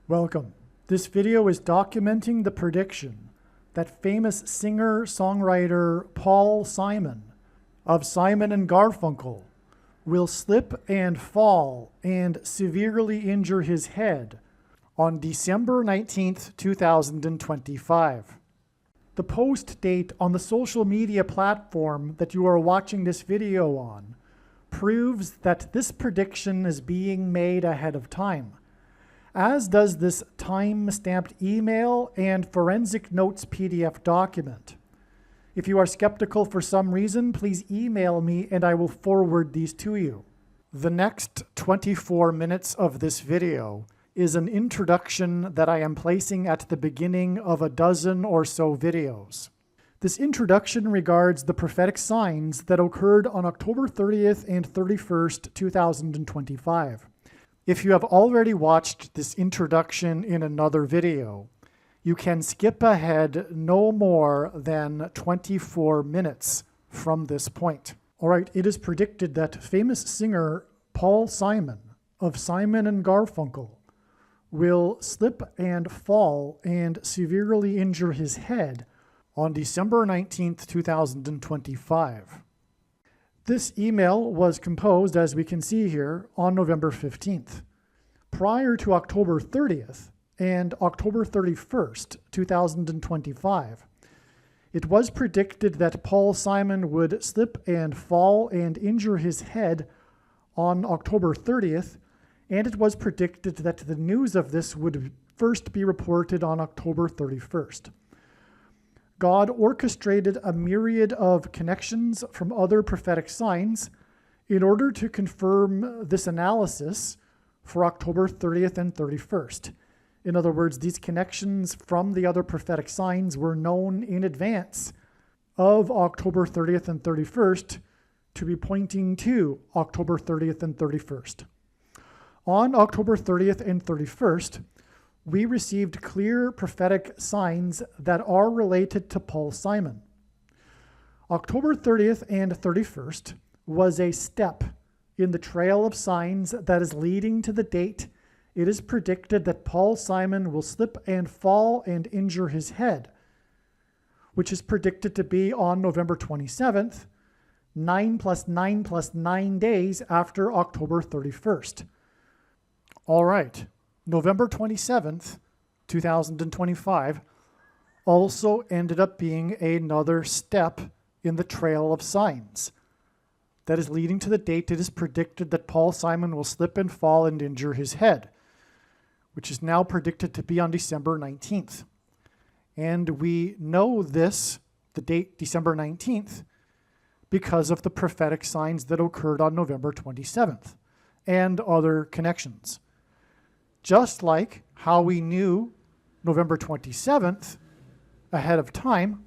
Welcome. This video is documenting the prediction that famous singer-songwriter Paul Simon of Simon and Garfunkel will slip and fall and severely injure his head on December 19th, 2025. The post date on the social media platform that you are watching this video on proves that this prediction is being made ahead of time, as does this time-stamped email and forensic notes PDF document. If you are skeptical for some reason, please email me and I will forward these to you. The next 24 minutes of this video is an introduction that I am placing at the beginning of a dozen or so videos. This introduction regards the prophetic signs that occurred on October 30th and 31st, 2025. If you have already watched this introduction in another video, you can skip ahead no more than 24 minutes from this point. All right, it is predicted that famous singer Paul Simon of Simon and Garfunkel will slip and fall and severely injure his head on December 19th, 2025. This email was composed, as we can see here, on November 15th. Prior to October 30th and October 31st, 2025, it was predicted that Paul Simon would slip and fall and injure his head on October 30th, and it was predicted that the news of this would first be reported on October 31st. God orchestrated a myriad of connections from other prophetic signs in order to confirm this analysis for October 30th and 31st. In other words, these connections from the other prophetic signs were known in advance of October 30th and 31st to be pointing to October 30th and 31st. On October 30th and 31st, we received clear prophetic signs that are related to Paul Simon. October 30th and 31st was a step in the trail of signs that is leading to the date it is predicted that Paul Simon will slip and fall and injure his head, which is predicted to be on November 27th, 9 plus 9 plus 9 days after October 31st. All right. November 27th, 2025, also ended up being another step in the trail of signs that is leading to the date it is predicted that Paul Simon will slip and fall and injure his head, which is now predicted to be on December 19th. And we know this, the date December 19th, because of the prophetic signs that occurred on November 27th and other connections. Just like how we knew November 27th ahead of time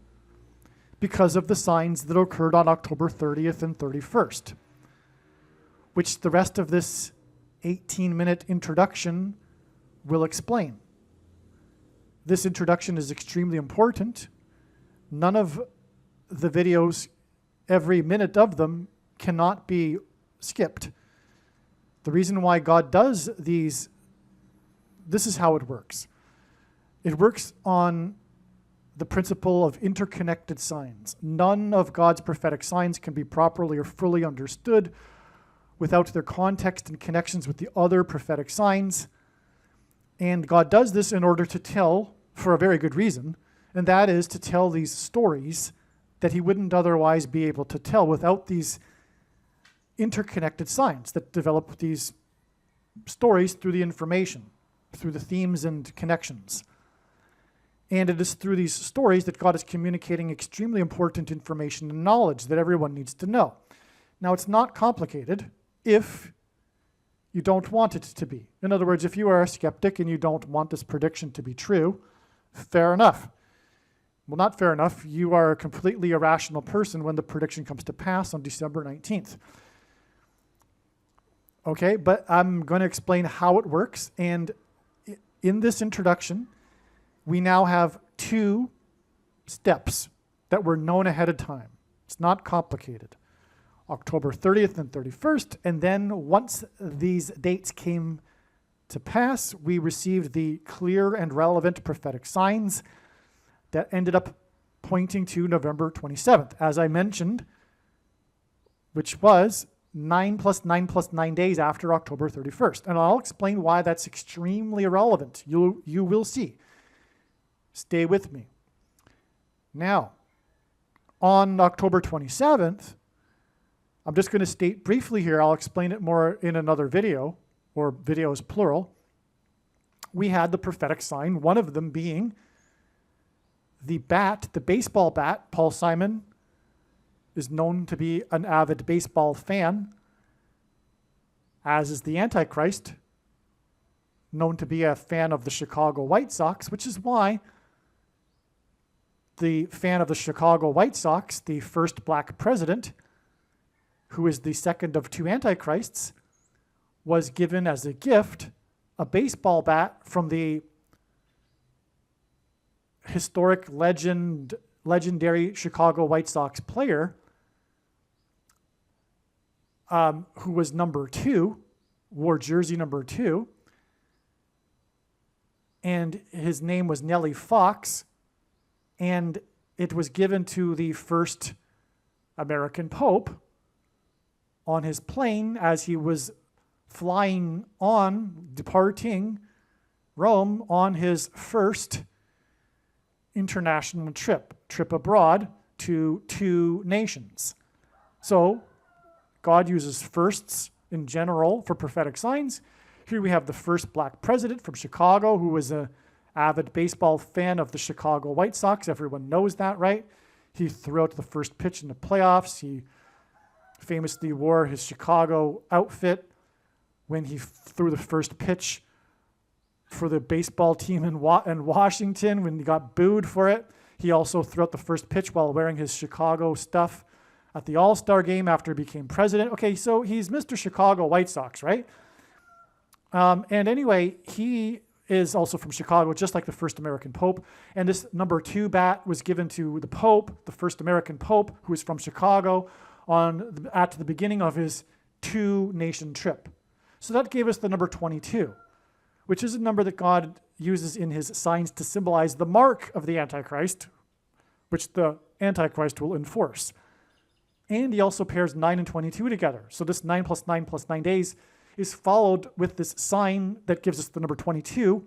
because of the signs that occurred on October 30th and 31st, which the rest of this 18-minute introduction will explain. This introduction is extremely important. None of the videos, every minute of them, cannot be skipped. The reason why God does these, this is how it works. It works on the principle of interconnected signs. None of God's prophetic signs can be properly or fully understood without their context and connections with the other prophetic signs. And God does this in order to tell, for a very good reason, and that is to tell these stories that he wouldn't otherwise be able to tell without these interconnected signs that develop these stories through the information, through the themes and connections. And it is through these stories that God is communicating extremely important information and knowledge that everyone needs to know. Now, it's not complicated if you don't want it to be. In other words, if you are a skeptic and you don't want this prediction to be true, fair enough. Well, not fair enough. You are a completely irrational person when the prediction comes to pass on December 19th. Okay, but I'm going to explain how it works. And in this introduction, we now have two steps that were known ahead of time. It's not complicated. October 30th and 31st, and then once these dates came to pass, we received the clear and relevant prophetic signs that ended up pointing to November 27th, as I mentioned, which was 9 plus 9 plus 9 days after October 31st. And I'll explain why that's extremely irrelevant. You will see. Stay with me. Now, on October 27th, I'm just going to state briefly here, I'll explain it more in another video, or videos plural. We had the prophetic sign, one of them being the bat, the baseball bat. Paul Simon is known to be an avid baseball fan, as is the Antichrist, known to be a fan of the Chicago White Sox, which is why the fan of the Chicago White Sox, the first black president, who is the second of two Antichrists, was given as a gift a baseball bat from the historic legendary Chicago White Sox player, who was number 2, wore jersey number 2, and his name was Nellie Fox, and it was given to the first American Pope on his plane as he was departing Rome on his first international trip abroad to 2 nations. So God uses firsts in general for prophetic signs. Here we have the first black president from Chicago, who was an avid baseball fan of the Chicago White Sox. Everyone knows that, right? He threw out the first pitch in the playoffs. He famously wore his Chicago outfit when he threw the first pitch for the baseball team in Washington when he got booed for it. He also threw out the first pitch while wearing his Chicago stuff at the All-Star game after he became president. Okay, so he's Mr. Chicago White Sox, right? And anyway, he is also from Chicago, just like the first American Pope. And this number 2 bat was given to the Pope, the first American Pope, who is from Chicago, at the beginning of his 2-nation trip. So that gave us the number 22, which is a number that God uses in his signs to symbolize the mark of the Antichrist, which the Antichrist will enforce. And he also pairs 9 and 22 together. So this 9 plus 9 plus 9 days is followed with this sign that gives us the number 22.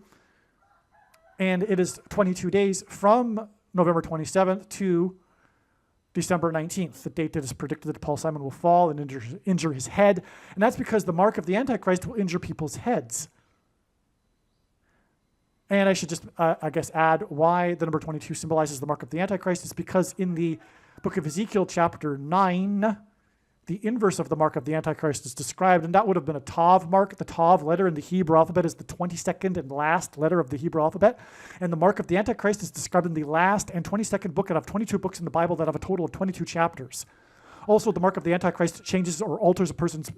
And it is 22 days from November 27th to December 19th, the date that is predicted that Paul Simon will fall and injure his head. And that's because the mark of the Antichrist will injure people's heads. And I should just, add why the number 22 symbolizes the mark of the Antichrist is because in the book of Ezekiel, chapter 9, the inverse of the mark of the Antichrist is described, and that would have been a Tav mark. The Tav letter in the Hebrew alphabet is the 22nd and last letter of the Hebrew alphabet, and the mark of the Antichrist is described in the last and 22nd book out of 22 books in the Bible that have a total of 22 chapters. Also, the mark of the Antichrist changes or alters a person's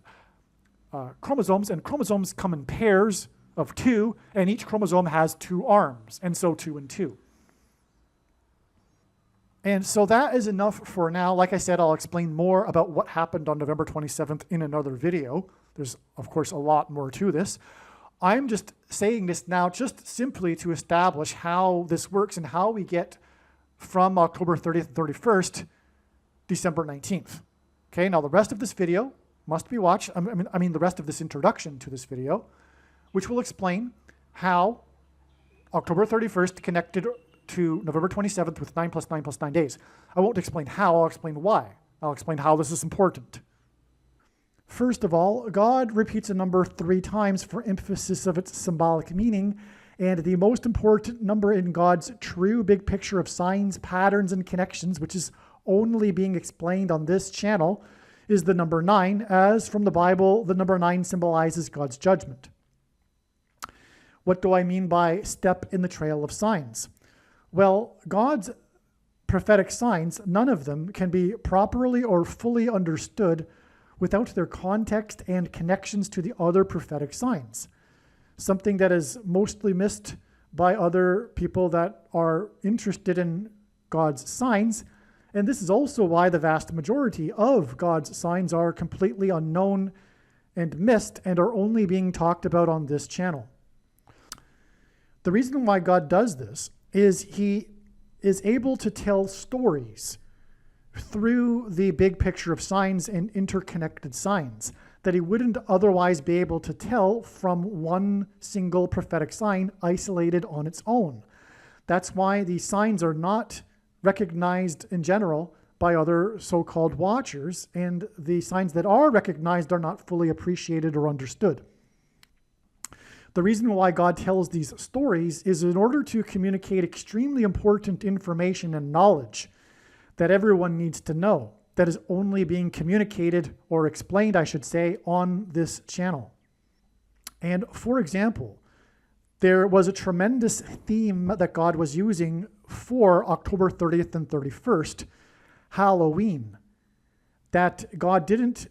chromosomes, and chromosomes come in pairs of 2, and each chromosome has 2 arms, and so 2 and 2. And so that is enough for now. Like I said, I'll explain more about what happened on November 27th in another video. There's, of course, a lot more to this. I'm just saying this now just simply to establish how this works and how we get from October 30th and 31st, December 19th. Okay, now the rest of this video must be watched. I mean the rest of this introduction to this video, which will explain how October 31st connected to November 27th with 9 plus 9 plus 9 days. I won't explain how, I'll explain why. I'll explain how this is important. First of all, God repeats a number 3 times for emphasis of its symbolic meaning, and the most important number in God's true big picture of signs, patterns, and connections, which is only being explained on this channel, is the number 9, as from the Bible, the number 9 symbolizes God's judgment. What do I mean by step in the trail of signs? Well, God's prophetic signs, none of them can be properly or fully understood without their context and connections to the other prophetic signs, something that is mostly missed by other people that are interested in God's signs. And this is also why the vast majority of God's signs are completely unknown and missed and are only being talked about on this channel. The reason why God does this is he is able to tell stories through the big picture of signs and interconnected signs that he wouldn't otherwise be able to tell from one single prophetic sign isolated on its own. That's why these signs are not recognized in general by other so-called watchers, and the signs that are recognized are not fully appreciated or understood. The reason why God tells these stories is in order to communicate extremely important information and knowledge that everyone needs to know, that is only being communicated or explained, I should say, on this channel. And for example, there was a tremendous theme that God was using for October 30th and 31st, Halloween, that God didn't,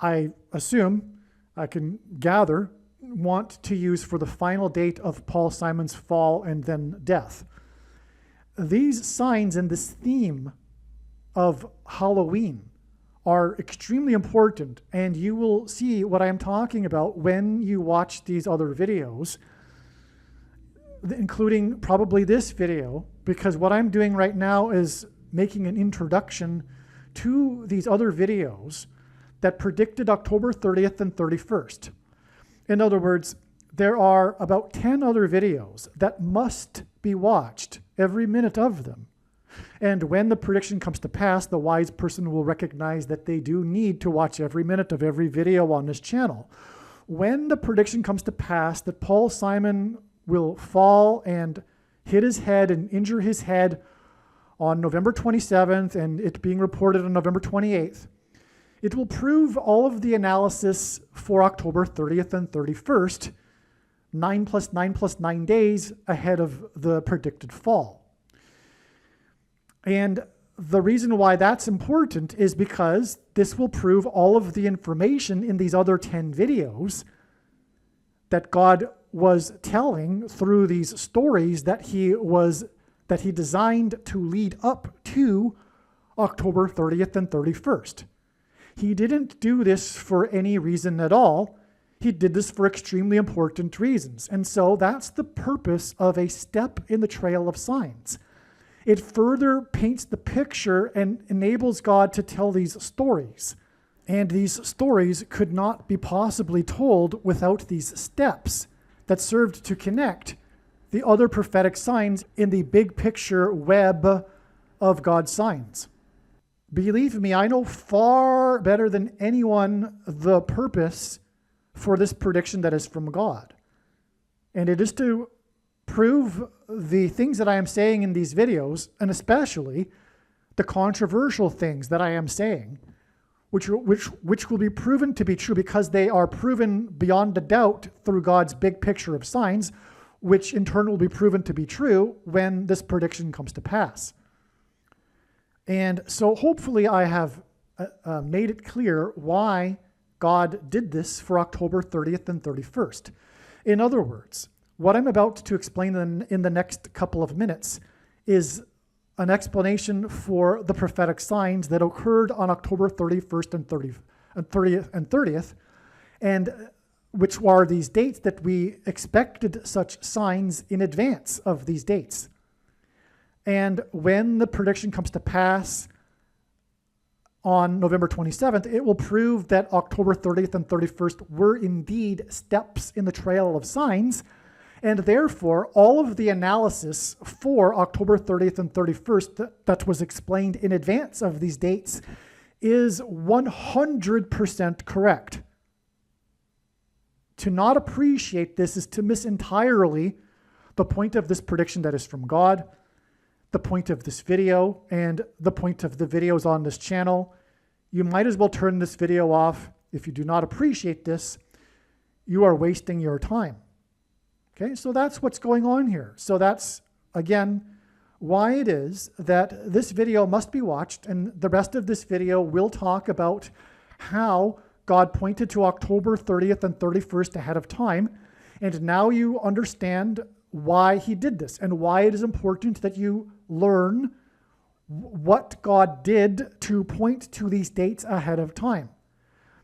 I assume, I can gather, want to use for the final date of Paul Simon's fall and then death. These signs and this theme of Halloween are extremely important, and you will see what I am talking about when you watch these other videos, including probably this video, because what I'm doing right now is making an introduction to these other videos that predicted October 30th and 31st. In other words, there are about 10 other videos that must be watched, every minute of them. And when the prediction comes to pass, the wise person will recognize that they do need to watch every minute of every video on this channel. When the prediction comes to pass that Paul Simon will fall and hit his head and injure his head on November 27th, and it being reported on November 28th, it will prove all of the analysis for October 30th and 31st, 9 plus 9 plus 9 days ahead of the predicted fall. And the reason why that's important is because this will prove all of the information in these other 10 videos that God was telling through these stories that he designed to lead up to October 30th and 31st. He didn't do this for any reason at all. He did this for extremely important reasons. And so that's the purpose of a step in the trail of signs. It further paints the picture and enables God to tell these stories. And these stories could not be possibly told without these steps that served to connect the other prophetic signs in the big picture web of God's signs. Believe me, I know far better than anyone the purpose for this prediction that is from God. And it is to prove the things that I am saying in these videos, and especially the controversial things that I am saying, which will be proven to be true because they are proven beyond a doubt through God's big picture of signs, which in turn will be proven to be true when this prediction comes to pass. And so hopefully I have made it clear why God did this for October 30th and 31st. In other words, what I'm about to explain in the next couple of minutes is an explanation for the prophetic signs that occurred on October 31st and 30th, and which are these dates that we expected such signs in advance of these dates. And when the prediction comes to pass on November 27th, it will prove that October 30th and 31st were indeed steps in the trail of signs, and therefore all of the analysis for October 30th and 31st that was explained in advance of these dates is 100% correct. To not appreciate this is to miss entirely the point of this prediction that is from God, the point of this video, and the point of the videos on this channel. You might as well turn this video off. If you do not appreciate this, you are wasting your time. Okay, so that's what's going on here. So that's, again, why it is that this video must be watched, and the rest of this video will talk about how God pointed to October 30th and 31st ahead of time, and now you understand why he did this and why it is important that you learn what God did to point to these dates ahead of time.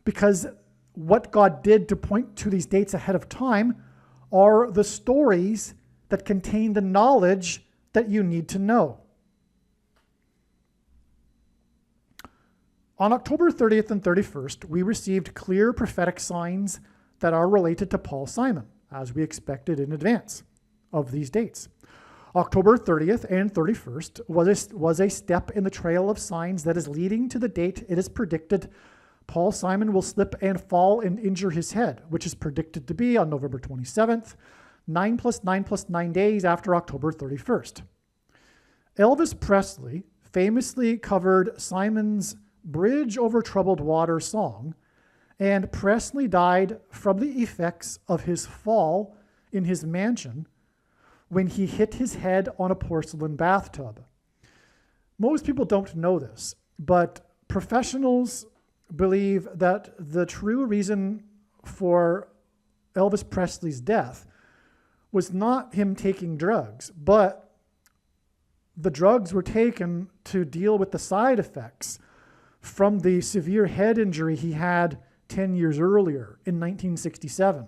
Because what God did to point to these dates ahead of time are the stories that contain the knowledge that you need to know. On October 30th and 31st, we received clear prophetic signs that are related to Paul Simon, as we expected in advance of these dates. October 30th and 31st was a step in the trail of signs that is leading to the date it is predicted Paul Simon will slip and fall and injure his head, which is predicted to be on November 27th, 9 plus 9 plus 9 days after October 31st. Elvis Presley famously covered Simon's Bridge Over Troubled Water song, and Presley died from the effects of his fall in his mansion when he hit his head on a porcelain bathtub. Most people don't know this, but professionals believe that the true reason for Elvis Presley's death was not him taking drugs, but the drugs were taken to deal with the side effects from the severe head injury he had 10 years earlier in 1967,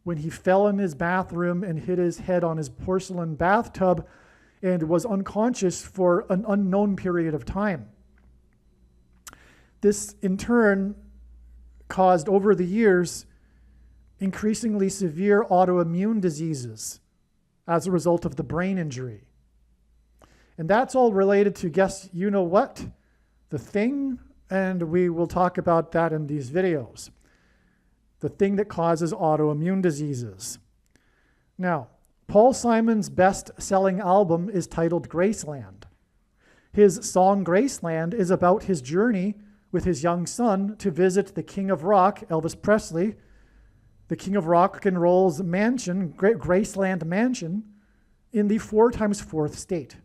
when he fell in his bathroom and hit his head on his porcelain bathtub and was unconscious for an unknown period of time. This, in turn, caused over the years increasingly severe autoimmune diseases as a result of the brain injury. And that's all related to, guess you know what? The Thing, and we will talk about that in these videos. The thing that causes autoimmune diseases. Now, Paul Simon's best-selling album is titled Graceland. His song Graceland is about his journey with his young son to visit the King of Rock, Elvis Presley, the King of Rock and Roll's mansion, Graceland Mansion, in the 4x4th state.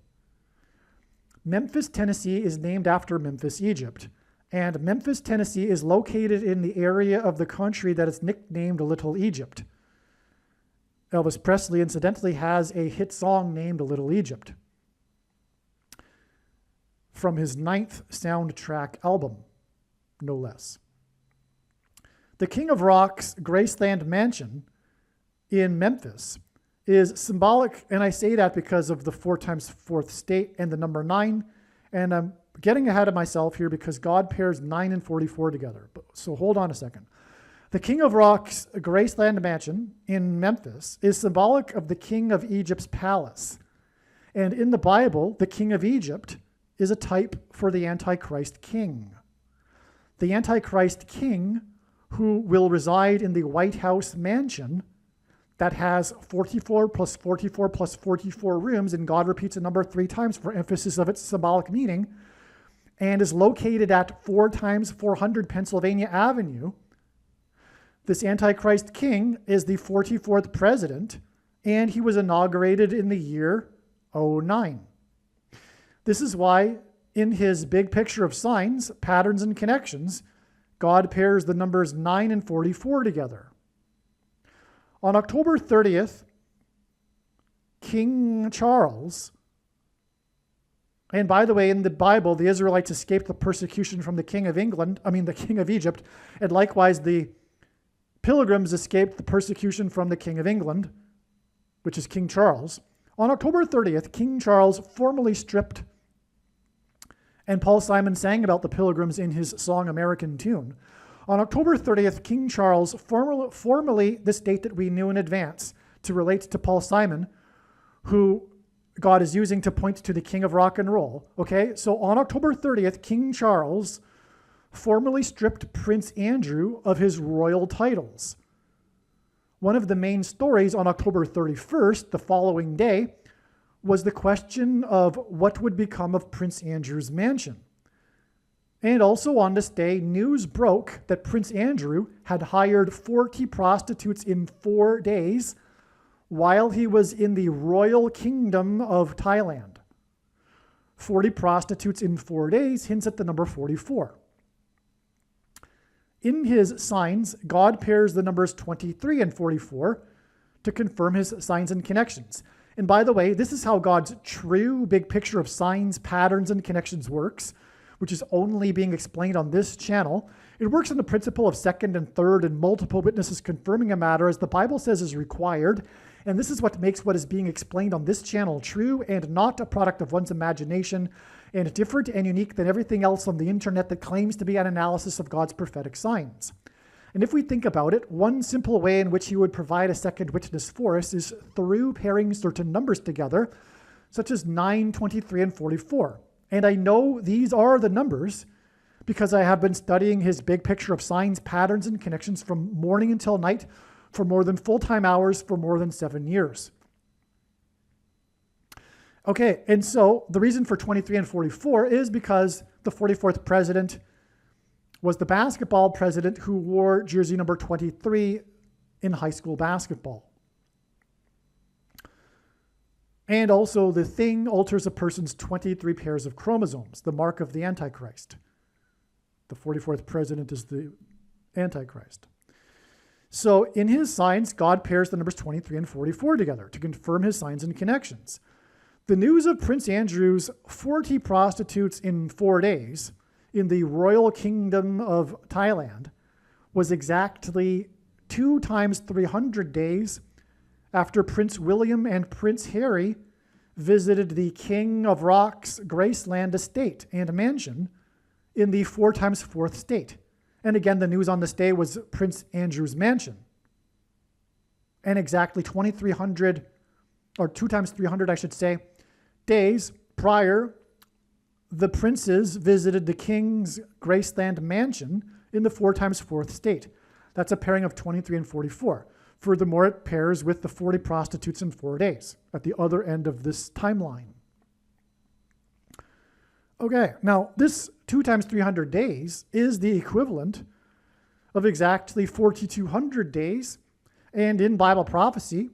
Memphis, Tennessee is named after Memphis, Egypt, and Memphis, Tennessee is located in the area of the country that is nicknamed Little Egypt. Elvis Presley, incidentally, has a hit song named Little Egypt from his 9th soundtrack album, no less. The King of Rock's Graceland Mansion in Memphis is symbolic, and I say that because of the 4x4th state and the number 9, and I'm getting ahead of myself here because God pairs 9 and 44 together. So hold on a second. The King of Rock's Graceland Mansion in Memphis is symbolic of the King of Egypt's palace. And in the Bible, the King of Egypt is a type for the Antichrist king. The Antichrist king, who will reside in the White House mansion that has 44 plus 44 plus 44 rooms, and God repeats the number 3 times for emphasis of its symbolic meaning, and is located at 4x400 Pennsylvania Avenue. This Antichrist king is the 44th president, and he was inaugurated in the year 09. This is why in his big picture of signs, patterns, and connections, God pairs the numbers 9 and 44 together. On October 30th, King Charles, and by the way, in the Bible, the Israelites escaped the persecution from the King of the King of Egypt, and likewise the Pilgrims escaped the persecution from the King of England, which is King Charles. On October 30th, King Charles formally stripped, and Paul Simon sang about the Pilgrims in his song American Tune. On October 30th, King Charles formally, this date that we knew in advance to relate to Paul Simon, who God is using to point to the King of Rock and Roll. Okay, so on October 30th, King Charles formally stripped Prince Andrew of his royal titles. One of the main stories on October 31st, the following day, was the question of what would become of Prince Andrew's mansion. And also on this day, news broke that Prince Andrew had hired 40 prostitutes in 4 days while he was in the royal kingdom of Thailand. 40 prostitutes in 4 days hints at the number 44. In his signs, God pairs the numbers 23 and 44 to confirm his signs and connections. And by the way, this is how God's true big picture of signs, patterns, and connections works, which is only being explained on this channel. It works on the principle of second and third and multiple witnesses confirming a matter, as the Bible says is required, And this is what makes what is being explained on this channel true and not a product of one's imagination, and different and unique than everything else on the internet that claims to be an analysis of God's prophetic signs. And if we think about it, one simple way in which he would provide a second witness for us is through pairing certain numbers together, such as 9, 23, and 44. And I know these are the numbers because I have been studying his big picture of signs, patterns, and connections from morning until night for more than full-time hours for more than 7 years. Okay, and so the reason for 23 and 44 is because the 44th president was the basketball president who wore jersey number 23 in high school basketball. And also the thing alters a person's 23 pairs of chromosomes, the mark of the Antichrist. The 44th president is the Antichrist. So in his signs, God pairs the numbers 23 and 44 together to confirm his signs and connections. The news of Prince Andrew's 40 prostitutes in 4 days in the Royal Kingdom of Thailand was exactly 2 times 300 days after Prince William and Prince Harry visited the King of Rock's Graceland estate and mansion in the 4 times 4th state. And again, the news on this day was Prince Andrew's mansion. And exactly 2,300, or 2 times 300, I should say, days prior, the princes visited the king's Graceland mansion in the 4 times 4th state. That's a pairing of 23 and 44. Furthermore, it pairs with the 40 prostitutes in 4 days at the other end of this timeline. Okay, now this 2 times 300 days is the equivalent of exactly 4,200 days. And in Bible prophecy,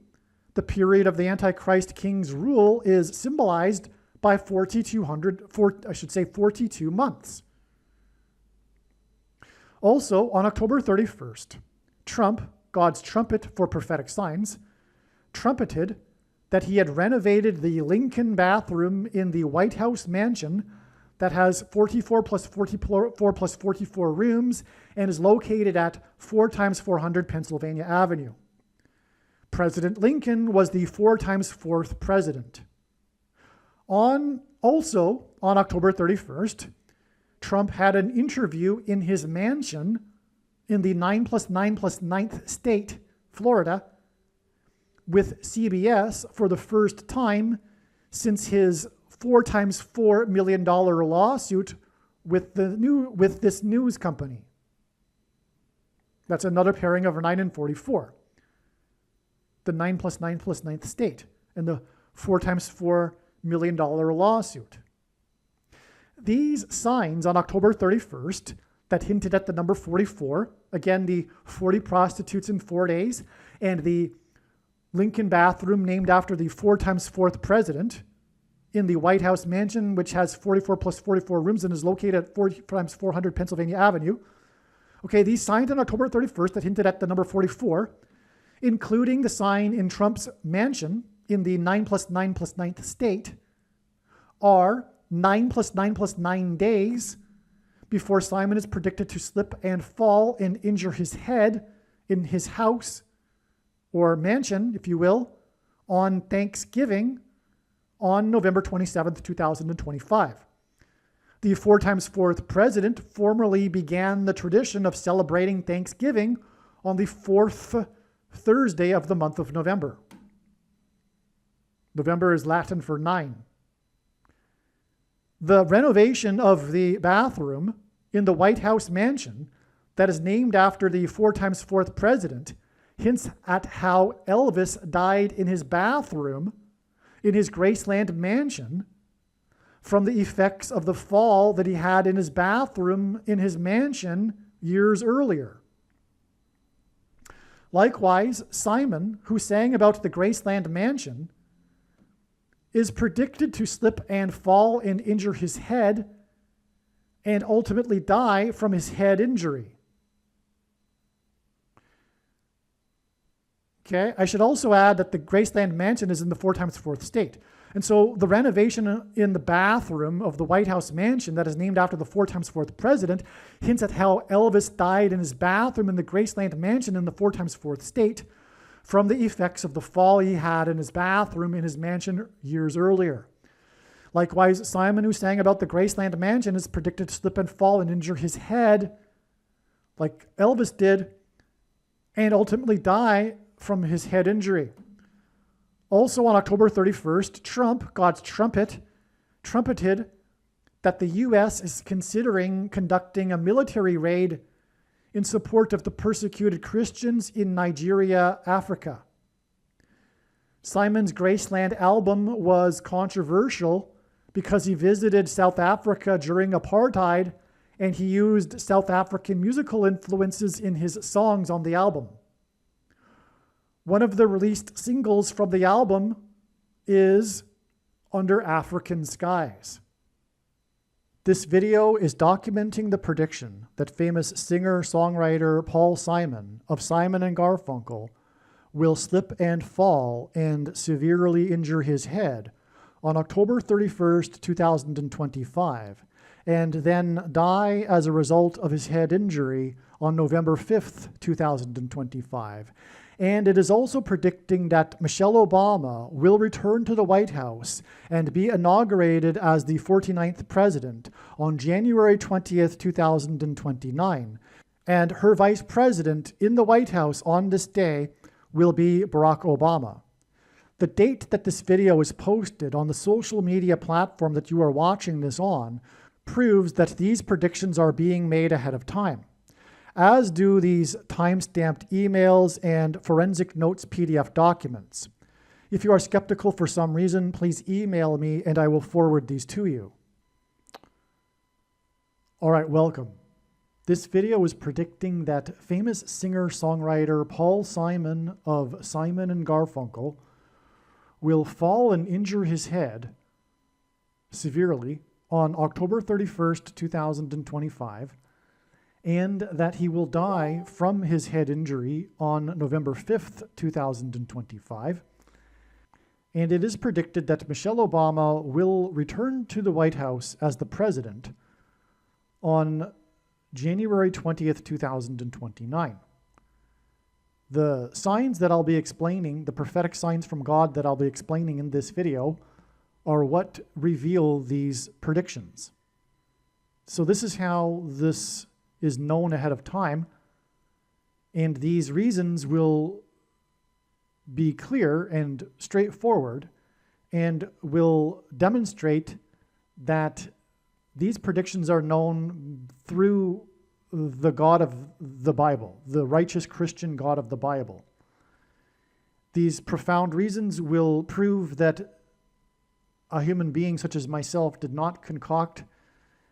the period of the Antichrist king's rule is symbolized by 42 months. Also, on October 31st, Trump, God's trumpet for prophetic signs, trumpeted that he had renovated the Lincoln bathroom in the White House mansion that has 44 plus 44 plus 44 rooms and is located at 4 times 400 Pennsylvania Avenue. President Lincoln was the 4 times 4th president. Also on October 31st, Trump had an interview in his mansion in the 9 plus 9 plus 9th state, Florida, with CBS for the first time since his $4 times $4 million lawsuit with this news company. That's another pairing of 9 and 44. The 9 plus 9 plus 9th state and the $4 times $4 million lawsuit. These signs on October 31st that hinted at the number 44, again, the 40 prostitutes in 4 days, and the Lincoln bathroom named after the 4 times 4th president in the White House mansion, which has 44 plus 44 rooms and is located at 4 times 400 Pennsylvania Avenue. Okay, these signs on October 31st that hinted at the number 44, including the sign in Trump's mansion in the 9 plus 9 plus 9th state, are 9 plus 9 plus 9 days before Simon is predicted to slip and fall and injure his head in his house or mansion, if you will, on Thanksgiving on November 27th, 2025. The 4 times 4th president formally began the tradition of celebrating Thanksgiving on the 4th Thursday of the month of November. November is Latin for 9. The renovation of the bathroom in the White House mansion that is named after the 4 times 4th president hints at how Elvis died in his bathroom in his Graceland mansion from the effects of the fall that he had in his bathroom in his mansion years earlier. Likewise, Simon, who sang about the Graceland mansion, is predicted to slip and fall and injure his head and ultimately die from his head injury. Okay, I should also add that the Graceland mansion is in the 4 times 4th state. And so the renovation in the bathroom of the White House mansion that is named after the 4 times 4th president hints at how Elvis died in his bathroom in the Graceland mansion in the 4 times 4th state. from the effects of the fall he had in his bathroom in his mansion years earlier. Likewise, Simon, who sang about the Graceland mansion, is predicted to slip and fall and injure his head, like Elvis did, and ultimately die from his head injury. Also on October 31st, Trump, God's trumpet, trumpeted that the U.S. is considering conducting a military raid in support of the persecuted Christians in Nigeria, Africa. Simon's Graceland album was controversial because he visited South Africa during apartheid and he used South African musical influences in his songs on the album. One of the released singles from the album is Under African Skies. This video is documenting the prediction that famous singer-songwriter Paul Simon of Simon and Garfunkel will slip and fall and severely injure his head on October 31st, 2025, and then die as a result of his head injury on November 5th, 2025. And it is also predicting that Michelle Obama will return to the White House and be inaugurated as the 49th president on January 20th, 2029. And her vice president in the White House on this day will be Barack Obama. The date that this video is posted on the social media platform that you are watching this on proves that these predictions are being made ahead of time, as do these time-stamped emails and forensic notes PDF documents. If you are skeptical for some reason, please email me and I will forward these to you. All right, welcome. This video is predicting that famous singer-songwriter Paul Simon of Simon and Garfunkel will fall and injure his head severely on October 31st, 2025, and that he will die from his head injury on November 5th, 2025. And it is predicted that Michelle Obama will return to the White House as the president on January 20th, 2029. The signs that I'll be explaining, the prophetic signs from God that I'll be explaining in this video, are what reveal these predictions. So this is how this is known ahead of time, and these reasons will be clear and straightforward and will demonstrate that these predictions are known through the God of the Bible, the righteous Christian God of the Bible. These profound reasons will prove that a human being such as myself did not concoct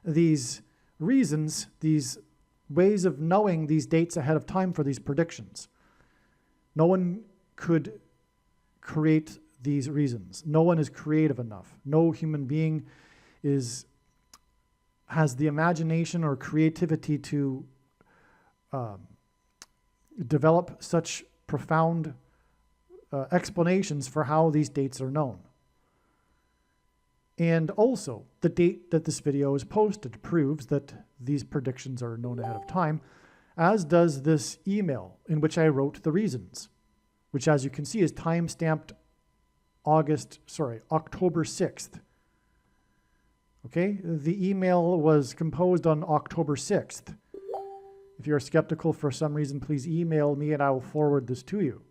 these reasons, these ways of knowing these dates ahead of time for these predictions. No one could create these reasons. No one is creative enough. No human being has the imagination or creativity to develop such profound explanations for how these dates are known. And also, the date that this video is posted proves that these predictions are known ahead of time, as does this email in which I wrote the reasons, which, as you can see, is time-stamped October 6th. Okay, the email was composed on October 6th. If you're skeptical for some reason, please email me and I will forward this to you.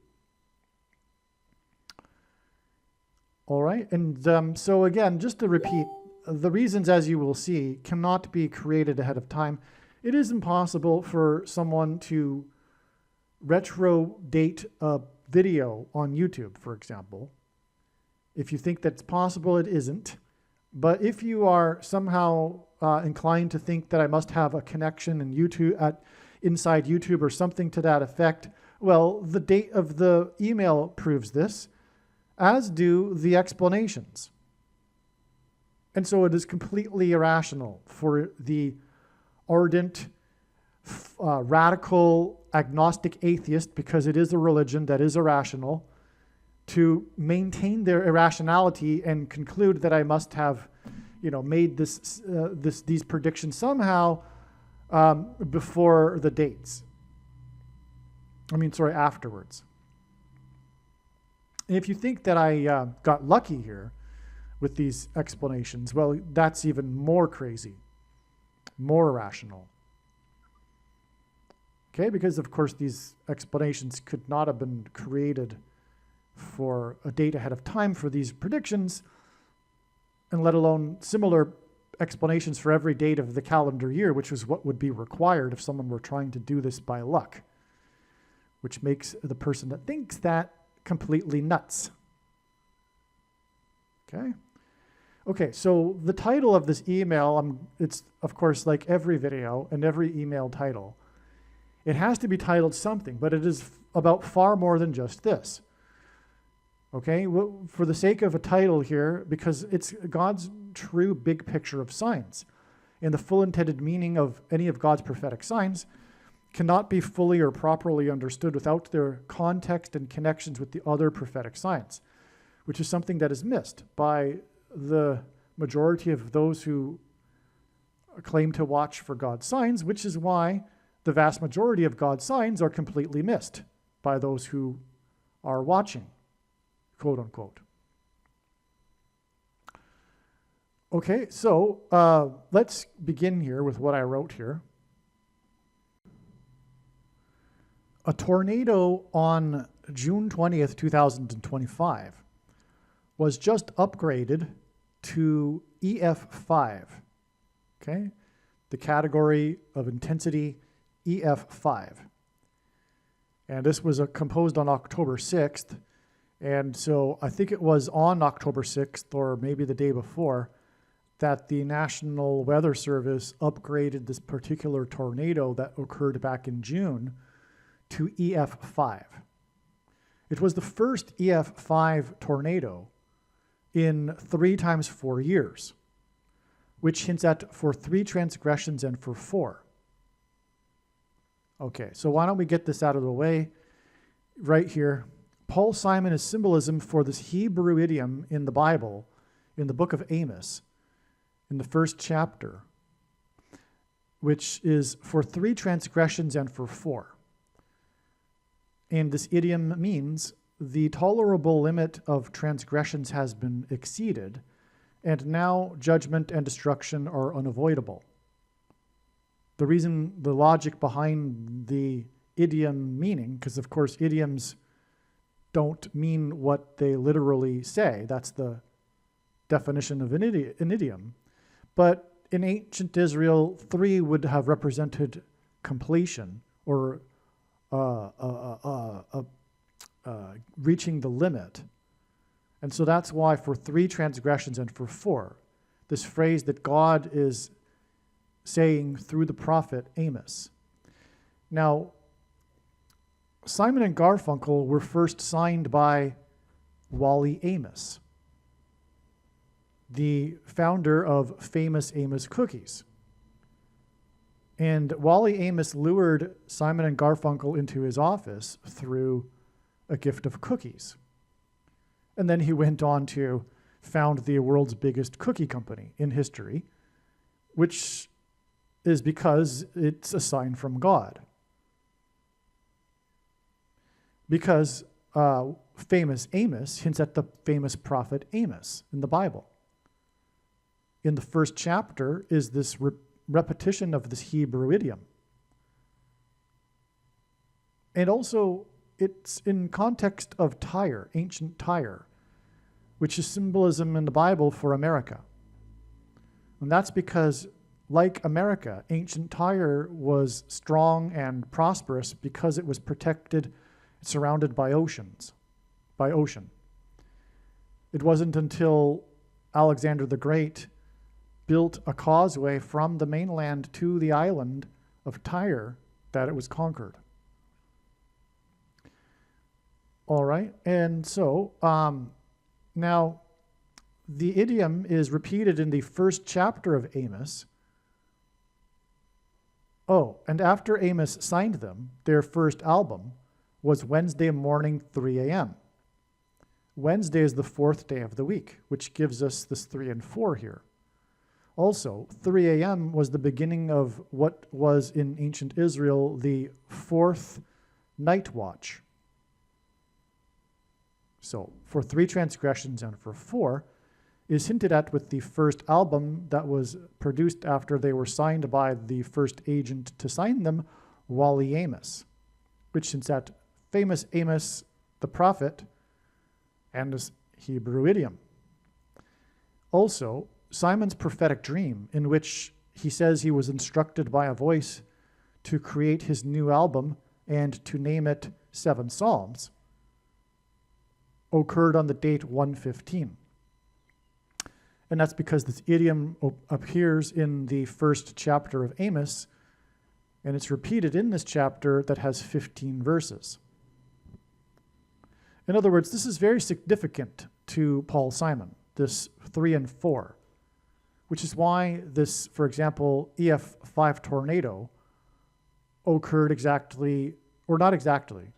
All right, and so again, just to repeat, the reasons, as you will see, cannot be created ahead of time. It is impossible for someone to retro date a video on YouTube, for example. If you think that's possible, it isn't. But if you are somehow inclined to think that I must have a connection in YouTube, inside YouTube or something to that effect, well, the date of the email proves this, as do the explanations. And so it is completely irrational for the ardent, radical, agnostic atheist, because it is a religion that is irrational, to maintain their irrationality and conclude that I must have, made these predictions somehow before the dates. Afterwards. And if you think that I got lucky here with these explanations, well, that's even more crazy, more irrational. Okay, because of course these explanations could not have been created for a date ahead of time for these predictions, and let alone similar explanations for every date of the calendar year, which is what would be required if someone were trying to do this by luck, which makes the person that thinks that completely nuts. Okay, so the title of this email, it's of course like every video and every email title. It has to be titled something, but it is about far more than just this. Okay, well, for the sake of a title here, because it's God's true big picture of signs, and the full intended meaning of any of God's prophetic signs cannot be fully or properly understood without their context and connections with the other prophetic signs, which is something that is missed by the majority of those who claim to watch for God's signs, which is why the vast majority of God's signs are completely missed by those who are watching, quote unquote. Okay, so let's begin here with what I wrote here. A tornado on June 20th, 2025 was just upgraded to EF5, okay? The category of intensity EF5. And this was composed on October 6th. And so I think it was on October 6th, or maybe the day before, that the National Weather Service upgraded this particular tornado that occurred back in June to EF5. It was the first EF5 tornado in 3 times 4 years, which hints at for 3 transgressions and for 4. Okay, so why don't we get this out of the way right here. Paul Simon is symbolism for this Hebrew idiom in the Bible, in the book of Amos, in the 1st chapter, which is for 3 transgressions and for 4. And this idiom means the tolerable limit of transgressions has been exceeded, and now judgment and destruction are unavoidable. The reason, the logic behind the idiom meaning, because of course idioms don't mean what they literally say. That's the definition of an idiom. But in ancient Israel, 3 would have represented completion or reaching the limit. And so that's why for 3 transgressions and for 4, this phrase that God is saying through the prophet Amos. Now, Simon and Garfunkel were first signed by Wally Amos, the founder of famous Amos cookies. And Wally Amos lured Simon and Garfunkel into his office through a gift of cookies. And then he went on to found the world's biggest cookie company in history, which is because it's a sign from God. Because famous Amos hints at the famous prophet Amos in the Bible. In the 1st chapter is this repetition of this Hebrew idiom. And also, it's in context of Tyre, ancient Tyre, which is symbolism in the Bible for America. And that's because, like America, ancient Tyre was strong and prosperous because it was protected, surrounded by ocean. It wasn't until Alexander the Great built a causeway from the mainland to the island of Tyre that it was conquered. All right, and so now the idiom is repeated in the 1st chapter of Amos. Oh, and after Amos signed them, their first album was Wednesday morning, 3 a.m. Wednesday is the 4th day of the week, which gives us this 3 and 4 here. Also, 3 a.m. was the beginning of what was in ancient Israel the 4th night watch. So for 3 transgressions and for 4 is hinted at with the first album that was produced after they were signed by the first agent to sign them, Wally Amos, which hints at famous Amos the prophet and his Hebrew idiom. Also, Simon's prophetic dream, in which he says he was instructed by a voice to create his new album and to name it 7 Psalms, occurred on the date 115. And that's because this idiom appears in the first chapter of Amos, and it's repeated in this chapter that has 15 verses. In other words, this is very significant to Paul Simon, this 3 and 4, which is why this, for example, EF5 tornado occurred exactly, or not exactly,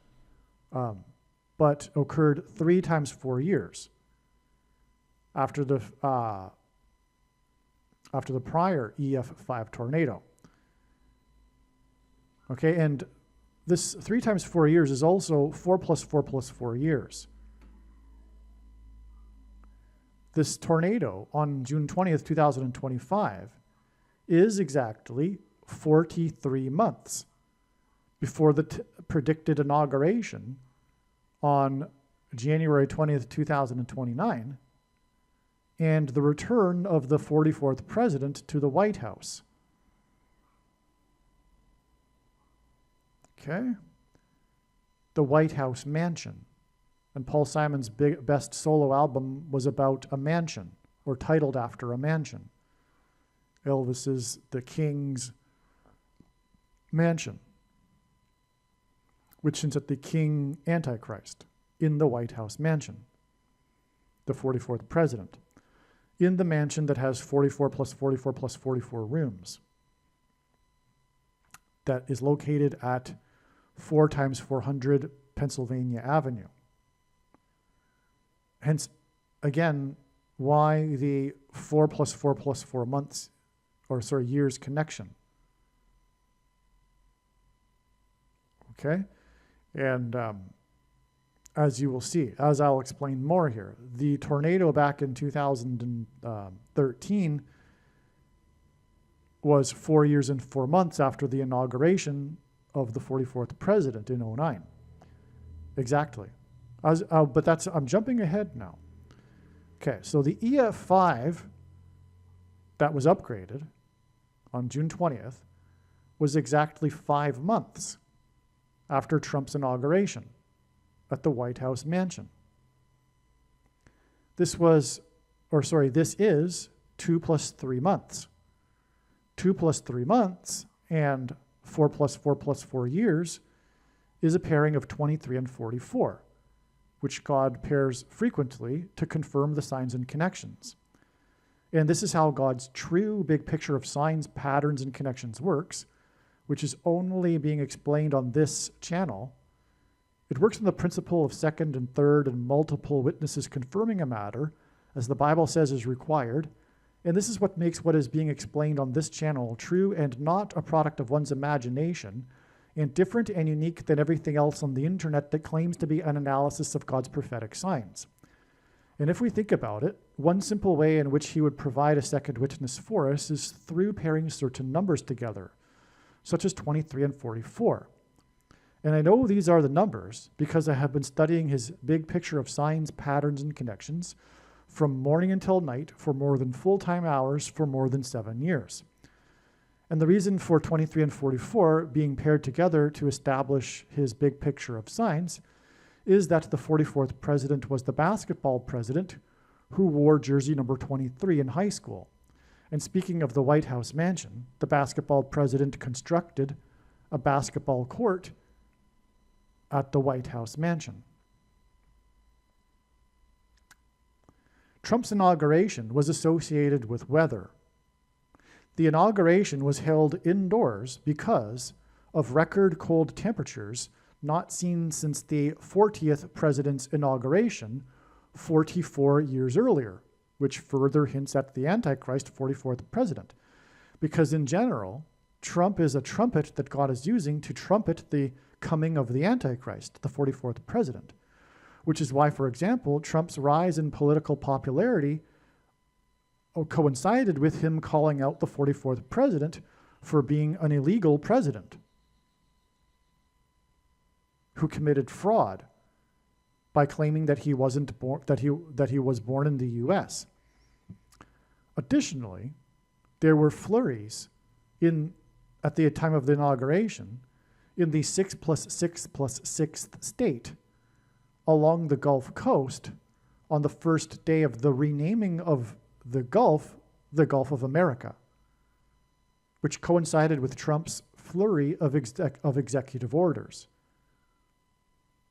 but occurred 3 times 4 years after the prior EF5 tornado. Okay, and this 3 times 4 years is also 4 plus 4 plus 4 years. This tornado on June 20th, 2025 is exactly 43 months before the predicted inauguration on January 20th, 2029, and the return of the 44th president to the White House. Okay? The White House mansion. And Paul Simon's best solo album was about a mansion, or titled after a mansion. Elvis's The King's Mansion, which hints at the King Antichrist in the White House mansion, the 44th president, in the mansion that has 44 plus 44 plus 44 rooms, that is located at 4 times 400 Pennsylvania Avenue. Hence, again, why the 4 plus 4 plus 4 months, years connection. Okay? And as you will see, as I'll explain more here, the tornado back in 2013 was 4 years and 4 months after the inauguration of the 44th president in 2009. Exactly. But I'm jumping ahead now. Okay, so the EF5 that was upgraded on June 20th was exactly 5 months after Trump's inauguration at the White House mansion. This is 2 plus 3 months. 2 plus 3 months and 4 plus 4 plus 4 years is a pairing of 23 and 44, which God pairs frequently to confirm the signs and connections. And this is how God's true big picture of signs, patterns, and connections works, which is only being explained on this channel. It works on the principle of second and third and multiple witnesses confirming a matter, as the Bible says is required. And this is what makes what is being explained on this channel true and not a product of one's imagination, and different and unique than everything else on the internet that claims to be an analysis of God's prophetic signs. And if we think about it, one simple way in which he would provide a second witness for us is through pairing certain numbers together, such as 23 and 44. And I know these are the numbers because I have been studying his big picture of signs, patterns, and connections from morning until night for more than full-time hours for more than 7 years. And the reason for 23 and 44 being paired together to establish his big picture of signs is that the 44th president was the basketball president who wore jersey number 23 in high school. And speaking of the White House mansion, the basketball president constructed a basketball court at the White House mansion. Trump's inauguration was associated with weather. The inauguration was held indoors because of record cold temperatures not seen since the 40th president's inauguration 44 years earlier, which further hints at the Antichrist 44th president. Because in general, Trump is a trumpet that God is using to trumpet the coming of the Antichrist, the 44th president. which is why, for example, Trump's rise in political popularity coincided with him calling out the 44th president for being an illegal president who committed fraud by claiming that he wasn't born, that he was born in the U.S. Additionally, there were flurries at the time of the inauguration in the 6+6+6th state along the Gulf Coast on the first day of the renaming of the Gulf of America, which coincided with Trump's flurry of executive orders.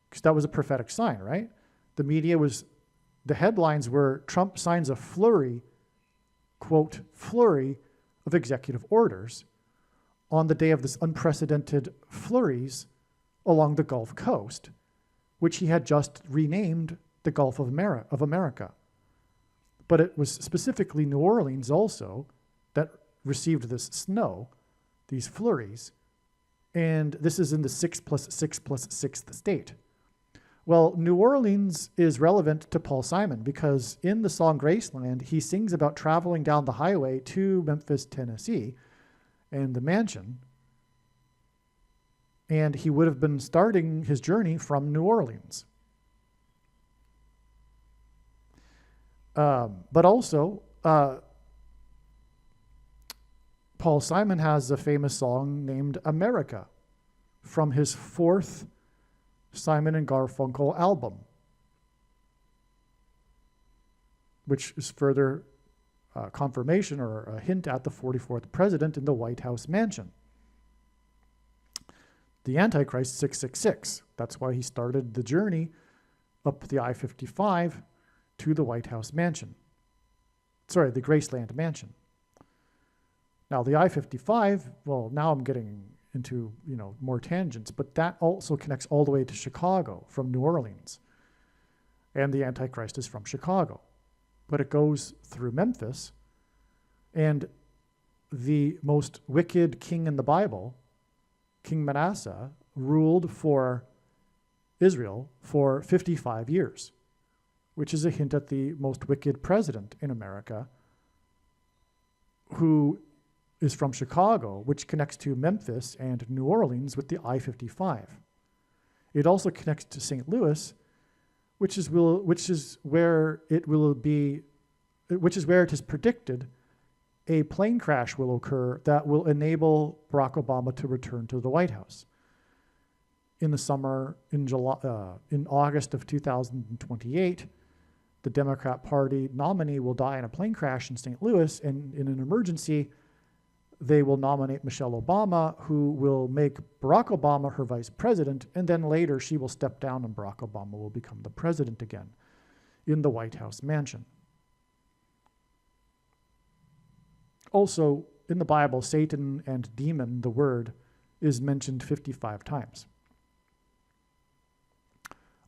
Because that was a prophetic sign, right? The headlines were Trump signs a flurry, quote, flurry of executive orders on the day of this unprecedented flurries along the Gulf Coast, which he had just renamed the Gulf of America. But it was specifically New Orleans also that received this snow, these flurries, and this is in the 6+6+6th state. Well, New Orleans is relevant to Paul Simon because in the song Graceland, he sings about traveling down the highway to Memphis, Tennessee, and the mansion, and he would have been starting his journey from New Orleans. But also, Paul Simon has a famous song named America from his fourth Simon and Garfunkel album, which is further confirmation or a hint at the 44th president in the White House mansion. The Antichrist 666. That's why he started the journey up the I-55 to the White House mansion. Sorry, the Graceland mansion. Now the I-55, well, now I'm getting into, more tangents, but that also connects all the way to Chicago from New Orleans. And the Antichrist is from Chicago. But it goes through Memphis, and the most wicked king in the Bible, King Manasseh, ruled for Israel for 55 years, which is a hint at the most wicked president in America, who is from Chicago, which connects to Memphis and New Orleans with the I-55. It also connects to St. Louis, which is where it is predicted a plane crash will occur that will enable Barack Obama to return to the White House. In the summer, in August of 2028, the Democrat Party nominee will die in a plane crash in St. Louis, and in an emergency, they will nominate Michelle Obama, who will make Barack Obama her vice president, and then later she will step down and Barack Obama will become the president again in the White House mansion. Also, in the Bible, Satan and demon, the word, is mentioned 55 times.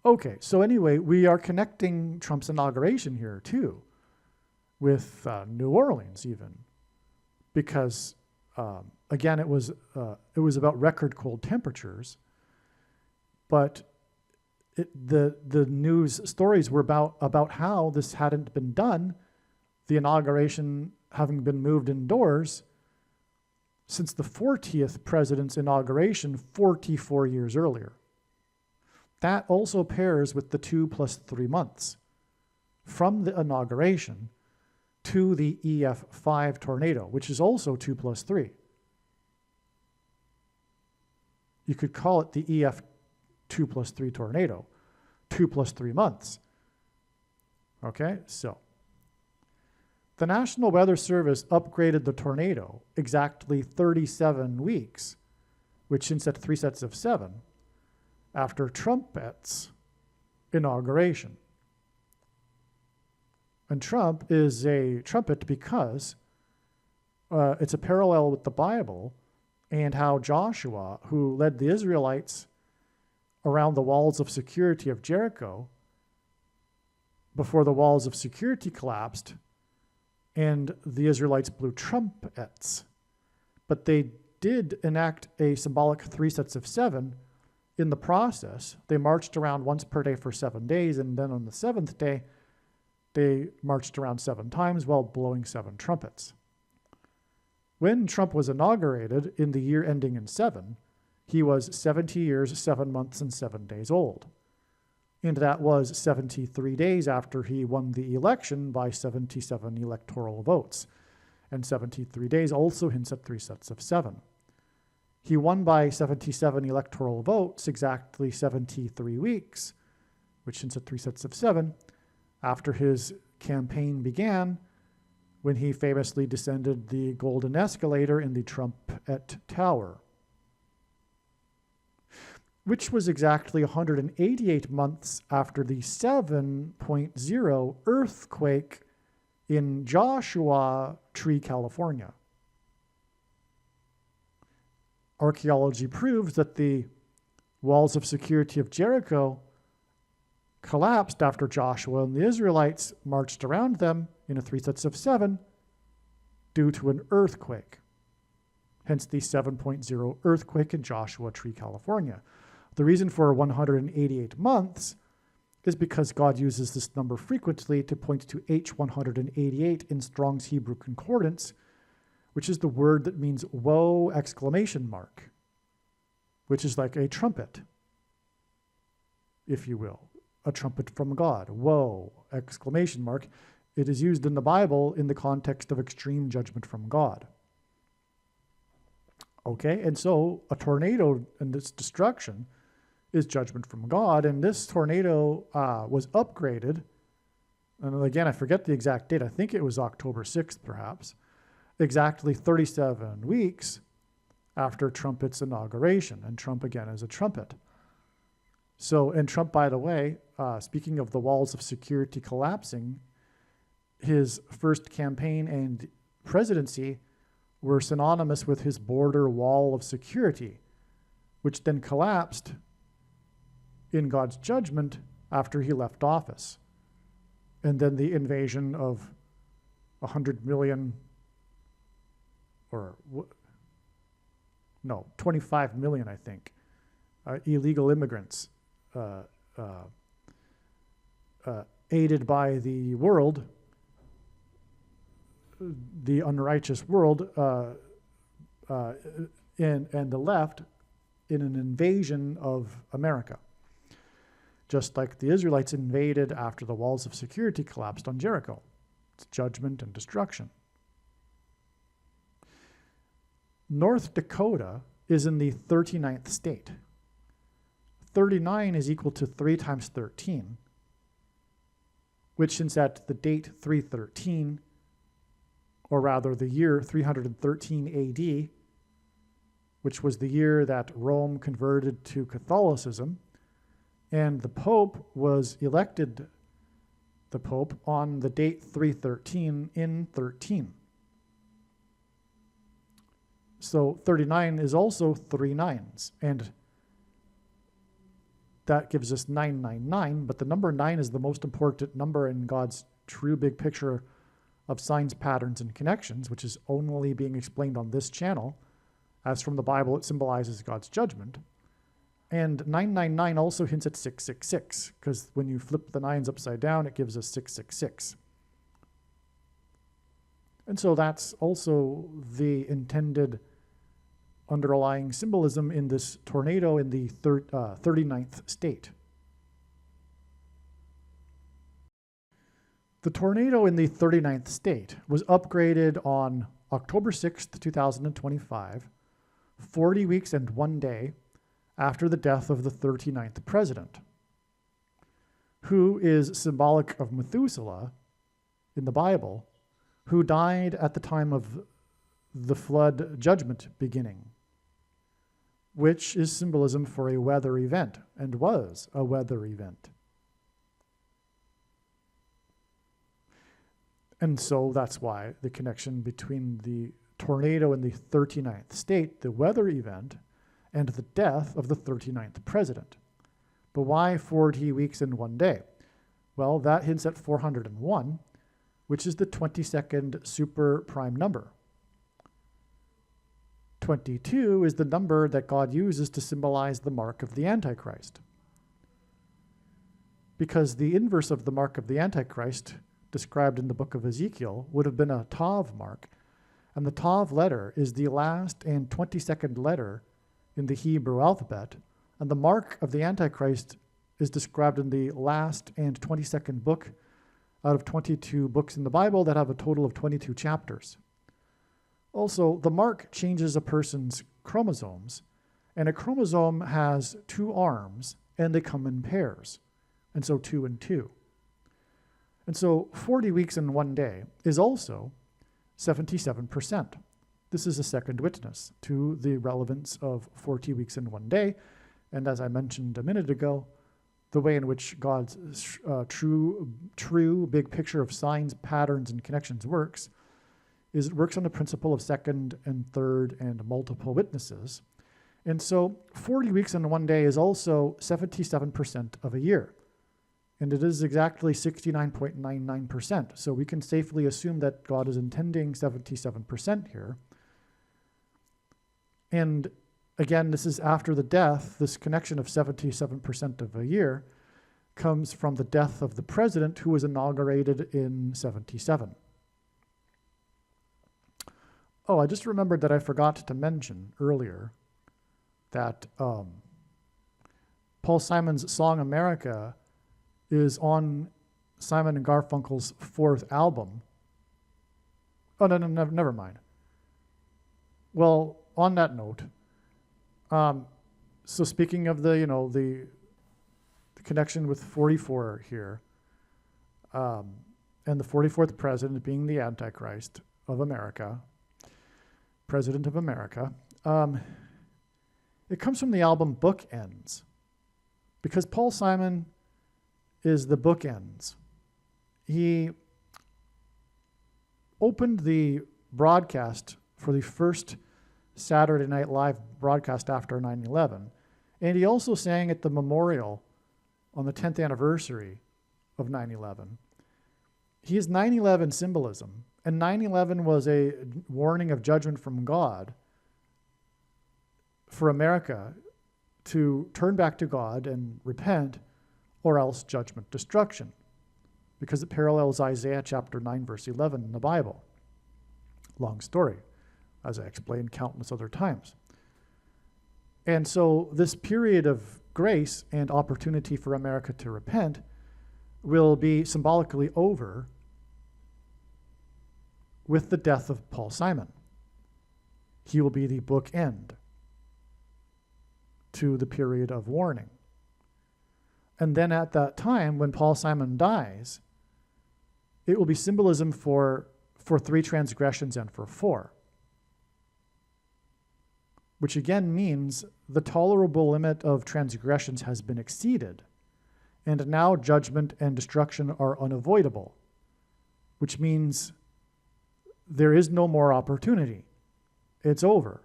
Okay, so anyway, we are connecting Trump's inauguration here too with New Orleans even, because again, it was about record cold temperatures, but the news stories were about how this hadn't been done, the inauguration having been moved indoors since the 40th president's inauguration 44 years earlier. That also pairs with the 2 + 3 months from the inauguration to the EF5 tornado, which is also 2 + 3. You could call it the EF 2 + 3 tornado, 2 + 3 months. Okay, so the National Weather Service upgraded the tornado exactly 37 weeks, which hints at 3 sets of 7, after Trump's inauguration. And Trump is a trumpet because it's a parallel with the Bible and how Joshua, who led the Israelites around the walls of security of Jericho, before the walls of security collapsed, and the Israelites blew trumpets. But they did enact a symbolic 3 sets of 7 in the process, they marched around once per day for 7 days, and then on the seventh day, they marched around 7 times while blowing 7 trumpets. When Trump was inaugurated in the year ending in 7, he was 70 years, 7 months, and 7 days old. And that was 73 days after he won the election by 77 electoral votes. And 73 days also hints at 3 sets of 7. He won by 77 electoral votes, exactly 73 weeks, which hints at 3 sets of 7, after his campaign began, when he famously descended the golden escalator in the Trumpet Tower, which was exactly 188 months after the 7.0 earthquake in Joshua Tree, California. Archaeology proves that the walls of security of Jericho collapsed after Joshua and the Israelites marched around them in 3 sets of 7 due to an earthquake. Hence the 7.0 earthquake in Joshua Tree, California. The reason for 188 months is because God uses this number frequently to point to H188 in Strong's Hebrew Concordance, which is the word that means woe exclamation mark, which is like a trumpet, if you will, a trumpet from God, woe exclamation mark. It is used in the Bible in the context of extreme judgment from God. Okay, and so a tornado and its destruction is judgment from God, and this tornado was upgraded, and again, I forget the exact date, I think it was October 6th perhaps, exactly 37 weeks after Trumpet's inauguration, and Trump again is a trumpet. So, and Trump, by the way, speaking of the walls of security collapsing, his first campaign and presidency were synonymous with his border wall of security, which then collapsed in God's judgment after he left office. And then the invasion of 100 million, or no, 25 million, I think, illegal immigrants aided by the world, the unrighteous world, and the left in an invasion of America. Just like the Israelites invaded after the walls of security collapsed on Jericho. It's judgment and destruction. North Dakota is in the 39th state. 39 is equal to 3 times 13, which hints at the date 313, or rather the year 313 AD, which was the year that Rome converted to Catholicism, and the Pope was elected the Pope on the date 313 in 13. So 39 is also 3 nines, and that gives us 999, but the number 9 is the most important number in God's true big picture of signs, patterns, and connections, which is only being explained on this channel. As from the Bible, it symbolizes God's judgment. And 999 also hints at 666, because when you flip the 9s upside down, it gives us 666. And so that's also the intended underlying symbolism in this tornado in the 39th state. The tornado in the 39th state was upgraded on October 6th, 2025, 40 weeks and 1 day after the death of the 39th president, who is symbolic of Methuselah in the Bible, who died at the time of the flood judgment beginning, which is symbolism for a weather event, and was a weather event. And so that's why the connection between the tornado in the 39th state, the weather event, and the death of the 39th president. But why 40 weeks and 1 day? Well, that hints at 401, which is the 22nd super prime number. 22 is the number that God uses to symbolize the mark of the Antichrist. Because the inverse of the mark of the Antichrist, described in the book of Ezekiel, would have been a Tav mark. And the Tav letter is the last and 22nd letter in the Hebrew alphabet. And the mark of the Antichrist is described in the last and 22nd book out of 22 books in the Bible that have a total of 22 chapters. Also, the mark changes a person's chromosomes, and a chromosome has 2 arms, and they come in pairs, and so 2 and 2. And so 40 weeks and 1 day is also 77%. This is a second witness to the relevance of 40 weeks and 1 day, and as I mentioned a minute ago, the way in which God's true big picture of signs, patterns, and connections works is it works on the principle of second and third and multiple witnesses. And so 40 weeks and 1 day is also 77% of a year. And it is exactly 69.99%. So we can safely assume that God is intending 77% here. And again, this is after the death. This connection of 77% of a year comes from the death of the president who was inaugurated in 77. Oh, I just remembered that I forgot to mention earlier that Paul Simon's song America is on Simon and Garfunkel's 4th album. Oh, no, never mind. Well, on that note, so speaking of the connection with 44 here, and the 44th president being the Antichrist of America, President of America, it comes from the album Bookends, because Paul Simon is the bookends. He opened the broadcast for the first Saturday Night Live broadcast after 9/11, and he also sang at the memorial on the 10th anniversary of 9/11. He is 9/11 symbolism, and 9/11 was a warning of judgment from God for America to turn back to God and repent, or else judgment, destruction, because it parallels Isaiah chapter 9, verse 11 in the Bible. Long story, as I explained countless other times. And so this period of grace and opportunity for America to repent will be symbolically over with the death of Paul Simon. He will be the bookend to the period of warning. And then at that time, when Paul Simon dies, it will be symbolism for 3 transgressions and for 4. Which again means the tolerable limit of transgressions has been exceeded, and now judgment and destruction are unavoidable, which means there is no more opportunity. It's over.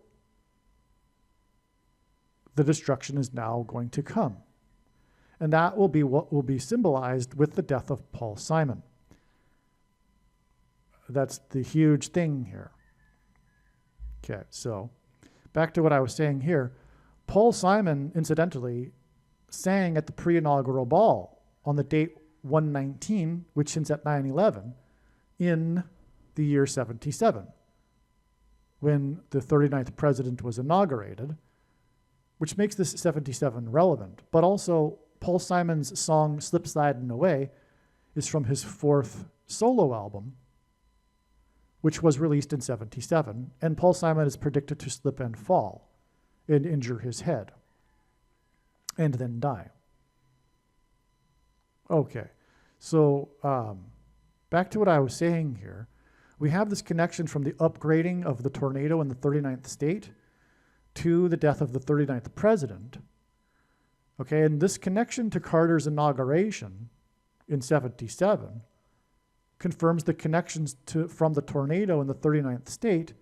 The destruction is now going to come. And that will be what will be symbolized with the death of Paul Simon. That's the huge thing here. Okay, so back to what I was saying here. Paul Simon, incidentally, sang at the pre-inaugural ball on the date 119, which hints at 9/11, in the year 77, when the 39th president was inaugurated, which makes this 77 relevant. But also, Paul Simon's song Slip Slidin' Away is from his 4th solo album, which was released in 77, and Paul Simon is predicted to slip and fall and injure his head and then die. Okay, so back to what I was saying here. We have this connection from the upgrading of the tornado in the 39th state to the death of the 39th president. Okay, and this connection to Carter's inauguration in 77 confirms the connections from the tornado in the 39th state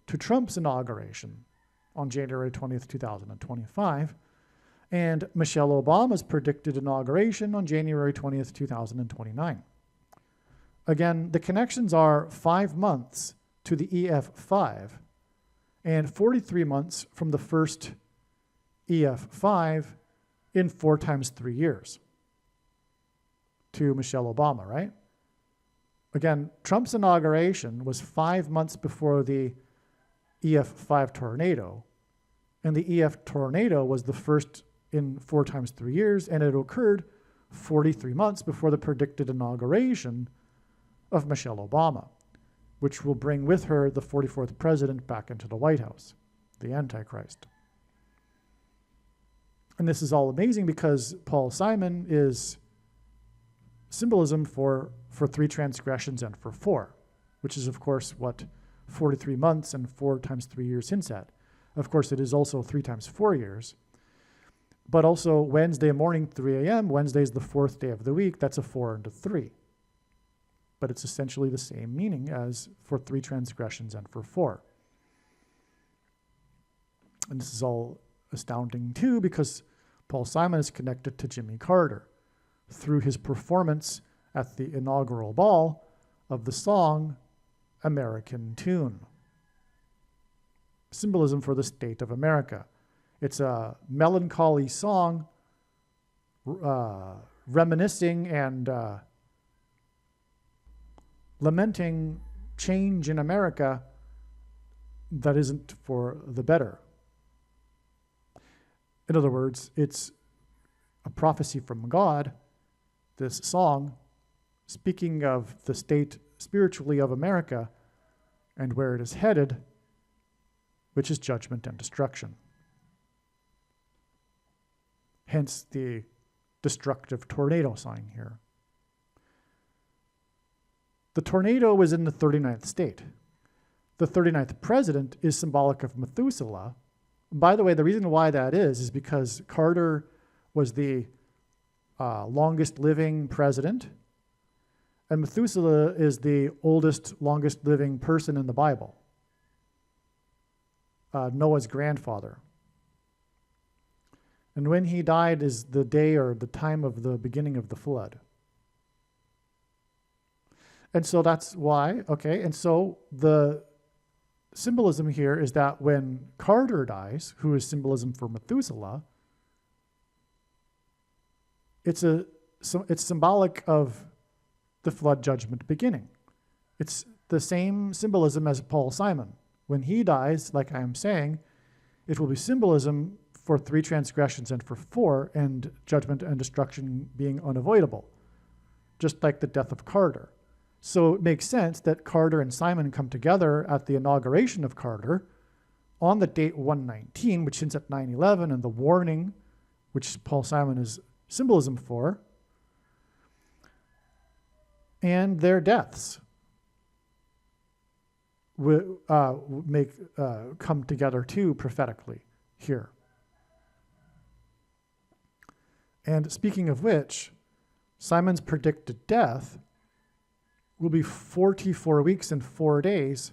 to Trump's inauguration on January 20th, 2025, and Michelle Obama's predicted inauguration on January 20th, 2029. Again, the connections are 5 months to the EF5 and 43 months from the first EF5 in 4 times 3 years to Michelle Obama, right? Again, Trump's inauguration was 5 months before the EF5 tornado, and the EF tornado was the first in 4 times 3 years, and it occurred 43 months before the predicted inauguration of Michelle Obama, which will bring with her the 44th president back into the White House, the Antichrist. And this is all amazing because Paul Simon is symbolism for 3 transgressions and for 4, which is, of course, what 43 months and 4 times 3 years hints at. Of course, it is also 3 times 4 years. But also Wednesday morning, 3 a.m., Wednesday is the 4th day of the week. That's a 4 and a 3. But it's essentially the same meaning as for 3 transgressions and for 4. And this is all astounding too because Paul Simon is connected to Jimmy Carter through his performance at the inaugural ball of the song American Tune. Symbolism for the state of America. It's a melancholy song reminiscing and lamenting change in America that isn't for the better. In other words, it's a prophecy from God, this song, speaking of the state spiritually of America and where it is headed, which is judgment and destruction. Hence the destructive tornado sign here. The tornado was in the 39th state. The 39th president is symbolic of Methuselah. By the way, the reason why that is because Carter was the longest living president, and Methuselah is the oldest, longest living person in the Bible, Noah's grandfather. And when he died is the day or the time of the beginning of the flood. And so that's why, okay, and so the symbolism here is that when Carter dies, who is symbolism for Methuselah, it's symbolic of the flood judgment beginning. It's the same symbolism as Paul Simon. When he dies, like I am saying, it will be symbolism for 3 transgressions and for 4, and judgment and destruction being unavoidable, just like the death of Carter. So it makes sense that Carter and Simon come together at the inauguration of Carter on the date 119, which hints at 9/11 and the warning, which Paul Simon is symbolism for, and their deaths come together too prophetically here. And speaking of which, Simon's predicted death will be 44 weeks and 4 days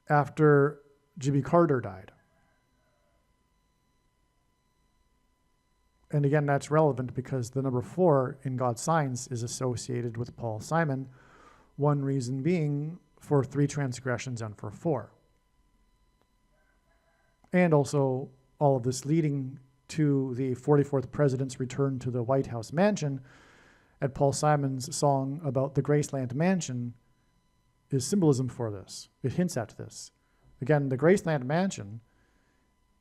after Jimmy Carter died. And again, that's relevant because the number 4 in God's signs is associated with Paul Simon, one reason being for 3 transgressions and for 4. And also all of this leading to the 44th president's return to the White House mansion, and Paul Simon's song about the Graceland mansion is symbolism for this. It hints at this. Again, the Graceland mansion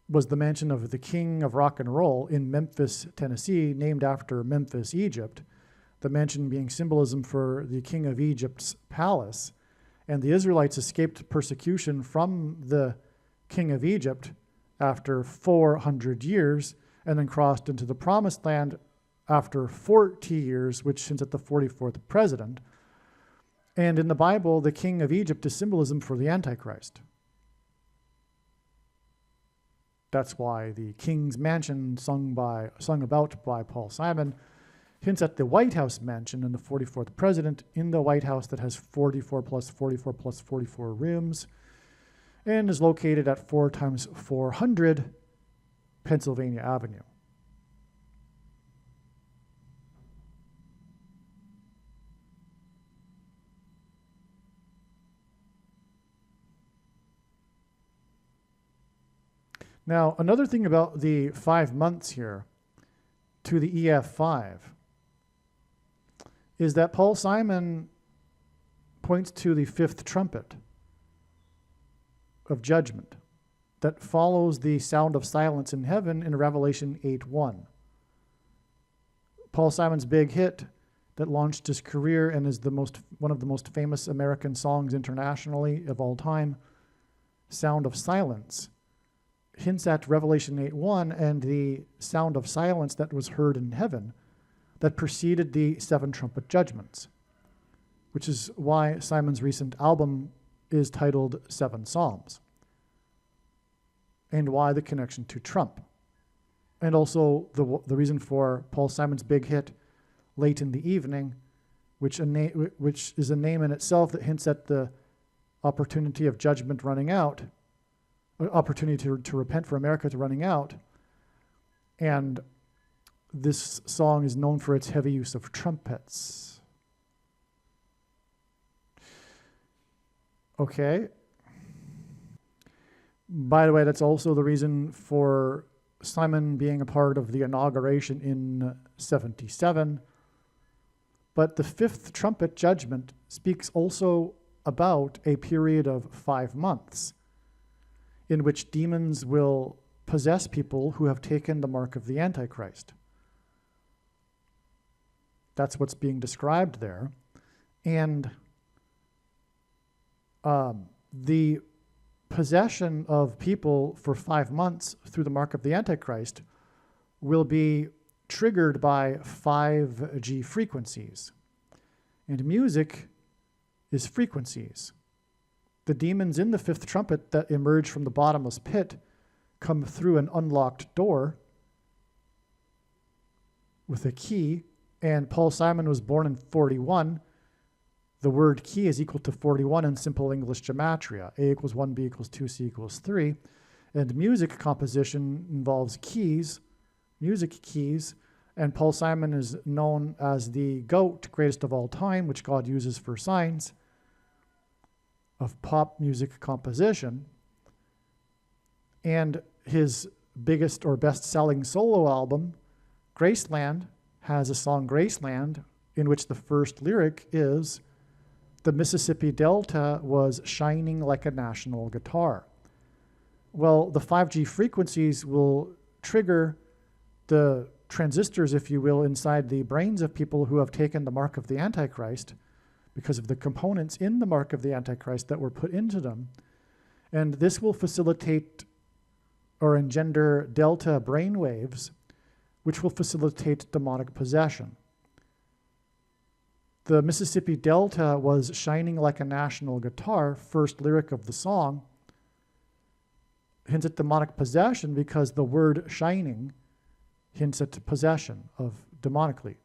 was the mansion of the king of rock and roll in Memphis, Tennessee, named after Memphis, Egypt, the mansion being symbolism for the king of Egypt's palace. And the Israelites escaped persecution from the king of Egypt after 400 years and then crossed into the promised land after 40 years, which hints at the 44th president. And in the Bible, the king of Egypt is symbolism for the Antichrist. That's why the King's Mansion, sung about by Paul Simon, hints at the White House mansion and the 44th president in the White House that has 44 plus 44 plus 44 rooms and is located at 4 times 400 Pennsylvania Avenue. Now, another thing about the 5 months here to the EF5 is that Paul Simon points to the fifth trumpet of judgment that follows the sound of silence in heaven in Revelation 8:1. Paul Simon's big hit that launched his career and is one of the most famous American songs internationally of all time, Sound of Silence, hints at Revelation 8:1 and the sound of silence that was heard in heaven that preceded the seven trumpet judgments, which is why Simon's recent album is titled Seven Psalms, and why the connection to Trump. And also the reason for Paul Simon's big hit, Late in the Evening, which is a name in itself that hints at the opportunity of judgment running out, opportunity to repent for America to running out. And this song is known for its heavy use of trumpets. Okay. By the way, that's also the reason for Simon being a part of the inauguration in 77. But the fifth trumpet judgment speaks also about a period of 5 months in which demons will possess people who have taken the mark of the Antichrist. That's what's being described there. And the possession of people for 5 months through the mark of the Antichrist will be triggered by 5G frequencies. And music is frequencies. The demons in the fifth trumpet that emerge from the bottomless pit come through an unlocked door with a key, and Paul Simon was born in 41. The word key is equal to 41 in simple English gematria. A equals 1, B equals 2, C equals 3. And music composition involves keys, music keys, and Paul Simon is known as the GOAT, greatest of all time, which God uses for signs of pop music composition. And his biggest or best-selling solo album, Graceland, has a song, Graceland, in which the first lyric is, "The Mississippi Delta was shining like a national guitar." Well, the 5G frequencies will trigger the transistors, if you will, inside the brains of people who have taken the mark of the Antichrist because of the components in the mark of the Antichrist that were put into them. And this will facilitate or engender delta brainwaves, which will facilitate demonic possession. The Mississippi Delta was shining like a national guitar, first lyric of the song, hints at demonic possession because the word shining hints at possession of demonically.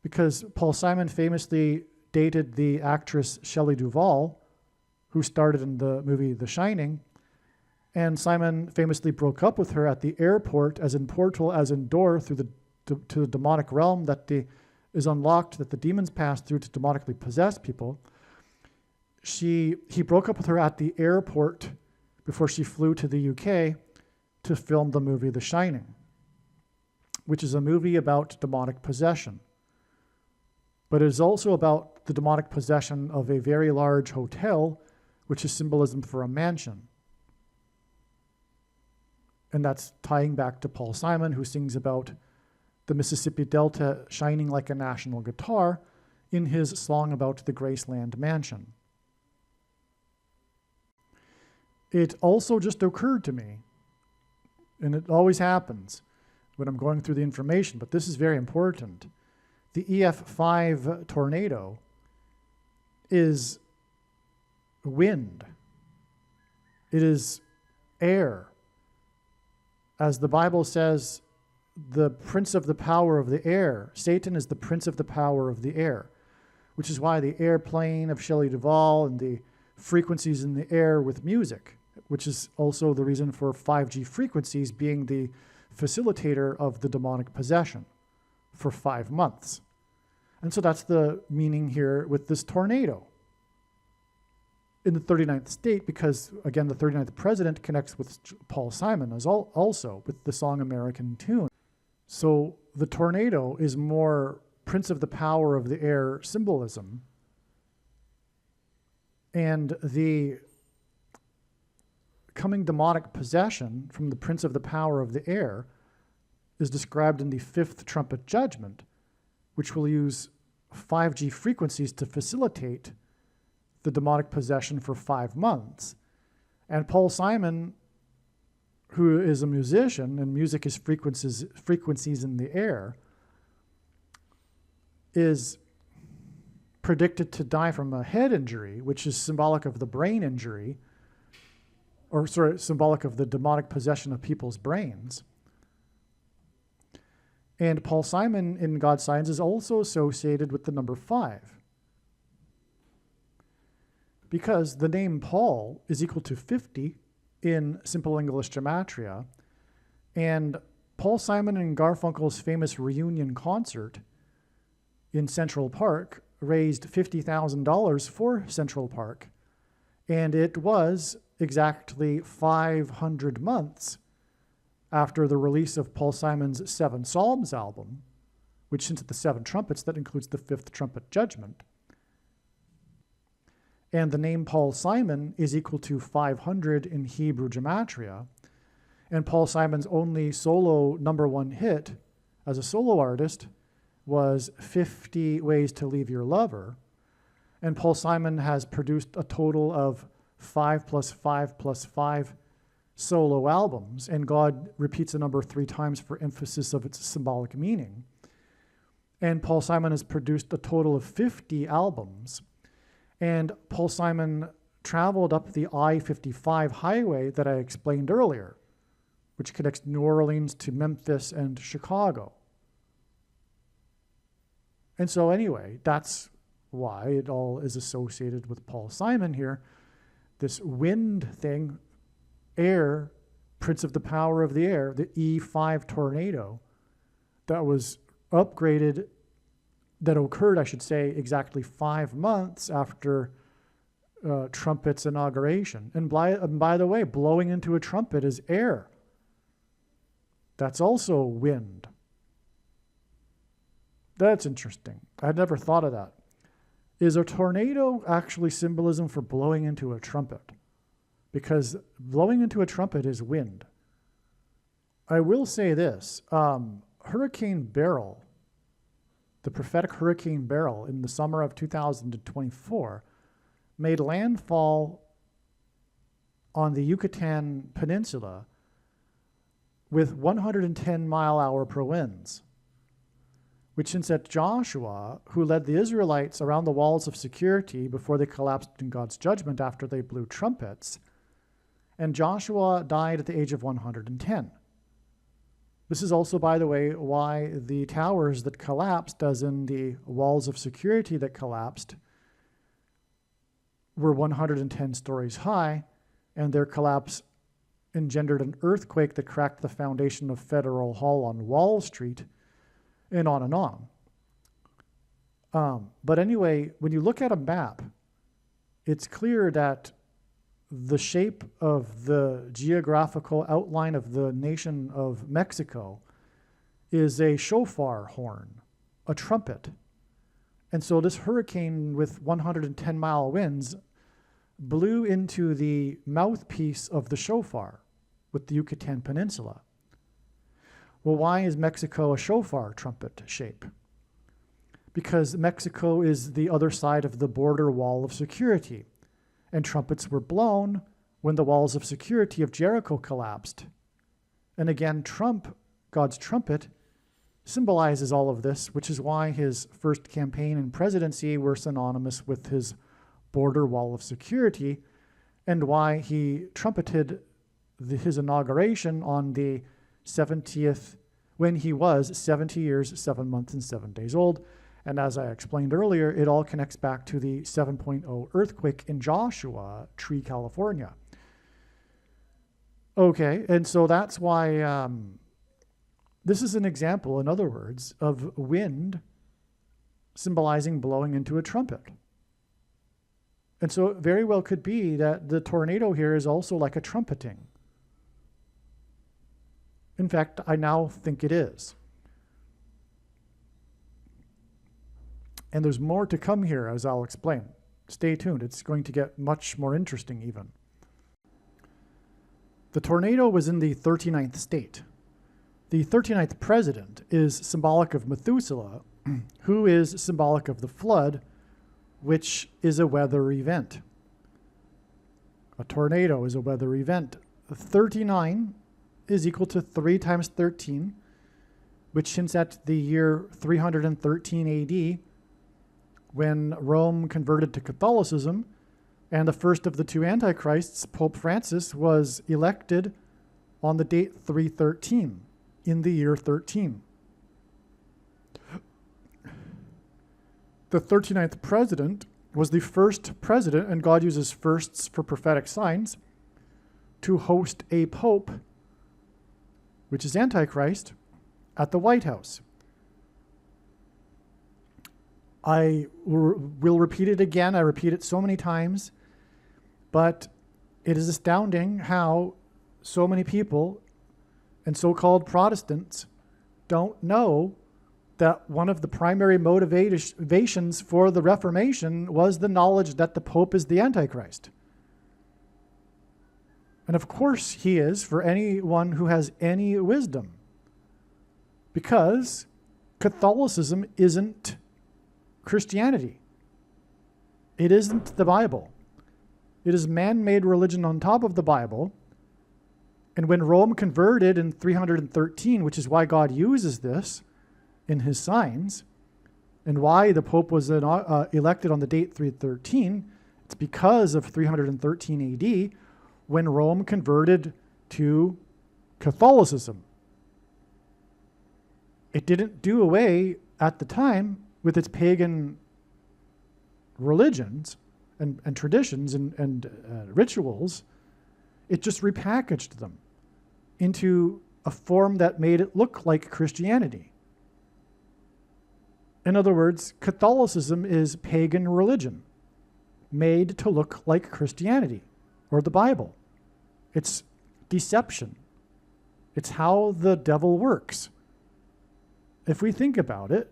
Because Paul Simon famously dated the actress Shelley Duvall, who starred in the movie The Shining, and Simon famously broke up with her at the airport, as in portal, as in door, to the demonic realm that is unlocked, that the demons pass through to demonically possess people. He broke up with her at the airport before she flew to the UK to film the movie The Shining, which is a movie about demonic possession. But it is also about the demonic possession of a very large hotel, which is symbolism for a mansion. And that's tying back to Paul Simon, who sings about the Mississippi Delta shining like a national guitar in his song about the Graceland mansion. It also just occurred to me, and it always happens when I'm going through the information, but this is very important. The EF5 tornado is wind. It is air. As the Bible says, the prince of the power of the air. Satan is the prince of the power of the air, which is why the airplane of Shelley Duvall and the frequencies in the air with music, which is also the reason for 5G frequencies being the facilitator of the demonic possession for 5 months. And so that's the meaning here with this tornado. in the 39th state, because again, the 39th president connects with Paul Simon as also with the song American Tune. So the tornado is more Prince of the Power of the Air symbolism. And the coming demonic possession from the Prince of the Power of the Air is described in the fifth trumpet judgment, which will use 5G frequencies to facilitate the demonic possession for 5 months. And Paul Simon, who is a musician, and music is frequencies in the air, is predicted to die from a head injury, which is symbolic of the brain injury, or sorry, symbolic of the demonic possession of people's brains. And Paul Simon in God's Signs is also associated with the number 5. Because the name Paul is equal to 50 in Simple English Gematria, and Paul Simon and Garfunkel's famous reunion concert in Central Park raised $50,000 for Central Park, and it was exactly 500 months after the release of Paul Simon's 7 Psalms album, which since the 7 trumpets, that includes the 5th trumpet judgment. And the name Paul Simon is equal to 500 in Hebrew Gematria. And Paul Simon's only solo number 1 hit as a solo artist was 50 Ways to Leave Your Lover. And Paul Simon has produced a total of 5 plus 5 plus 5 solo albums. And God repeats the number 3 times for emphasis of its symbolic meaning. And Paul Simon has produced a total of 50 albums. And Paul Simon traveled up the I-55 highway that I explained earlier, which connects New Orleans to Memphis and Chicago. And so anyway, that's why it all is associated with Paul Simon here. This wind thing, air, Prince of the Power of the Air, the E5 tornado that was upgraded, that occurred, I should say, exactly 5 months after Trumpet's inauguration. And by the way, blowing into a trumpet is air. That's also wind. That's interesting. I'd never thought of that. Is a tornado actually symbolism for blowing into a trumpet? Because blowing into a trumpet is wind. I will say this, Hurricane Beryl, the prophetic Hurricane Beryl in the summer of 2024 made landfall on the Yucatan Peninsula with 110-mile-per-hour winds, which since at Joshua, who led the Israelites around the walls of security before they collapsed in God's judgment after they blew trumpets, and Joshua died at the age of 110. This is also, by the way, why the towers that collapsed, as in the walls of security that collapsed, were 110 stories high, and their collapse engendered an earthquake that cracked the foundation of Federal Hall on Wall Street, and on and on. But anyway, when you look at a map, it's clear that the shape of the geographical outline of the nation of Mexico is a shofar horn, a trumpet. And so this hurricane with 110-mile winds blew into the mouthpiece of the shofar with the Yucatan Peninsula. Well, why is Mexico a shofar trumpet shape? Because Mexico is the other side of the border wall of security, and trumpets were blown when the walls of security of Jericho collapsed. And again, God's trumpet, symbolizes all of this, which is why his first campaign and presidency were synonymous with his border wall of security, and why he trumpeted his inauguration on the 70th, when he was 70 years, 7 months, and 7 days old. And as I explained earlier, it all connects back to the 7.0 earthquake in Joshua Tree, California. Okay, and so that's why this is an example, in other words, of wind symbolizing blowing into a trumpet. And so it very well could be that the tornado here is also like a trumpeting. In fact, I now think it is. And there's more to come here, as I'll explain. Stay tuned. It's going to get much more interesting even. The tornado was in the 39th state. The 39th president is symbolic of Methuselah, who is symbolic of the flood, which is a weather event. A tornado is a weather event. 39 is equal to 3 times 13, which hints at the year 313 AD, when Rome converted to Catholicism, and the first of the two antichrists, Pope Francis, was elected on the date 313 in the year 13. The 39th president was the first president, and God uses firsts for prophetic signs, to host a pope, which is Antichrist, at the White House. I will repeat it again. I repeat it so many times, but it is astounding how so many people and so-called Protestants don't know that one of the primary motivations for the Reformation was the knowledge that the Pope is the Antichrist. And of course he is, for anyone who has any wisdom, because Catholicism isn't Christianity. It isn't the Bible. It is man-made religion on top of the Bible. And when Rome converted in 313, which is why God uses this in his signs, and why the Pope was elected on the date 313, it's because of 313 AD, when Rome converted to Catholicism. It didn't do away at the time with its pagan religions and traditions and rituals. It just repackaged them into a form that made it look like Christianity. In other words, Catholicism is pagan religion made to look like Christianity or the Bible. It's deception. It's how the devil works. If we think about it,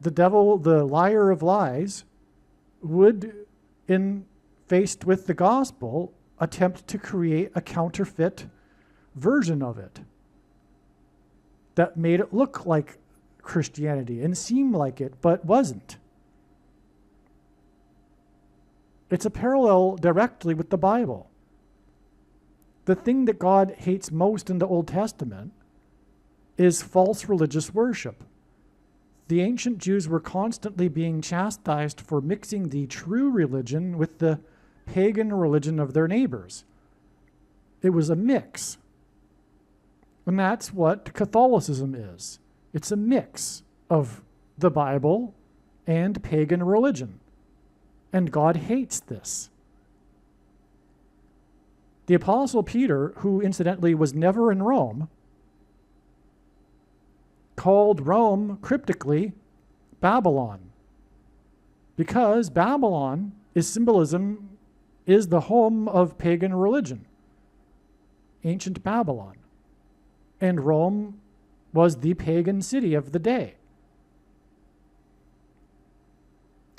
the devil, the liar of lies, would, in faced with the gospel, attempt to create a counterfeit version of it that made it look like Christianity and seem like it, but wasn't. It's a parallel directly with the Bible. The thing that God hates most in the Old Testament is false religious worship. The ancient Jews were constantly being chastised for mixing the true religion with the pagan religion of their neighbors. It was a mix. And that's what Catholicism is. It's a mix of the Bible and pagan religion. And God hates this. The Apostle Peter, who incidentally was never in Rome, called Rome cryptically Babylon, because Babylon is symbolism, is the home of pagan religion, ancient Babylon. And Rome was the pagan city of the day.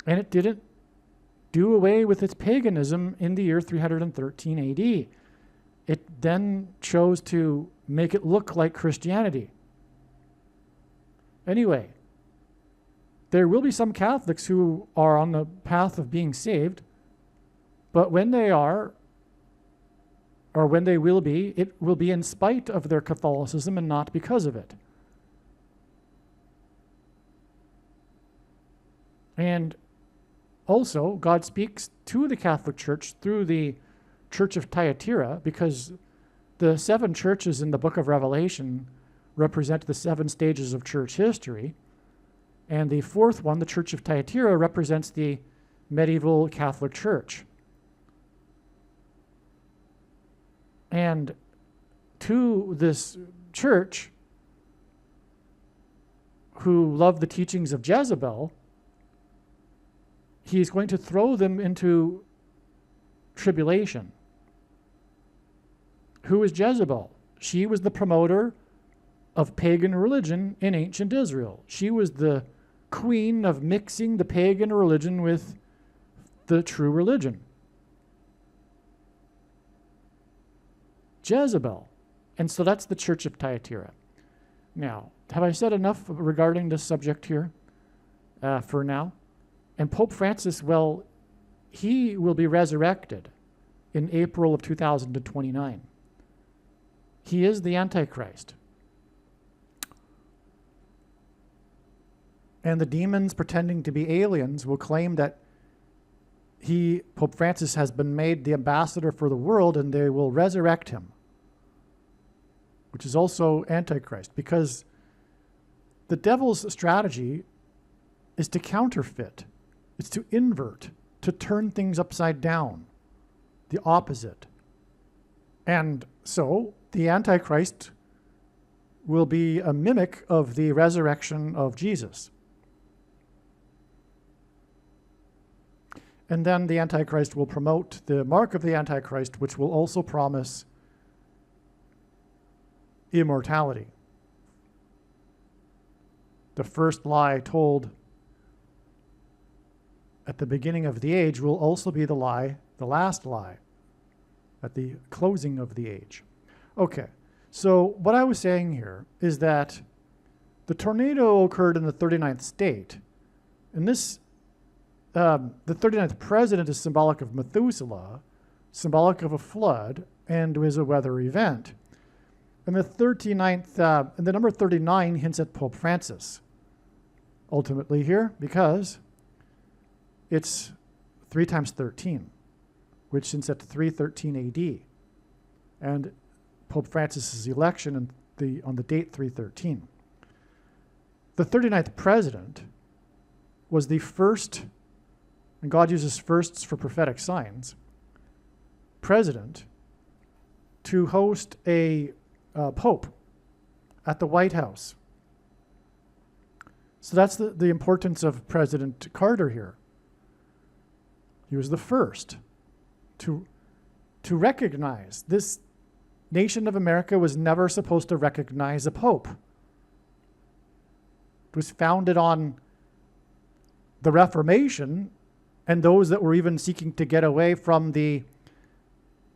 And it didn't do away with its paganism in the year 313 AD. It then chose to make it look like Christianity. Anyway, there will be some Catholics who are on the path of being saved, but when they are, or when they will be, it will be in spite of their Catholicism and not because of it. And also, God speaks to the Catholic Church through the Church of Thyatira, because the 7 churches in the book of Revelation represent the 7 stages of church history. And the 4th one, the Church of Thyatira, represents the medieval Catholic Church. And to this church, who loved the teachings of Jezebel, he's going to throw them into tribulation. Who is Jezebel? She was the promoter of pagan religion in ancient Israel. She was the queen of mixing the pagan religion with the true religion. Jezebel. And so that's the church of Thyatira. Now, have I said enough regarding this subject here for now? And Pope Francis, well, he will be resurrected in April of 2029. He is the Antichrist. And the demons pretending to be aliens will claim that Pope Francis, has been made the ambassador for the world, and they will resurrect him, which is also Antichrist, because the devil's strategy is to counterfeit. It's to invert, to turn things upside down, the opposite. And so the Antichrist will be a mimic of the resurrection of Jesus. And then the Antichrist will promote the mark of the Antichrist, which will also promise immortality. The first lie told at the beginning of the age will also be the last lie, at the closing of the age. Okay, so what I was saying here is that the tornado occurred in the 39th state, and this the 39th president is symbolic of Methuselah, symbolic of a flood, and was a weather event. And the 39th, and the number 39 hints at Pope Francis, ultimately here, because it's 3 times 13, which hints at 313 AD, and Pope Francis's election on the date 313. The 39th president was the first, and God uses firsts for prophetic signs, president to host a pope at the White House. So that's the importance of President Carter here. He was the first to recognize. This nation of America was never supposed to recognize a pope. It was founded on the Reformation, and those that were even seeking to get away from the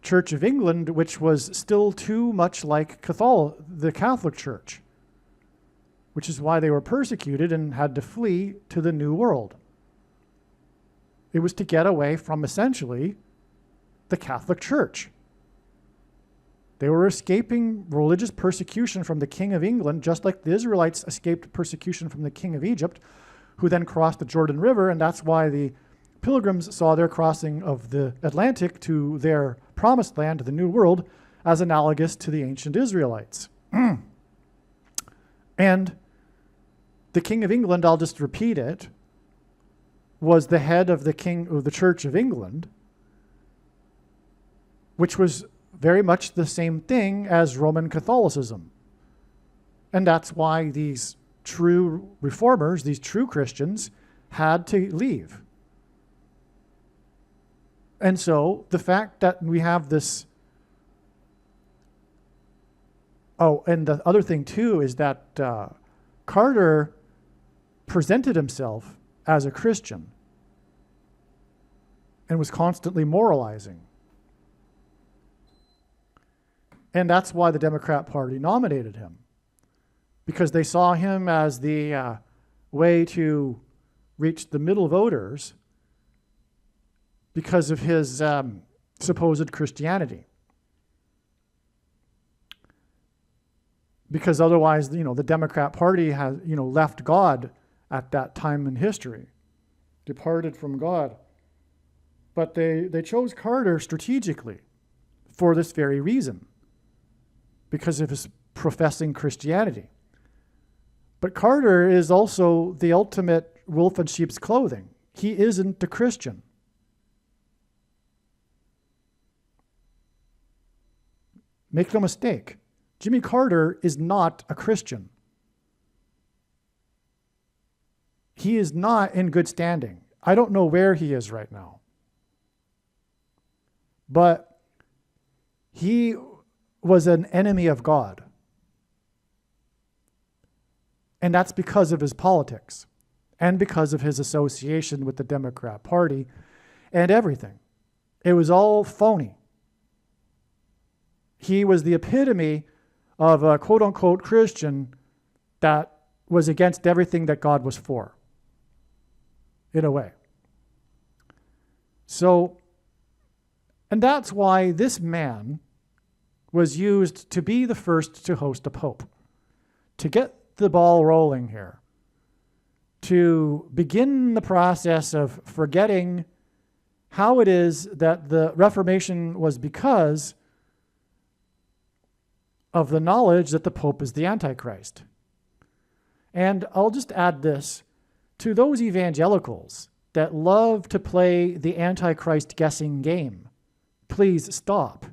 Church of England, which was still too much like the Catholic Church, which is why they were persecuted and had to flee to the New World. It was to get away from, essentially, the Catholic Church. They were escaping religious persecution from the King of England, just like the Israelites escaped persecution from the King of Egypt, who then crossed the Jordan River, and that's why the Pilgrims saw their crossing of the Atlantic to their promised land, the New World, as analogous to the ancient Israelites. And the King of England, I'll just repeat it, was the head of the Church of England, which was very much the same thing as Roman Catholicism. And that's why these true reformers, these true Christians, had to leave. And so the fact that we have this, and the other thing too is that Carter presented himself as a Christian and was constantly moralizing. And that's why the Democrat Party nominated him, because they saw him as the way to reach the middle voters because of his supposed Christianity. Because otherwise, the Democrat Party has, left God at that time in history, departed from God. But they chose Carter strategically for this very reason, because of his professing Christianity. But Carter is also the ultimate wolf in sheep's clothing. He isn't a Christian. Make no mistake, Jimmy Carter is not a Christian. He is not in good standing. I don't know where he is right now. But he was an enemy of God. And that's because of his politics and because of his association with the Democrat Party and everything. It was all phony. He was the epitome of a quote-unquote Christian that was against everything that God was for, in a way. So, and that's why this man was used to be the first to host a pope, to get the ball rolling here, to begin the process of forgetting how it is that the Reformation was because of the knowledge that the Pope is the Antichrist. And I'll just add this, to those evangelicals that love to play the Antichrist guessing game, please stop.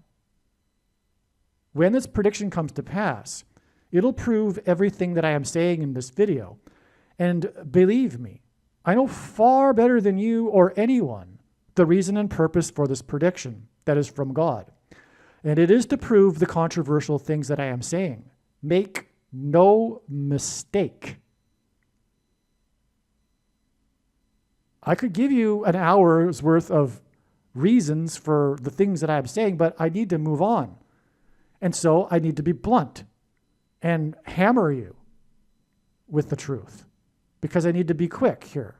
When this prediction comes to pass, it'll prove everything that I am saying in this video. And believe me, I know far better than you or anyone the reason and purpose for this prediction that is from God. And it is to prove the controversial things that I am saying. Make no mistake. I could give you an hour's worth of reasons for the things that I'm saying, but I need to move on. And so I need to be blunt and hammer you with the truth because I need to be quick here.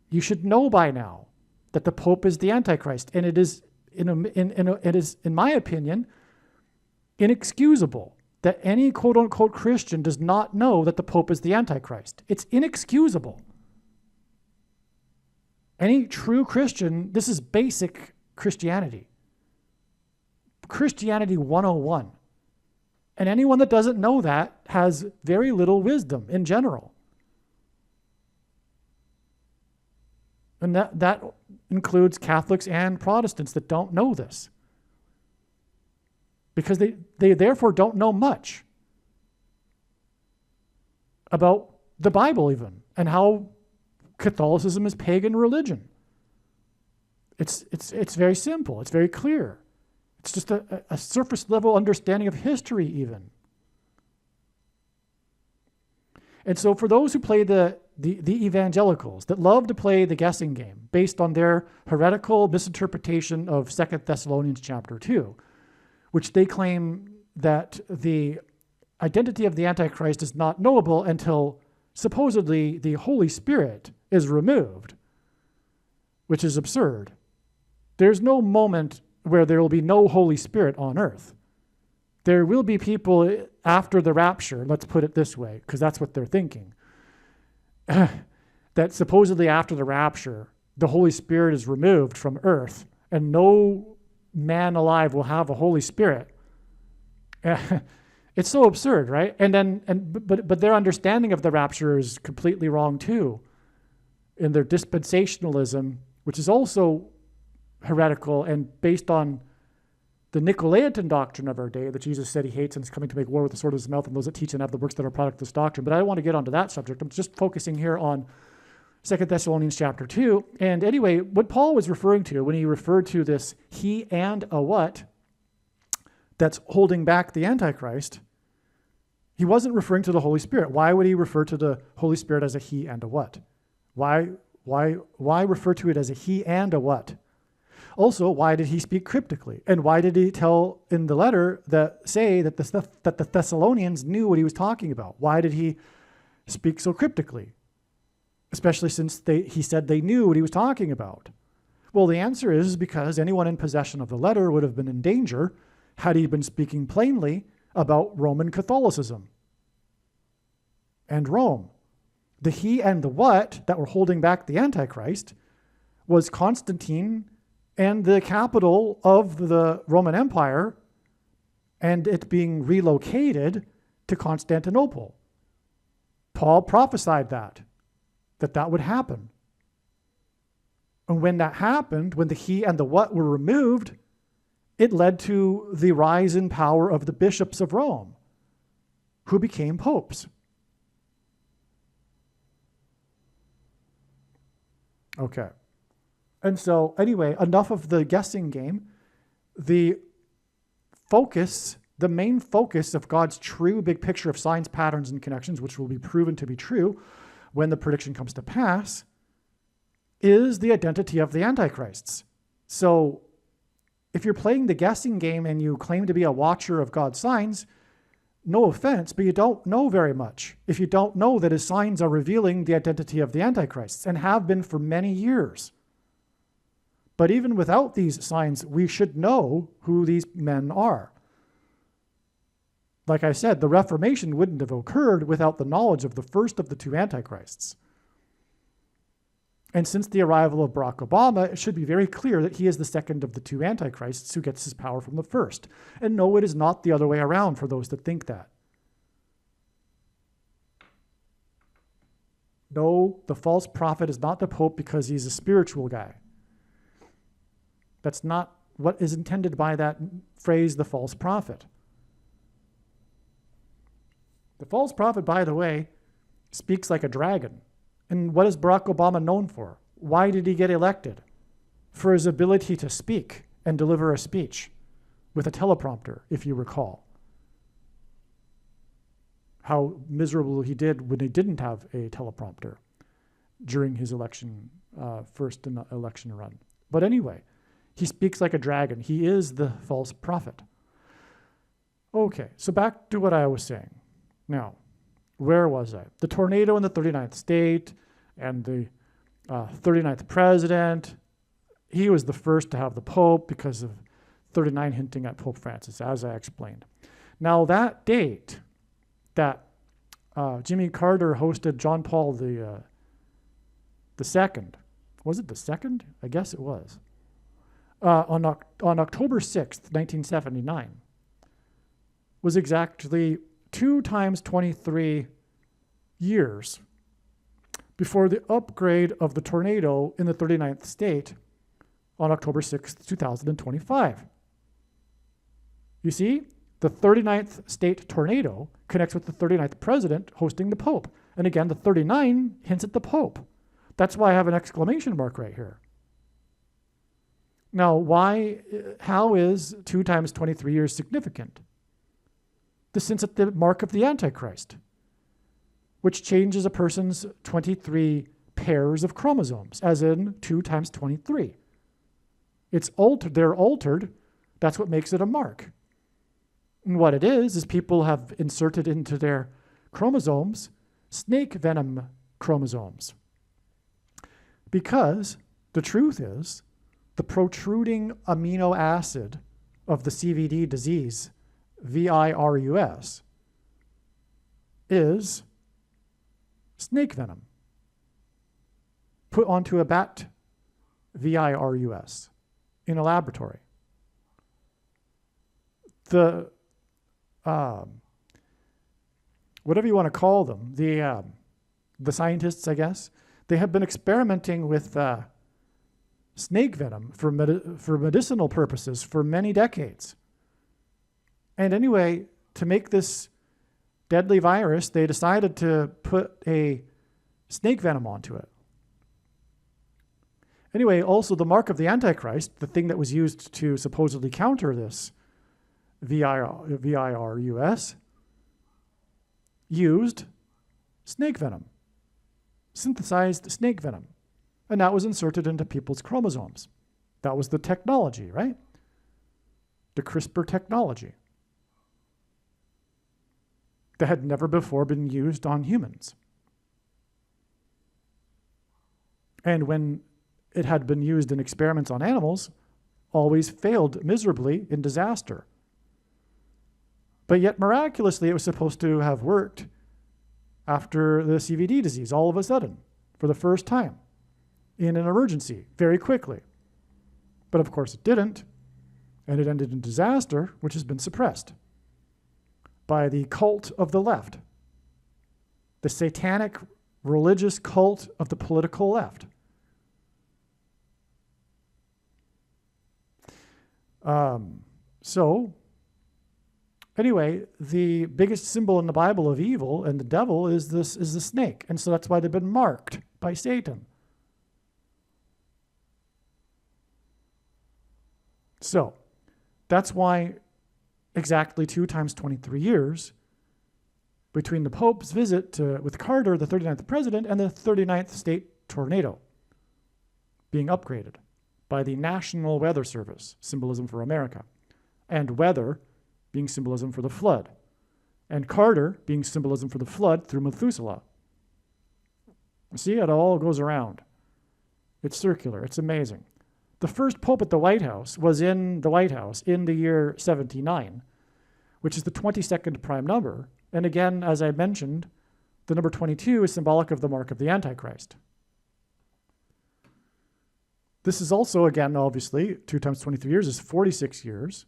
You should know by now that the Pope is the Antichrist, and it is, in my opinion, inexcusable that any quote-unquote Christian does not know that the Pope is the Antichrist. It's inexcusable. Any true Christian, this is basic Christianity. Christianity 101. And anyone that doesn't know that has very little wisdom in general. And that includes Catholics and Protestants that don't know this. Because they therefore don't know much about the Bible even, and how Catholicism is pagan religion. It's very simple. It's very clear. It's just a surface level understanding of history even. And so for those who play the evangelicals that love to play the guessing game based on their heretical misinterpretation of 2 Thessalonians chapter 2, which they claim that the identity of the Antichrist is not knowable until supposedly the Holy Spirit is removed, which is absurd. There's no moment where there will be no Holy Spirit on earth. There will be people after the rapture, let's put it this way, because that's what they're thinking, that supposedly after the rapture, the Holy Spirit is removed from earth and no man alive will have a Holy Spirit. It's so absurd, right? But their understanding of the rapture is completely wrong too, in their dispensationalism, which is also heretical and based on the Nicolaitan doctrine of our day that Jesus said he hates and is coming to make war with the sword of his mouth and those that teach and have the works that are product of this doctrine. But I don't want to get onto that subject. I'm just focusing here on 2 Thessalonians chapter 2. And anyway, what Paul was referring to when he referred to this he and a what that's holding back the Antichrist, he wasn't referring to the Holy Spirit. Why would he refer to the Holy Spirit as a he and a what? Why refer to it as a he and a what? Also, why did he speak cryptically? And why did he tell in the letter that the Thessalonians knew what he was talking about? Why did he speak so cryptically? Especially since he said they knew what he was talking about. Well, the answer is because anyone in possession of the letter would have been in danger had he been speaking plainly about Roman Catholicism and Rome. The he and the what that were holding back the Antichrist was Constantine and the capital of the Roman Empire and it being relocated to Constantinople. Paul prophesied that would happen. And when that happened, when the he and the what were removed, it led to the rise in power of the bishops of Rome, who became popes. Okay. And so, anyway, enough of the guessing game. The main focus of God's true big picture of signs, patterns, and connections, which will be proven to be true when the prediction comes to pass, is the identity of the antichrists. So, if you're playing the guessing game and you claim to be a watcher of God's signs, no offense, but you don't know very much if you don't know that his signs are revealing the identity of the antichrists and have been for many years. But even without these signs, we should know who these men are. Like I said, the Reformation wouldn't have occurred without the knowledge of the first of the two antichrists. And since the arrival of Barack Obama, it should be very clear that he is the second of the two antichrists who gets his power from the first. And no, it is not the other way around for those that think that. No, the false prophet is not the Pope because he's a spiritual guy. That's not what is intended by that phrase, the false prophet. The false prophet, by the way, speaks like a dragon. And what is Barack Obama known for? Why did he get elected? For his ability to speak and deliver a speech with a teleprompter, if you recall. How miserable he did when he didn't have a teleprompter during his first election run. But anyway, he speaks like a dragon. He is the false prophet. Okay, so back to what I was saying. Now, where was I? The tornado in the 39th state and the 39th president. He was the first to have the Pope because of 39 hinting at Pope Francis, as I explained. Now, that date that Jimmy Carter hosted John Paul the second, was it the second? I guess it was. On October 6th, 1979, was exactly 2 times 23 years before the upgrade of the tornado in the 39th state on October 6th, 2025. You see, the 39th state tornado connects with the 39th president hosting the Pope. And again, the 39 hints at the Pope. That's why I have an exclamation mark right here. Now, how is 2 times 23 years significant? This hints at the mark of the Antichrist, which changes a person's 23 pairs of chromosomes, as in 2 times 23. It's altered. They're altered. That's what makes it a mark. And what it is people have inserted into their chromosomes snake venom chromosomes. Because the truth is, the protruding amino acid of the CVD disease, VIRUS, is snake venom put onto a bat VIRUS in a laboratory. The whatever you want to call them, the scientists, I guess, they have been experimenting with snake venom for medicinal purposes for many decades. And anyway, to make this deadly virus, they decided to put a snake venom onto it. Anyway, also the mark of the Antichrist, the thing that was used to supposedly counter this VIRUS, used snake venom, synthesized snake venom. And that was inserted into people's chromosomes. That was the technology, right? The CRISPR technology that had never before been used on humans. And when it had been used in experiments on animals, always failed miserably in disaster. But yet miraculously, it was supposed to have worked after the CVD disease, all of a sudden, for the first time, in an emergency, very quickly. But of course it didn't, and it ended in disaster, which has been suppressed by the cult of the left, the satanic religious cult of the political left. Anyway, the biggest symbol in the Bible of evil and the devil is the snake. And so that's why they've been marked by Satan. So that's why exactly 2 times 23 years between the Pope's visit with Carter, the 39th president, and the 39th state tornado being upgraded by the National Weather Service, symbolism for America, and weather being symbolism for the flood, and Carter being symbolism for the flood through Methuselah. See, it all goes around. It's circular. It's amazing. The first pope at the White House was in the White House in the year 79, which is the 22nd prime number. And again, as I mentioned, the number 22 is symbolic of the mark of the Antichrist. This is also, again, obviously, 2 times 23 years is 46 years.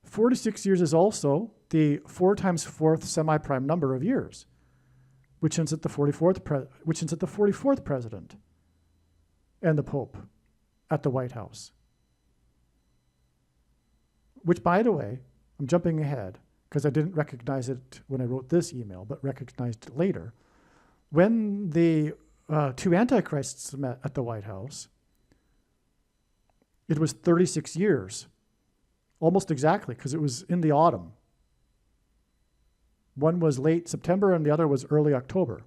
46 years is also the 4 times 4th semi-prime number of years, which hints at the 44th president and the Pope at the White House. Which, by the way, I'm jumping ahead because I didn't recognize it when I wrote this email, but recognized it later. When the 2 antichrists met at the White House, it was 36 years, almost exactly, because it was in the autumn. One was late September and the other was early October.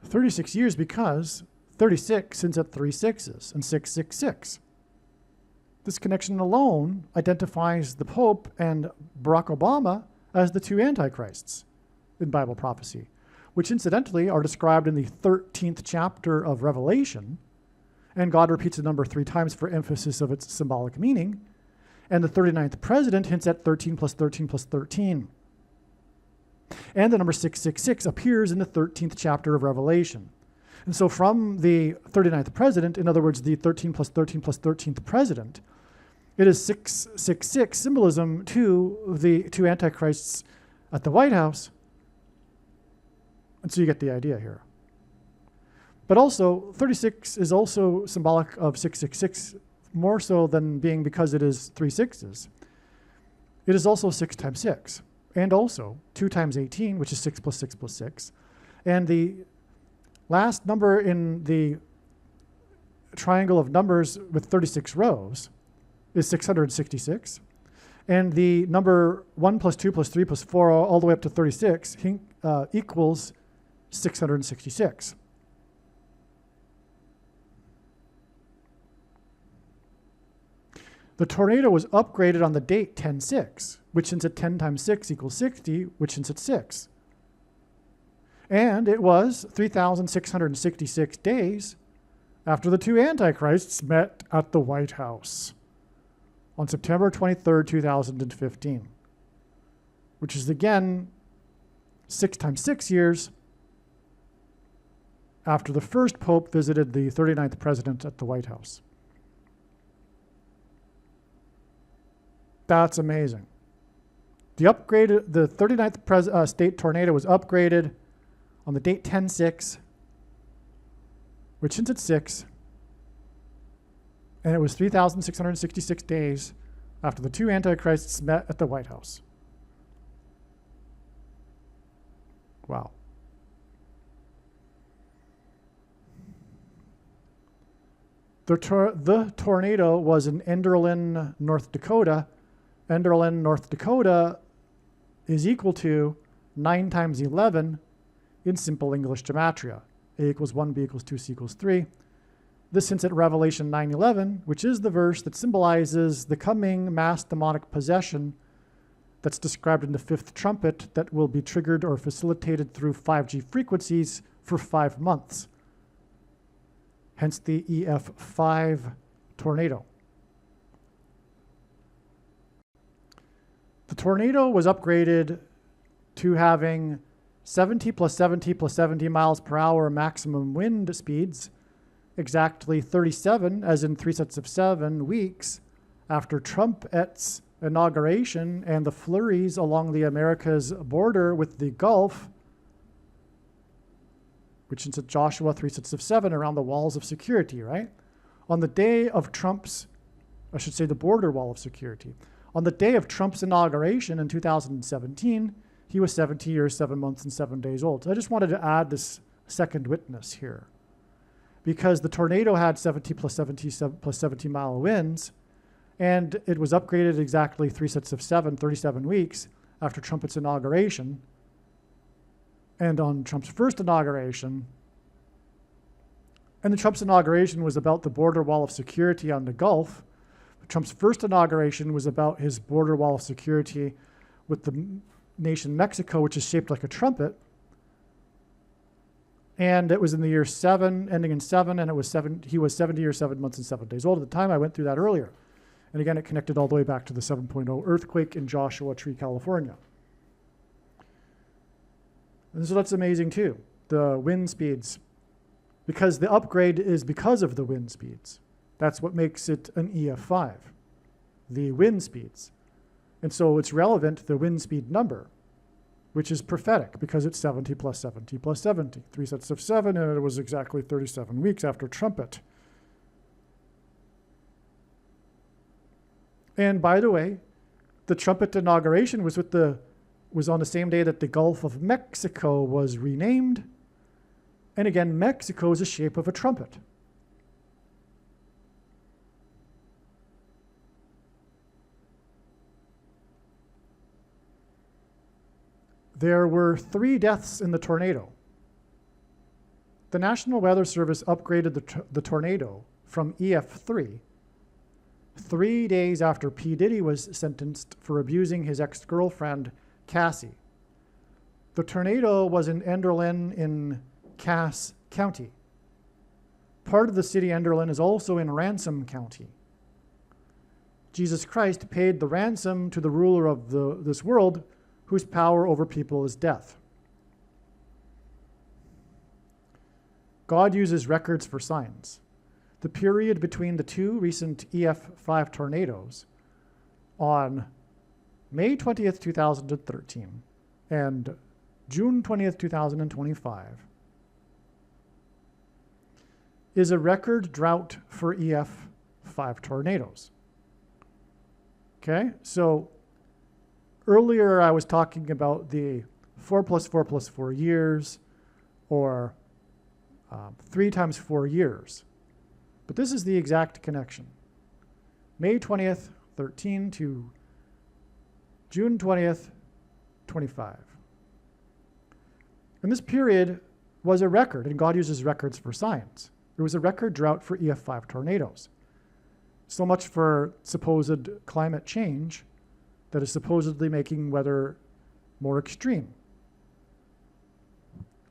"36 years because 36 hints at 3 sixes and 666. This connection alone identifies the Pope and Barack Obama as the 2 antichrists in Bible prophecy, which incidentally are described in the 13th chapter of Revelation, and God repeats the number 3 times for emphasis of its symbolic meaning, and the 39th president hints at 13 plus 13 plus 13. And the number 666 appears in the 13th chapter of Revelation. And so from the 39th president, in other words, the 13 plus 13 plus 13th president, it is 666 symbolism to the 2 antichrists at the White House. And so you get the idea here. But also, 36 is also symbolic of 666, more so than being because it is 3 sixes. It is also 6 times 6, and also 2 times 18, which is 6 plus 6 plus 6. And the last number in the triangle of numbers with 36 rows is 666. And the number 1 plus 2 plus 3 plus 4 all the way up to 36 equals 666. The tornado was upgraded on the date 10/6, which hints at 10 times 6 equals 60, which hints at 6. And it was 3,666 days after the 2 antichrists met at the White House on September 23rd, 2015, which is again 6 times 6 years after the first Pope visited the 39th president at the White House. That's amazing. The 39th state tornado was upgraded on the date 10/6, which hints at 6, and it was 3,666 days after the 2 antichrists met at the White House. Wow. The tornado was in Enderlin, North Dakota. Enderlin, North Dakota is equal to 9 times 11 in simple English gematria. A equals 1, B equals 2, C equals 3. This hints at Revelation 9:11, which is the verse that symbolizes the coming mass demonic possession that's described in the 5th trumpet that will be triggered or facilitated through 5G frequencies for 5 months. Hence the EF5 tornado. The tornado was upgraded to having 70 plus 70 plus 70 miles per hour maximum wind speeds, exactly 37, as in 3 sets of 7 weeks after Trump's inauguration and the flurries along the America's border with the Gulf, which is at Joshua 3 sets of 7 around the walls of security, right? On the day of the border wall of security. On the day of Trump's inauguration in 2017, he was 70 years, 7 months, and 7 days old. So I just wanted to add this second witness here. because the tornado had 70 plus 70 plus 70 mile winds, and it was upgraded exactly 3 sets of 37 weeks after Trump's inauguration. And on Trump's first inauguration, and the Trump's inauguration was about the border wall of security on the Gulf. Trump's first inauguration was about his border wall of security with the nation Mexico, which is shaped like a trumpet. And it was in the year 7, ending in 7, and he was 70 or 7 months and 7 days old at the time. I went through that earlier. And again, it connected all the way back to the 7.0 earthquake in Joshua Tree, California. And so that's amazing too, the wind speeds, because the upgrade is because of the wind speeds. That's what makes it an EF5, the wind speeds. And so it's relevant, the wind speed number, which is prophetic because it's 70 plus 70 plus 70, 3 sets of 7, and it was exactly 37 weeks after trumpet. And by the way, the trumpet inauguration was on the same day that the Gulf of Mexico was renamed. And again, Mexico is the shape of a trumpet. There were 3 deaths in the tornado. The National Weather Service upgraded the tornado from EF3 3 days after P. Diddy was sentenced for abusing his ex-girlfriend, Cassie. The tornado was in Enderlin in Cass County. Part of the city Enderlin is also in Ransom County. Jesus Christ paid the ransom to the ruler of this world, whose power over people is death. God uses records for signs. The period between the 2 recent EF5 tornadoes on May 20th, 2013 and June 20th, 2025 is a record drought for EF5 tornadoes. Okay, so earlier I was talking about the 4 plus 4 plus 4 years, or 3 times 4 years. But this is the exact connection. May 20th, 13 to June 20th, 25. And this period was a record, and God uses records for signs. It was a record drought for EF5 tornadoes. So much for supposed climate change that is supposedly making weather more extreme,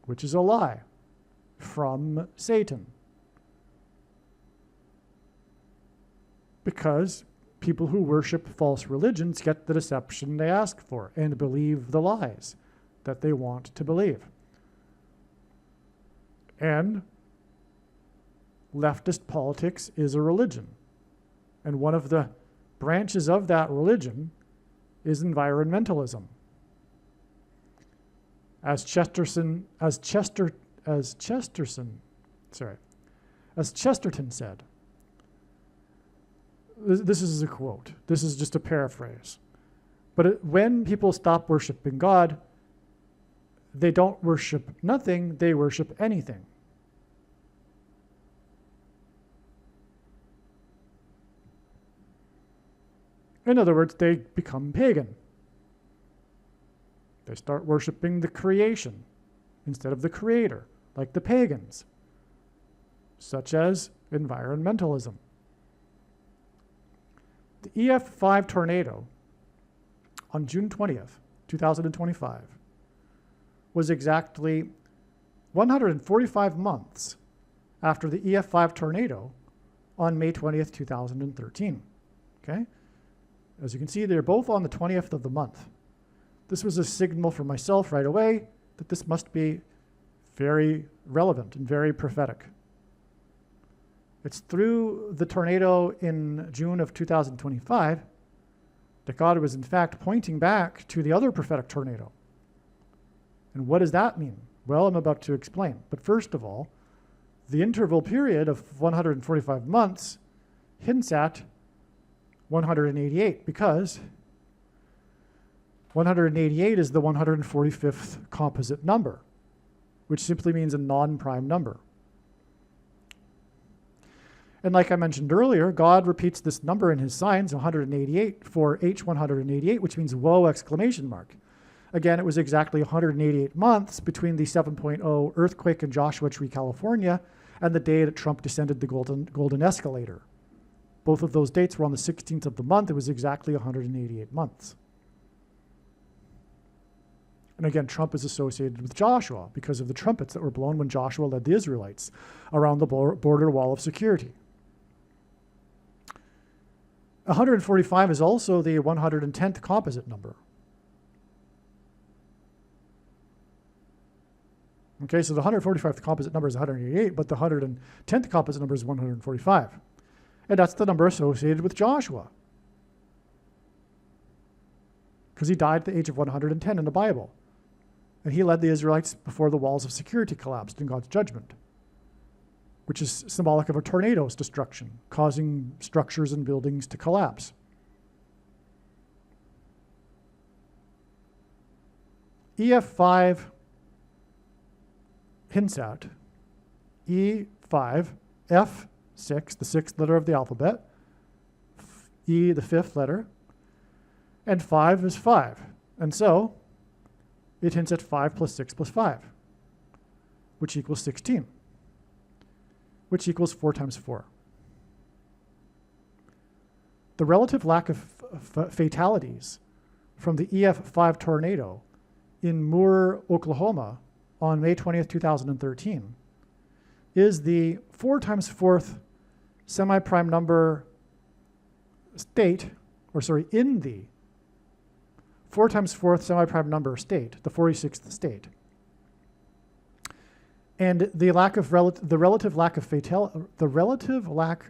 which is a lie from Satan. Because people who worship false religions get the deception they ask for and believe the lies that they want to believe. And leftist politics is a religion. And one of the branches of that religion is environmentalism. As Chesterton said, this is a quote. This is just a paraphrase. But when people stop worshiping God, they don't worship nothing, they worship anything. In other words, they become pagan. They start worshiping the creation instead of the creator, like the pagans, such as environmentalism. The EF5 tornado on June 20th, 2025 was exactly 145 months after the EF5 tornado on May 20th, 2013. Okay? As you can see, they're both on the 20th of the month. This was a signal for myself right away that this must be very relevant and very prophetic. It's through the tornado in June of 2025 that God was in fact pointing back to the other prophetic tornado. And what does that mean? Well, I'm about to explain. But first of all, the interval period of 145 months hints at 188 because 188 is the 145th composite number, which simply means a non-prime number. And like I mentioned earlier, God repeats this number in his signs, 188, for H188, which means whoa, exclamation mark. Again, it was exactly 188 months between the 7.0 earthquake in Joshua Tree, California, and the day that Trump descended the golden escalator. Both of those dates were on the 16th of the month. It was exactly 188 months. And again, Trump is associated with Joshua because of the trumpets that were blown when Joshua led the Israelites around the border wall of security. 145 is also the 110th composite number. Okay, so the 145th composite number is 188, but the 110th composite number is 145. And that's the number associated with Joshua, because he died at the age of 110 in the Bible. And he led the Israelites before the walls of security collapsed in God's judgment, which is symbolic of a tornado's destruction, causing structures and buildings to collapse. EF5 hints at E5, F6, the sixth letter of the alphabet, E, the fifth letter, and 5 is 5. And so it hints at 5 plus 6 plus 5, which equals 16, which equals 4 times 4. The relative lack of fatalities from the EF5 tornado in Moore, Oklahoma on May 20th, 2013 is the 4 times 4th semi-prime number state, in the 4 times 4th semi-prime number state, the 46th state. And the relative lack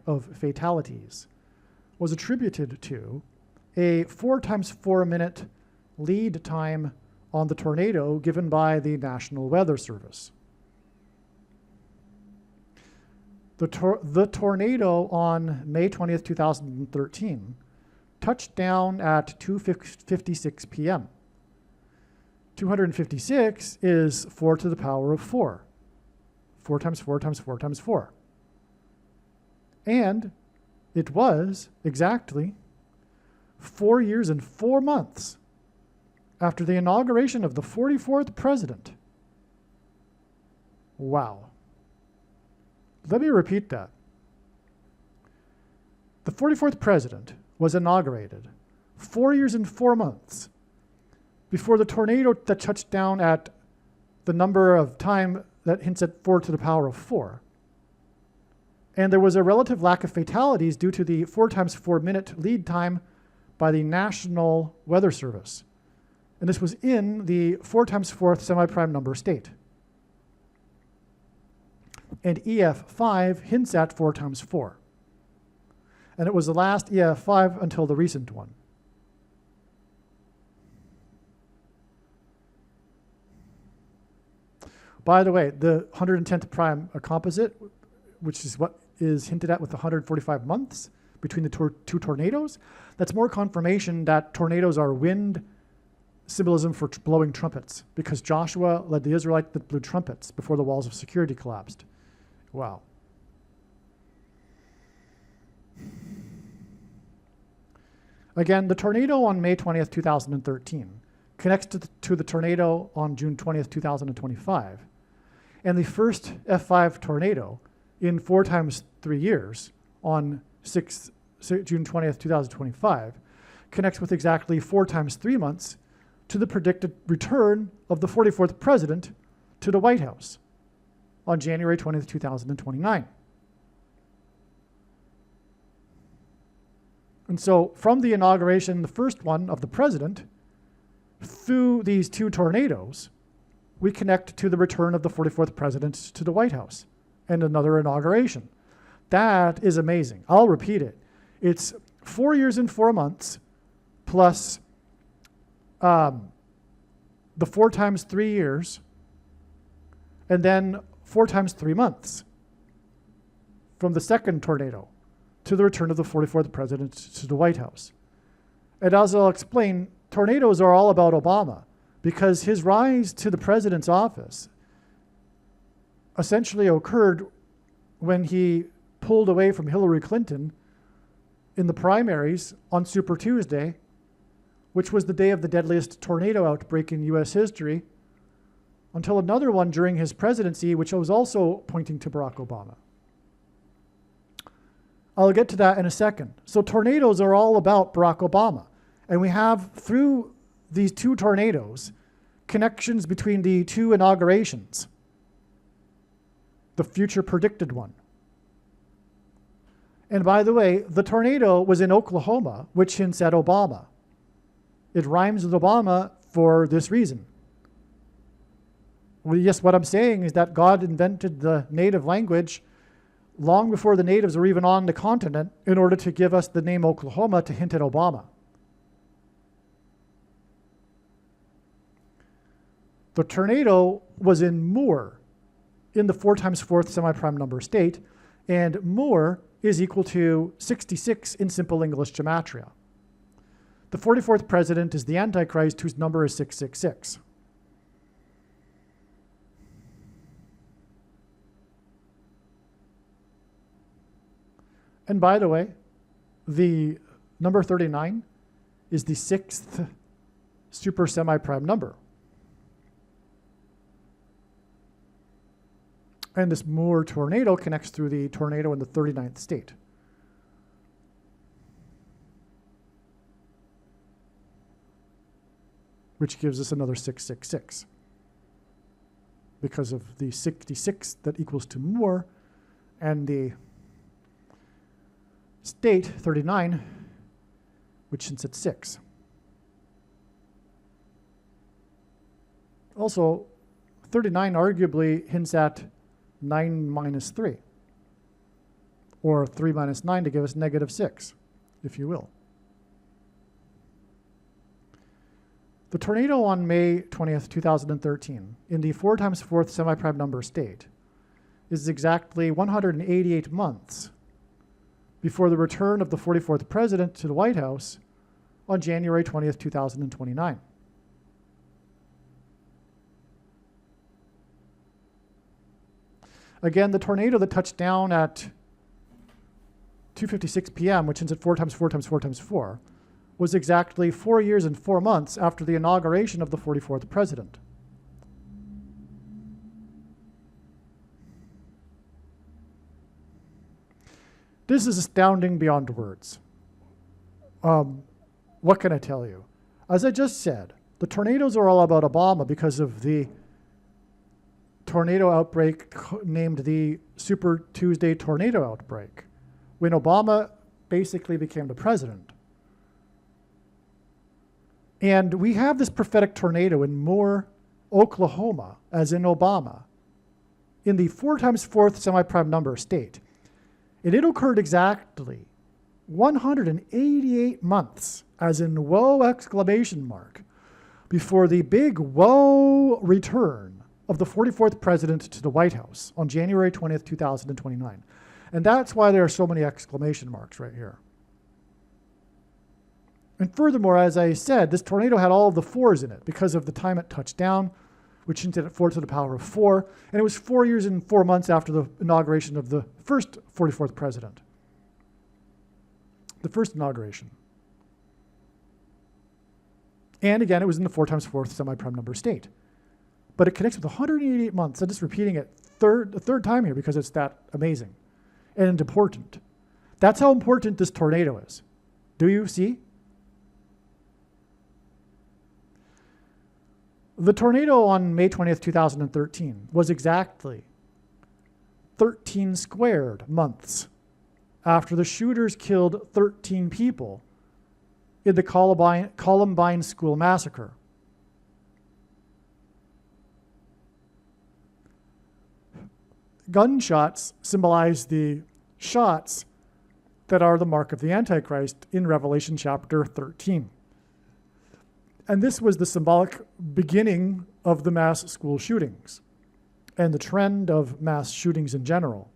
of fatalities was attributed to a 4 times 4 minute lead time on the tornado given by the National Weather Service. The tornado on May 20th, 2013 touched down at 2:56 p.m. 256 is 4 to the power of 4. 4 times 4 times 4 times 4. And it was exactly 4 years and 4 months after the inauguration of the 44th president. Wow. Let me repeat that. The 44th president was inaugurated 4 years and 4 months before the tornado that touched down at the number of time that hints at 4 to the power of 4. And there was a relative lack of fatalities due to the 4 times 4 minute lead time by the National Weather Service. And this was in the 4 times 4th semi-prime number state. And EF5 hints at 4 times 4. And it was the last EF5 until the recent one. By the way, the 110th prime composite, which is what is hinted at with the 145 months between the two tornadoes, that's more confirmation that tornadoes are wind symbolism for blowing trumpets, because Joshua led the Israelites that blew trumpets before the walls of security collapsed. Wow. Again, the tornado on May 20th, 2013 connects to the tornado on June 20th, 2025. And the first F5 tornado in 4 times 3 years on June 20th, 2025 connects with exactly 4 times 3 months to the predicted return of the 44th president to the White House on January 20th, 2029. And so from the inauguration, the first one of the president, through these 2 tornadoes, we connect to the return of the 44th president to the White House and another inauguration. That is amazing. I'll repeat it. It's 4 years and 4 months plus the 4 times 3 years, and then 4 times 3 months from the second tornado to the return of the 44th president to the White House. And as I'll explain, tornadoes are all about Obama, because his rise to the president's office essentially occurred when he pulled away from Hillary Clinton in the primaries on Super Tuesday, which was the day of the deadliest tornado outbreak in U.S. history, until another one during his presidency, which was also pointing to Barack Obama. I'll get to that in a second. So tornadoes are all about Barack Obama. And we have, through these two tornadoes, connections between the two inaugurations, the future predicted one. And by the way, the tornado was in Oklahoma, which hints at Obama. It rhymes with Obama for this reason. Well, yes, what I'm saying is that God invented the native language long before the natives were even on the continent in order to give us the name Oklahoma to hint at Obama. The tornado was in Moore, in the 4 times 4th semi-prime number state, and Moore is equal to 66 in simple English gematria. The 44th president is the Antichrist, whose number is 666. And by the way, the number 39 is the 6th super semi-prime number. And this Moore tornado connects through the tornado in the 39th state. Which gives us another 666. Because of the 66 that equals to Moore, and the state 39, which hints at 6. Also, 39 arguably hints at 9 minus 3, or 3 minus 9 to give us negative 6, if you will. The tornado on May 20th, 2013, in the 4 times 4th semi-prime number state, is exactly 188 months before the return of the 44th president to the White House on January 20th, 2029. Again, the tornado that touched down at 2:56 p.m., which ends at 4 times 4 times 4 times 4, was exactly 4 years and 4 months after the inauguration of the 44th president. This is astounding beyond words. What can I tell you? As I just said, the tornadoes are all about Obama because of the tornado outbreak named the Super Tuesday tornado outbreak, when Obama basically became the president. And we have this prophetic tornado in Moore, Oklahoma, as in Obama, in the 4 times 4th semi-prime number state. And it occurred exactly 188 months, as in whoa exclamation mark, before the big whoa return of the 44th president to the White House on January 20th, 2029. And that's why there are so many exclamation marks right here. And furthermore, as I said, this tornado had all of the 4s in it because of the time it touched down, which hinted at 4 to the power of 4. And it was 4 years and 4 months after the inauguration of the first 44th president. The first inauguration. And again, it was in the 4 times 4th semi-prime number state. But it connects with 188 months. I'm just repeating it a third time here because it's that amazing and important. That's how important this tornado is. Do you see? The tornado on May 20th, 2013 was exactly 13 squared months after the shooters killed 13 people in the Columbine school massacre. Gunshots symbolize the shots that are the mark of the Antichrist in Revelation chapter 13. And this was the symbolic beginning of the mass school shootings and the trend of mass shootings in general.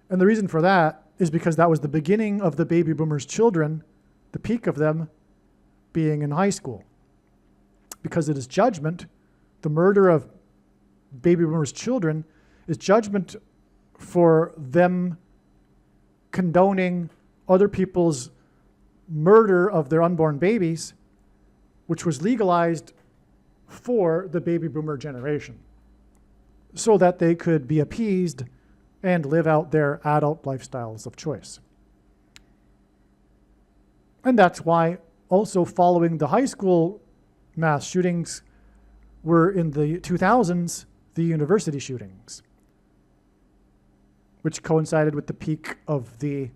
And the reason for that is because that was the beginning of the baby boomers' children, the peak of them being in high school. Because it is judgment, the murder of baby boomers' children is judgment for them condoning other people's murder of their unborn babies, which was legalized for the baby boomer generation, so that they could be appeased and live out their adult lifestyles of choice. And that's why also following the high school mass shootings were in the 2000s, the university shootings, which coincided with the peak of the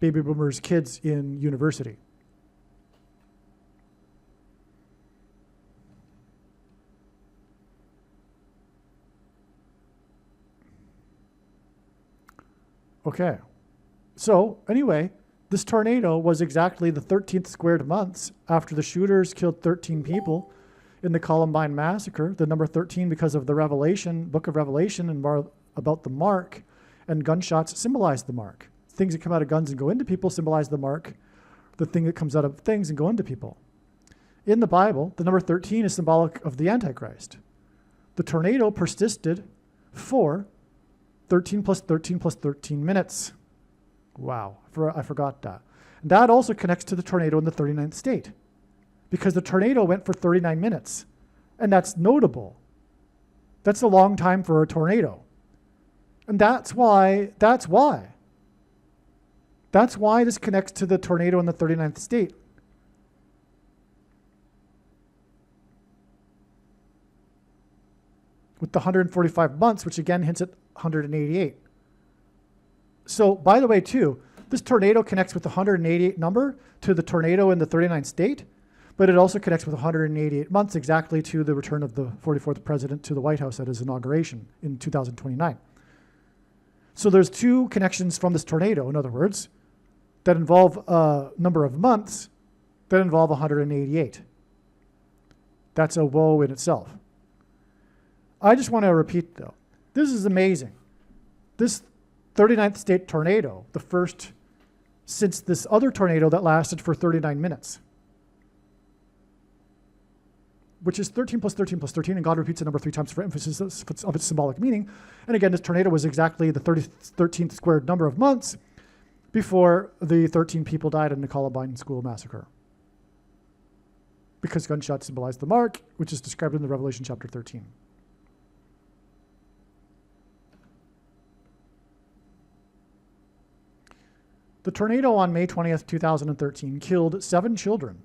baby boomers' kids in university. Okay, so anyway, this tornado was exactly the 13th squared months after the shooters killed 13 people in the Columbine massacre, the number 13 because of the Revelation, book of Revelation, and more about the mark, and gunshots symbolize the mark. Things that come out of guns and go into people symbolize the mark, the thing that comes out of things and go into people. In the Bible, the number 13 is symbolic of the Antichrist. The tornado persisted for 13 plus 13 plus 13 minutes. Wow, I forgot that. And that also connects to the tornado in the 39th state, because the tornado went for 39 minutes. And that's notable. That's a long time for a tornado. And that's why this connects to the tornado in the 39th state. With the 145 months, which again hints at 188. So, by the way, too, this tornado connects with the 188 number to the tornado in the 39th state, but it also connects with 188 months exactly to the return of the 44th president to the White House at his inauguration in 2029. So there's two connections from this tornado, in other words, that involve a number of months that involve 188. That's a woe in itself. I just want to repeat, though, this is amazing. This 39th state tornado, the first since this other tornado that lasted for 39 minutes, which is 13 plus 13 plus 13, and God repeats the number 3 times for emphasis of its symbolic meaning. And again, this tornado was exactly the 13th squared number of months before the 13 people died in the Columbine school massacre, because gunshots symbolize the mark, which is described in the Revelation chapter 13. The tornado on May 20th, 2013 killed 7 children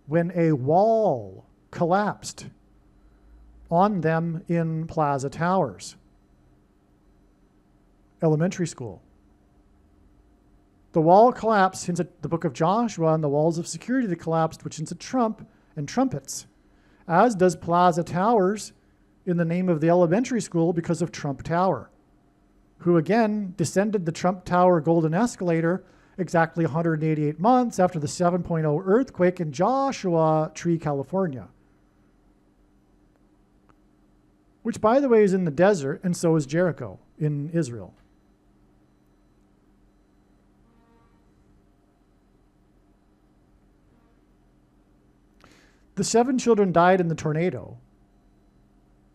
when a wall collapsed on them in Plaza Towers Elementary School. The wall collapsed hints at the book of Joshua and the walls of security that collapsed, which hints at Trump and trumpets, as does Plaza Towers in the name of the elementary school because of Trump Tower, who again descended the Trump Tower golden escalator exactly 188 months after the 7.0 earthquake in Joshua Tree, California, which, by the way, is in the desert, and so is Jericho in Israel. The 7 children died in the tornado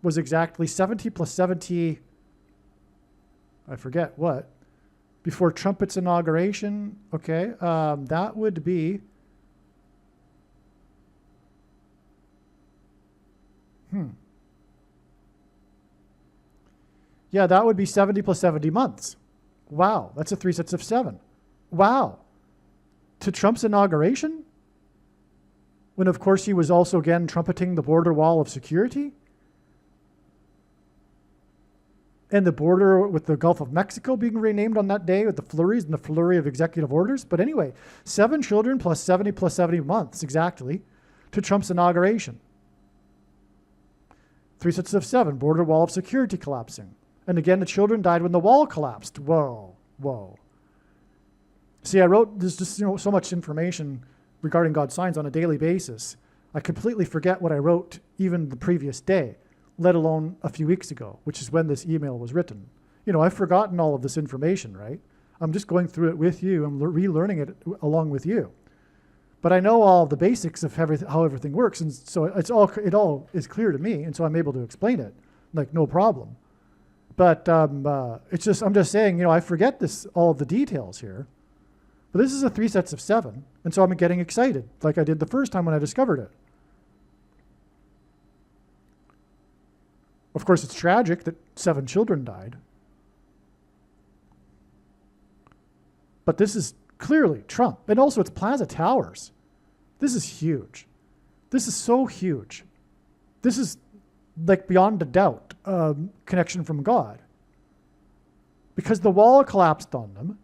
was exactly 70 plus 70, I forget what, before Trumpet's inauguration. Okay, that would be, yeah, that would be 70 plus 70 months. Wow, that's a 3 sets of 7. Wow. To Trump's inauguration? When, of course, he was also again trumpeting the border wall of security and the border with the Gulf of Mexico being renamed on that day with the flurries and the flurry of executive orders. But anyway, 7 children plus 70 months exactly to Trump's inauguration. 3 sets of 7, border wall of security collapsing. And again, the children died when the wall collapsed. Whoa, whoa. See, there's just so much information regarding God's signs on a daily basis. I completely forget what I wrote even the previous day, let alone a few weeks ago, which is when this email was written. I've forgotten all of this information, right? I'm just going through it with you. I'm relearning it along with you. But I know all of the basics of how everything works, and so it all is clear to me, and so I'm able to explain it, like no problem. But it's just, I'm just saying, I forget all of the details here. But this is a 3 sets of 7. And so I'm getting excited like I did the first time when I discovered it. Of course, it's tragic that 7 children died. But this is clearly Trump. And also it's Plaza Towers. This is huge. This is so huge. This is like beyond a doubt connection from God. Because the wall collapsed on them.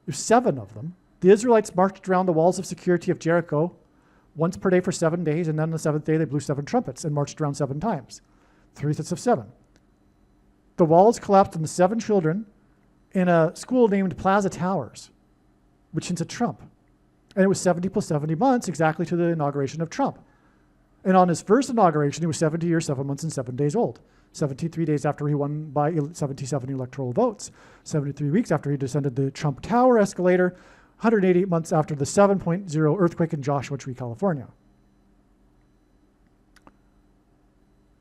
There's 7 of them. The Israelites marched around the walls of security of Jericho once per day for 7 days, and then on the 7th day they blew 7 trumpets and marched around 7 times. 3 sets of 7. The walls collapsed on the 7 children in a school named Plaza Towers, which hints at Trump. And it was 70 plus 70 months exactly to the inauguration of Trump. And on his first inauguration, he was 70 years, 7 months, and 7 days old. 73 days after he won by 77 electoral votes. 73 weeks after he descended the Trump Tower escalator. 188 months after the 7.0 earthquake in Joshua Tree, California.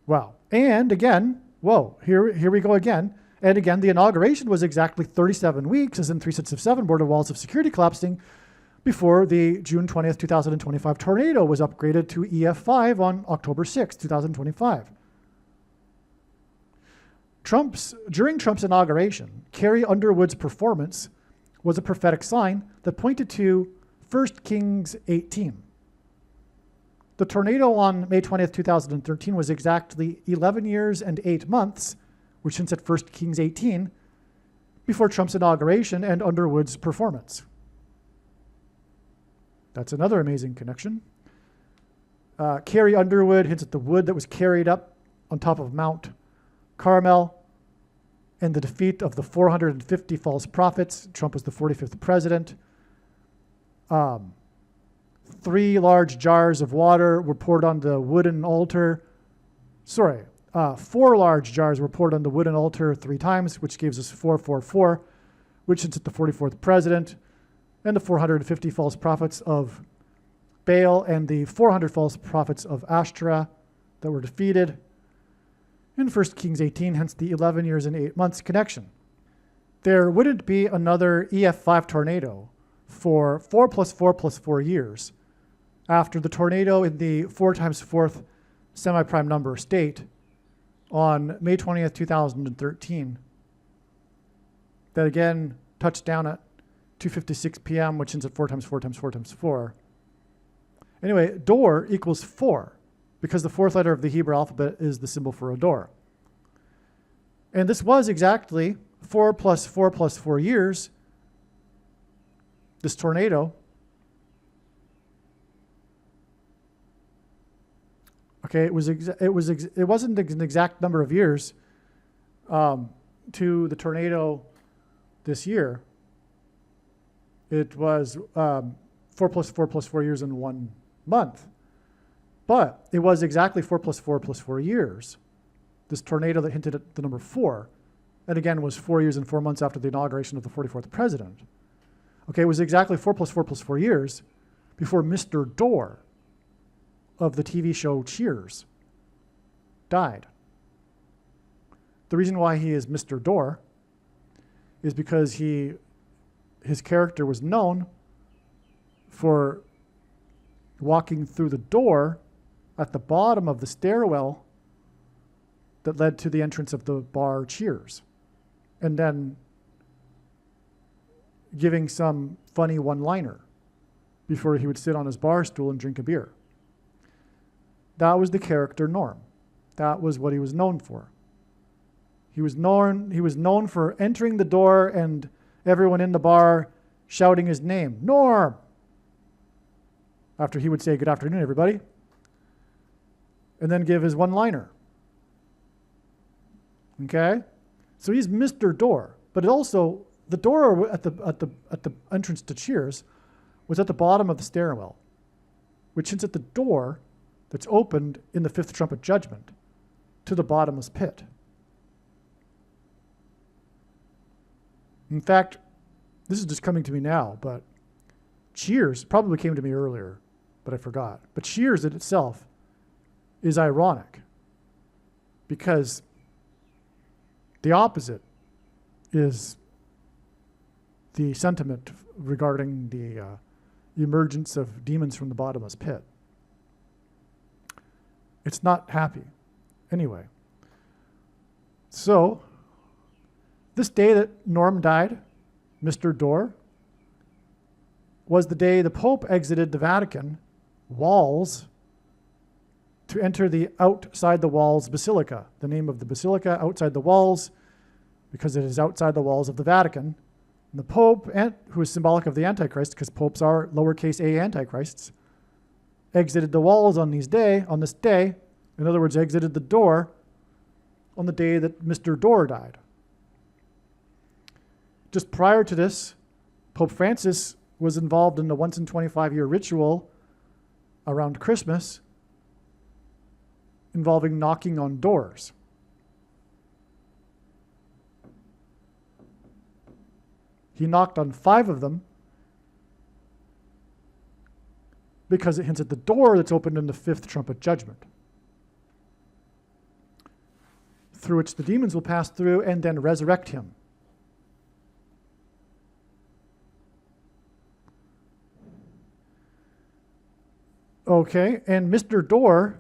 Wow. And again, here we go again. And again, the inauguration was exactly 37 weeks, as in 3 sets of 7, border walls of security collapsing, before the June 20th, 2025 tornado was upgraded to EF5 on October 6th, 2025. During Trump's inauguration, Carrie Underwood's performance was a prophetic sign that pointed to 1 Kings 18. The tornado on May 20th, 2013 was exactly 11 years and 8 months, which hints at 1 Kings 18, before Trump's inauguration and Underwood's performance. That's another amazing connection. Carrie Underwood hints at the wood that was carried up on top of Mount Carmel and the defeat of the 450 false prophets. Trump was the 45th president. 3 large jars of water were poured on the wooden altar. 4 large jars were poured on the wooden altar 3 times, which gives us 444, which hints at the 44th president, and the 450 false prophets of Baal and the 400 false prophets of Ashtoreth that were defeated. In 1 Kings 18, hence the 11 years and 8 months connection. There wouldn't be another EF5 tornado for 4 plus 4 plus 4 years after the tornado in the 4 times 4th semi-prime number state on May 20th, 2013. That again touched down at 2:56 p.m., which ends at 4 times 4 times 4 times 4. Anyway, door equals 4, because the 4th letter of the Hebrew alphabet is the symbol for a door. And this was exactly 4 plus 4 plus 4 years, this tornado. Okay, it wasn't an exact number of years to the tornado this year. It was 4 plus 4 plus 4 years in 1 month. But it was exactly 4 plus 4 plus 4 years. This tornado that hinted at the number 4, and again was 4 years and 4 months after the inauguration of the 44th president. Okay, it was exactly 4 plus 4 plus 4 years before Mr. Door of the TV show Cheers died. The reason why he is Mr. Door is because his character was known for walking through the door at the bottom of the stairwell that led to the entrance of the bar Cheers, and then giving some funny one-liner before he would sit on his bar stool and drink a beer. That was the character Norm. That was what he was known for. He was known for entering the door and everyone in the bar shouting his name, Norm, after he would say, "Good afternoon, everybody," and then give his one-liner. Okay? So he's Mr. Door, but it also, the door at the entrance to Cheers was at the bottom of the stairwell, which hints at the door that's opened in the 5th trumpet judgment to the bottomless pit. In fact, this is just coming to me now, but Cheers probably came to me earlier, but I forgot. But Cheers in itself is ironic because The opposite is the sentiment regarding the emergence of demons from the bottomless pit. It's not happy. Anyway, so this day that Norm died, Mr. Dorr, was the day the Pope exited the Vatican walls to enter the outside the walls basilica. The name of the basilica, outside the walls, because it is outside the walls of the Vatican. And the Pope, who is symbolic of the Antichrist, because popes are lowercase a antichrists, exited the walls on this day, in other words, exited the door on the day that Mr. Dorr died. Just prior to this, Pope Francis was involved in the once in 25-year ritual around Christmas involving knocking on doors. He knocked on 5 of them because it hints at the door that's opened in the 5th trumpet judgment, through which the demons will pass through and then resurrect him. Okay, and Mr. Dorr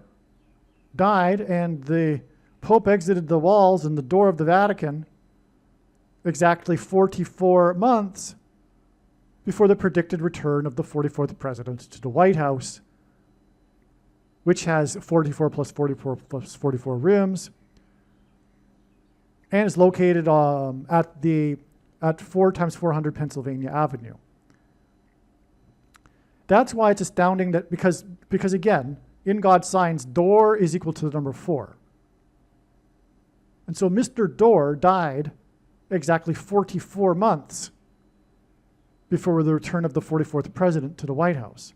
died, and the Pope exited the walls and the door of the Vatican exactly 44 months before the predicted return of the 44th president to the White House, which has 44 plus 44 plus 44 rooms, and is located at 4 times 400 Pennsylvania Avenue. That's why it's astounding that because again, in God's signs, door is equal to the number 4. And so Mr. Dorr died exactly 44 months before the return of the 44th president to the White House.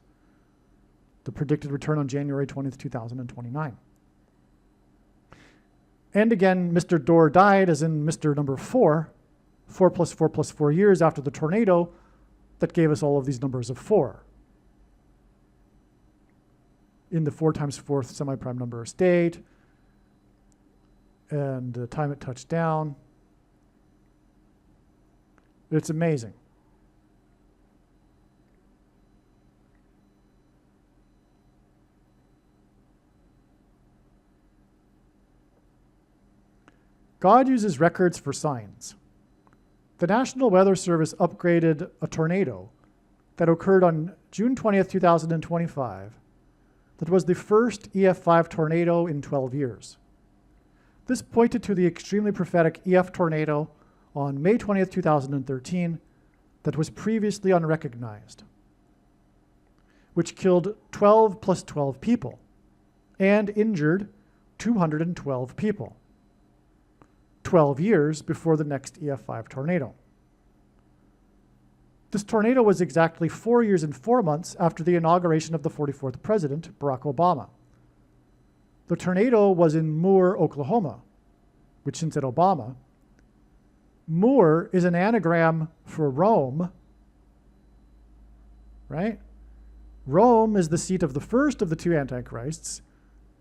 The predicted return on January 20th, 2029. And again, Mr. Dorr died, as in Mr. number 4, 4 plus 4 plus 4 years after the tornado that gave us all of these numbers of 4. In the 4 times 4th semi-prime number state, and the time it touched down. It's amazing. God uses records for signs. The National Weather Service upgraded a tornado that occurred on June 20th, 2025, that was the first EF5 tornado in 12 years. This pointed to the extremely prophetic EF tornado on May 20th, 2013 that was previously unrecognized, which killed 12 plus 12 people and injured 212 people, 12 years before the next EF5 tornado. This tornado was exactly 4 years and 4 months after the inauguration of the 44th president, Barack Obama. The tornado was in Moore, Oklahoma, which hints at Obama. Moore is an anagram for Rome, right? Rome is the seat of the first of the 2 antichrists.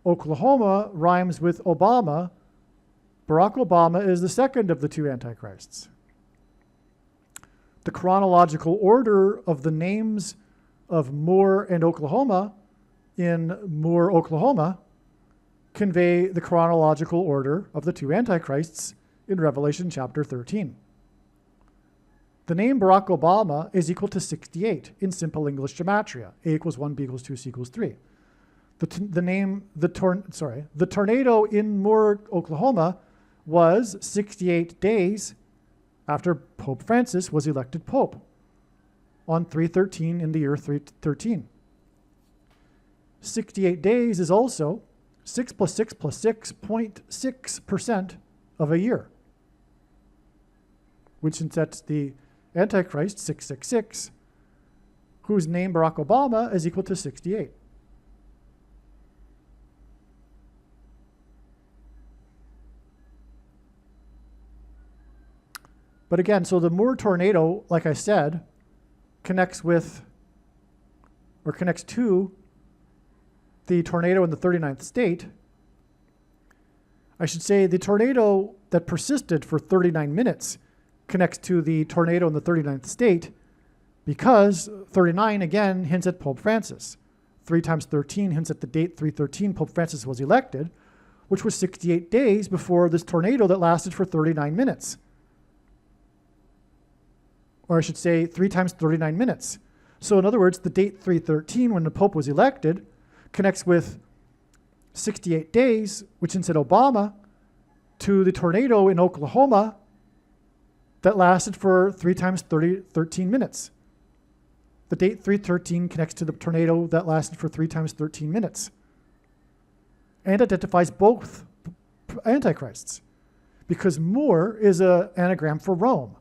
Oklahoma rhymes with Obama. Barack Obama is the second of the 2 antichrists. The chronological order of the names of Moore and Oklahoma in Moore, Oklahoma, convey the chronological order of the 2 antichrists in Revelation chapter 13. The name Barack Obama is equal to 68 in simple English gematria. A equals 1, B equals 2, C equals 3. The tornado in Moore, Oklahoma was 68 days after Pope Francis was elected Pope on 3/13 in the year 313. 68 days is also 6 plus 6 plus 6.6% of a year, which sets the Antichrist 666, whose name Barack Obama is equal to 68. But again, so the Moore tornado, like I said, connects to the tornado in the 39th state. I should say the tornado that persisted for 39 minutes connects to the tornado in the 39th state, because 39 again hints at Pope Francis. 3 times 13 hints at the date 313 Pope Francis was elected, which was 68 days before this tornado that lasted for 39 minutes. Or I should say 3 times 39 minutes. So in other words, the date 313 when the Pope was elected connects with 68 days, which hints at Obama, to the tornado in Oklahoma that lasted for 3 times 13 minutes. The date 313 connects to the tornado that lasted for 3 times 13 minutes and identifies both antichrists, because Moore is an anagram for Rome,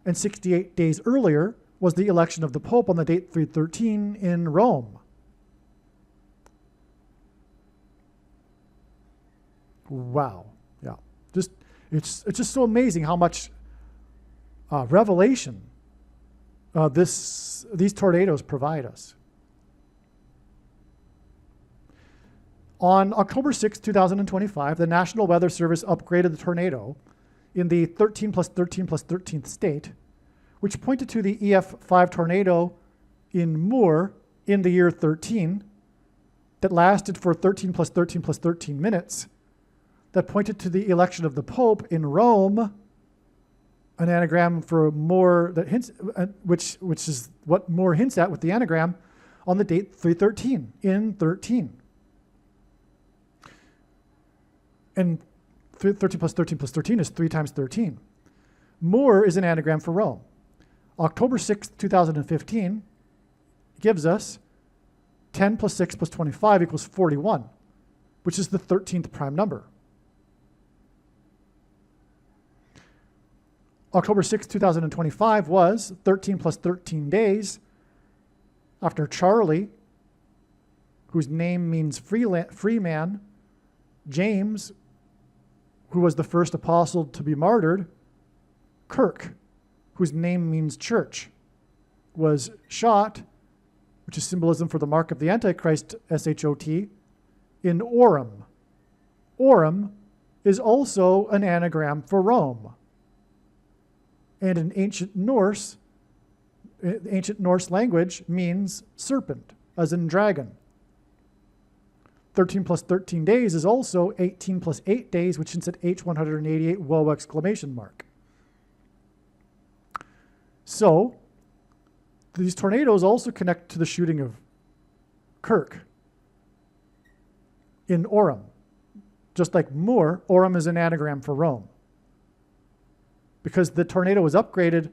and 68 days earlier was the election of the Pope on the date 313 in Rome. Wow. Yeah. It's just so amazing how much revelation these tornadoes provide us. On October 6, 2025, the National Weather Service upgraded the tornado in the 13 plus 13 plus 13th state, which pointed to the EF5 tornado in Moore in the year 13 that lasted for 13 plus 13 plus 13 minutes, that pointed to the election of the Pope in Rome, an anagram for Moore that hints, which is what Moore hints at with the anagram, on the date 313 in 13. And 13 plus 13 plus 13 is 3 times 13. Moore is an anagram for Rome. October 6th, 2015 gives us 10 plus 6 plus 25 equals 41, which is the 13th prime number. October 6th, 2025 was 13 plus 13 days after Charlie, whose name means free man, James, who was the first apostle to be martyred, Kirk, whose name means church, was shot, which is symbolism for the mark of the Antichrist, S-H-O-T, in Orem. Orem is also an anagram for Rome. And in ancient Norse language means serpent, as in dragon. 13 plus 13 days is also 18 plus 8 days, which hints at H188 whoa exclamation mark. So these tornadoes also connect to the shooting of Kirk in Orem. Just like Moore, Orem is an anagram for Rome, because the tornado was upgraded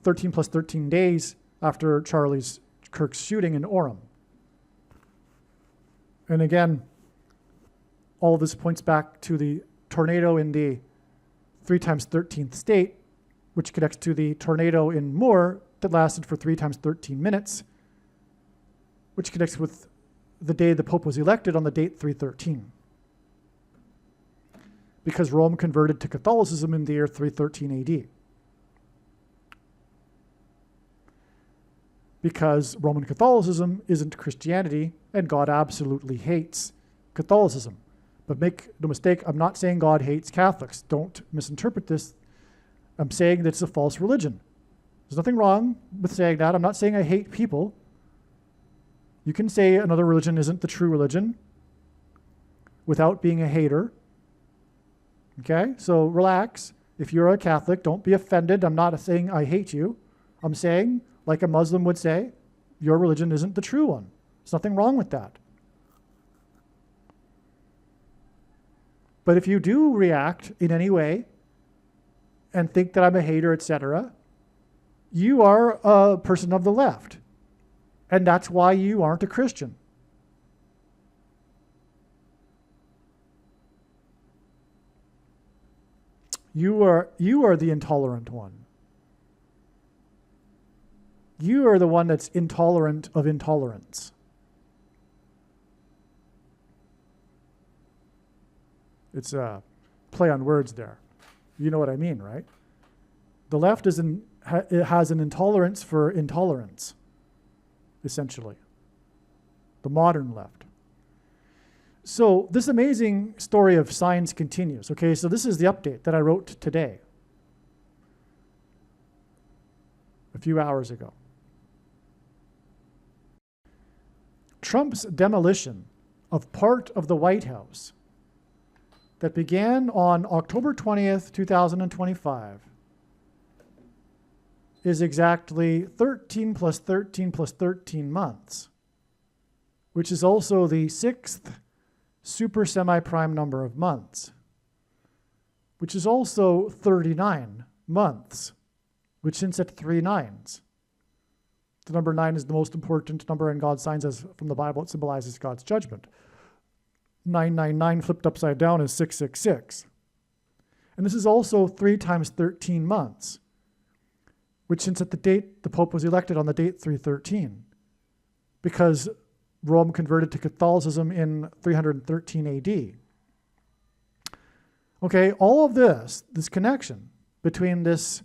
13 plus 13 days after Kirk's shooting in Orem. And again, all of this points back to the tornado in the 3 times 13th state, which connects to the tornado in Moore that lasted for 3 times 13 minutes, which connects with the day the Pope was elected on the date 313. Because Rome converted to Catholicism in the year 313 AD. Because Roman Catholicism isn't Christianity, and God absolutely hates Catholicism. But make no mistake, I'm not saying God hates Catholics. Don't misinterpret this. I'm saying that it's a false religion. There's nothing wrong with saying that. I'm not saying I hate people. You can say another religion isn't the true religion without being a hater. Okay, so relax. If you're a Catholic, don't be offended. I'm not saying I hate you. I'm saying, like a Muslim would say, your religion isn't the true one. There's nothing wrong with that. But if you do react in any way and think that I'm a hater, etc., you are a person of the left. And that's why you aren't a Christian. You are the intolerant one. You are the one that's intolerant of intolerance. It's a play on words there. You know what I mean, right? The left has an intolerance for intolerance, essentially. The modern left. So this amazing story of signs continues. Okay, so this is the update that I wrote today, a few hours ago. Trump's demolition of part of the White House that began on October 20th, 2025 is exactly 13 plus 13 plus 13 months, which is also the sixth super semi-prime number of months, which is also 39 months, which hints at 3 nines. The number 9 is the most important number in God's signs, as from the Bible it symbolizes God's judgment. 999 flipped upside down is 666. And this is also 3 times 13 months, which hints at the date the Pope was elected on, the date 313, because Rome converted to Catholicism in 313 AD. Okay, all of this connection between this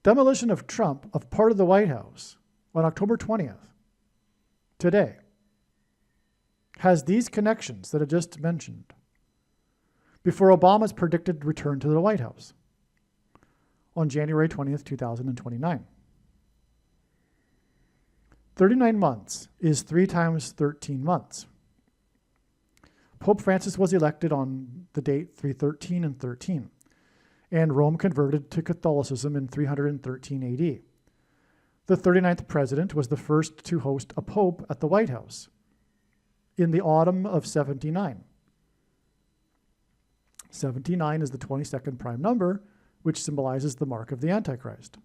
demolition of Trump of part of the White House on October 20th, today, has these connections that I just mentioned before Obama's predicted return to the White House on January 20th, 2029. 39 months is 3 times 13 months. Pope Francis was elected on the date 313 and 13, and Rome converted to Catholicism in 313 AD. The 39th president was the first to host a pope at the White House in the autumn of 79. 79 is the 22nd prime number, which symbolizes the mark of the Antichrist.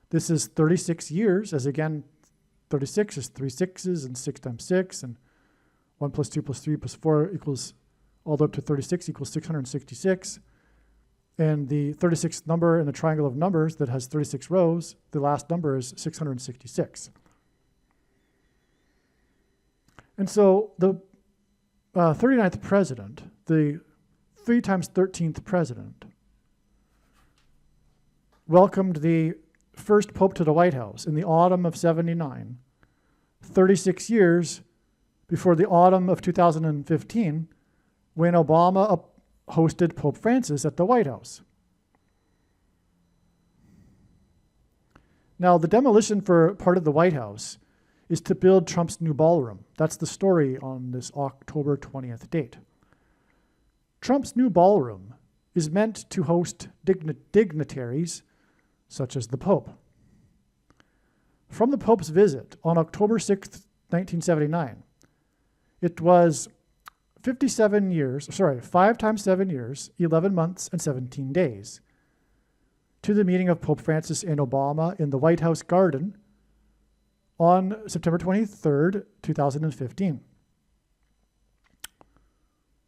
This is 36 years, as again, 36 is 3 6s, and 6 times 6, and 1 plus 2 plus 3 plus 4 equals, all the way up to 36 equals 666. And the 36th number in the triangle of numbers that has 36 rows, the last number is 666. And so the 39th president, the 3 times 13th president, welcomed the first pope to the White House in the autumn of 79, 36 years before the autumn of 2015, when Obama hosted Pope Francis at the White House. Now, the demolition for part of the White House is to build Trump's new ballroom. That's the story on this October 20th date. Trump's new ballroom is meant to host dignitaries such as the Pope. From the Pope's visit on October 6th, 1979, it was 5 times 7 years, 11 months, and 17 days to the meeting of Pope Francis and Obama in the White House garden on September 23rd, 2015.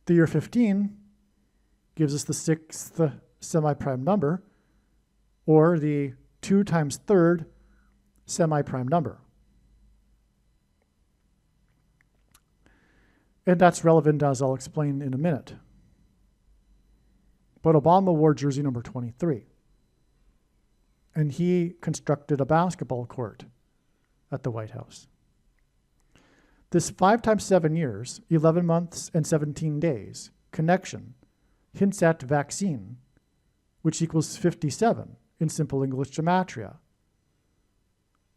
The year 15 gives us the 6th semi-prime number, or the 2 times 3rd semi-prime number. And that's relevant, as I'll explain in a minute. But Obama wore jersey number 23. And he constructed a basketball court at the White House. This 5 times 7 years, 11 months and 17 days connection hints at vaccine, which equals 57 in simple English gematria.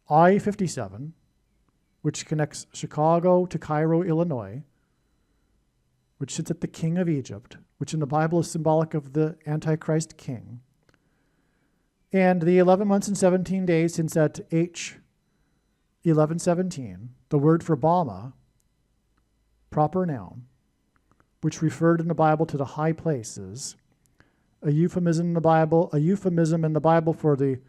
I-57, which connects Chicago to Cairo, Illinois, which sits at the king of Egypt, which in the Bible is symbolic of the Antichrist king. And the 11 months and 17 days hints at H1117, the word for Obama, proper noun, which referred in the Bible to the high places, a euphemism in the Bible for the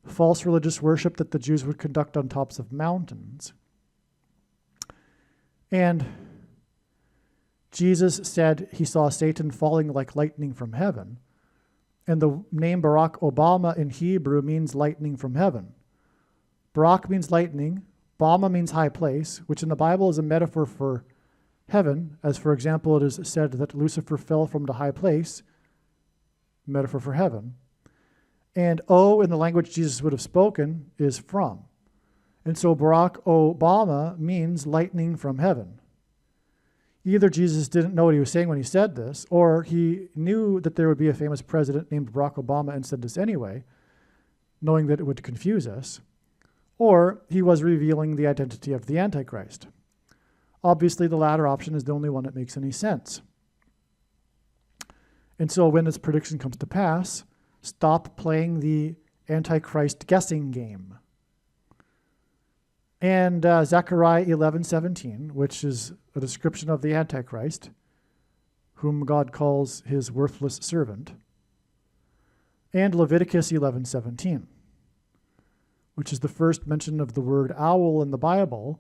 false religious worship that the Jews would conduct on tops of mountains. And Jesus said he saw Satan falling like lightning from heaven. And the name Barack Obama in Hebrew means lightning from heaven. Barak means lightning, Obama means high place, which in the Bible is a metaphor for heaven, as for example it is said that Lucifer fell from the high place, metaphor for heaven. And O in the language Jesus would have spoken is from. And so Barack Obama means lightning from heaven. Either Jesus didn't know what he was saying when he said this, or he knew that there would be a famous president named Barack Obama and said this anyway, knowing that it would confuse us, or he was revealing the identity of the Antichrist. Obviously, the latter option is the only one that makes any sense. And so when this prediction comes to pass, stop playing the Antichrist guessing game. And Zechariah 11:17, which is a description of the Antichrist, whom God calls his worthless servant, and Leviticus 11:17, which is the first mention of the word owl in the Bible,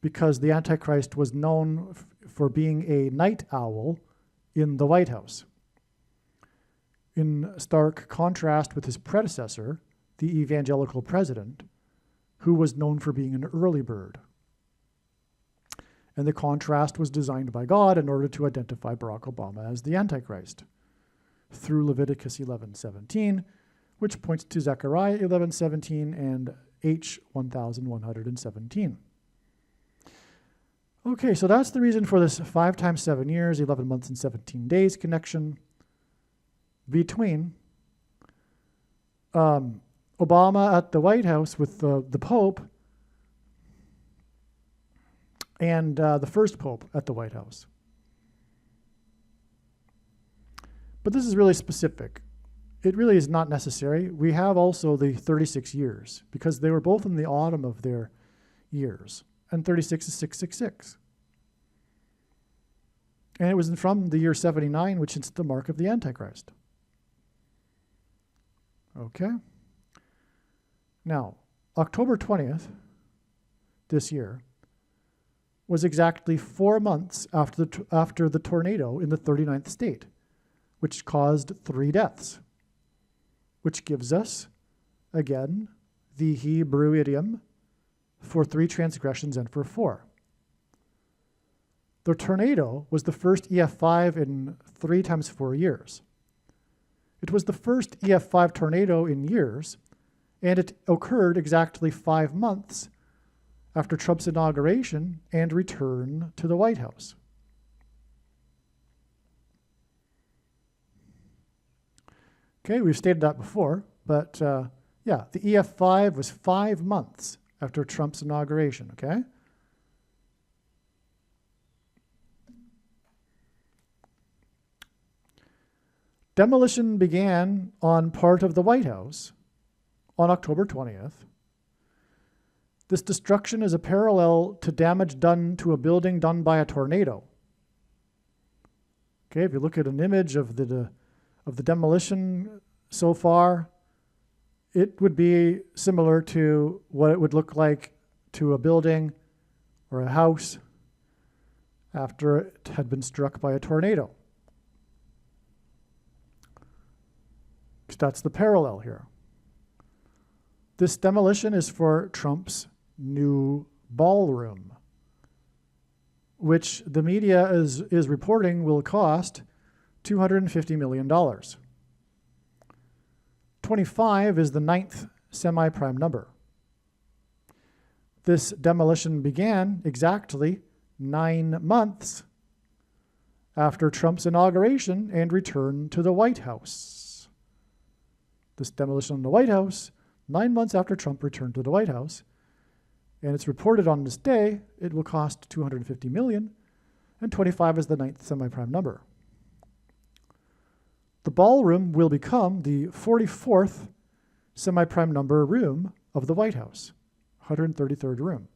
because the Antichrist was known for being a night owl in the White House, in stark contrast with his predecessor, the evangelical president, who was known for being an early bird. And the contrast was designed by God in order to identify Barack Obama as the Antichrist through Leviticus 11:17, which points to Zechariah 11:17 and H 1117. Okay, so that's the reason for this 5 times 7 years, 11 months and 17 days connection between Obama at the White House with the Pope and the first Pope at the White House. But this is really specific. It really is not necessary. We have also the 36 years, because they were both in the autumn of their years. And 36 is 666. And it was from the year 79, which is the mark of the Antichrist. Okay? Now, October 20th this year was exactly 4 months after the tornado in the 39th state, which caused 3 deaths, which gives us, again, the Hebrew idiom for 3 transgressions and for 4. The tornado was the first EF5 in 3 times 4 years. It was the first EF5 tornado in years, and it occurred exactly 5 months after Trump's inauguration and return to the White House. Okay, we've stated that before, but yeah, the EF5 was 5 months after Trump's inauguration, okay? Demolition began on part of the White House on October 20th. This destruction is a parallel to damage done to a building done by a tornado. Okay, if you look at an image of the demolition so far, it would be similar to what it would look like to a building or a house after it had been struck by a tornado. That's the parallel here. This demolition is for Trump's new ballroom, which the media is reporting will cost $250 million. 25 is the 9th semi-prime number. This demolition began exactly 9 months after Trump's inauguration and return to the White House. This demolition in the White House, 9 months after Trump returned to the White House, and it's reported on this day, it will cost $250 million, and 25 is the 9th semi-prime number. The ballroom will become the 44th semi-prime number room of the White House, 133rd room.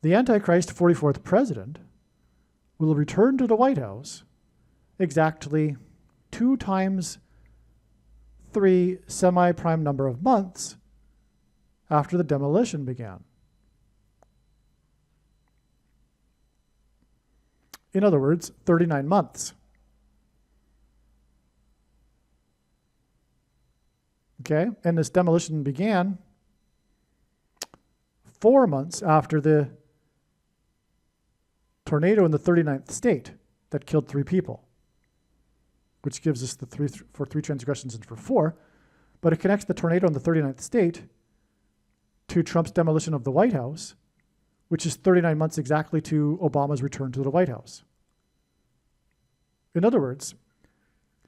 The Antichrist 44th president will return to the White House exactly 2 times 3 semi-prime number of months after the demolition began. In other words, 39 months. Okay, and this demolition began 4 months after the tornado in the 39th state that killed 3 people, which gives us the 3 transgressions and for 4, but it connects the tornado in the 39th state to Trump's demolition of the White House, which is 39 months exactly to Obama's return to the White House. In other words,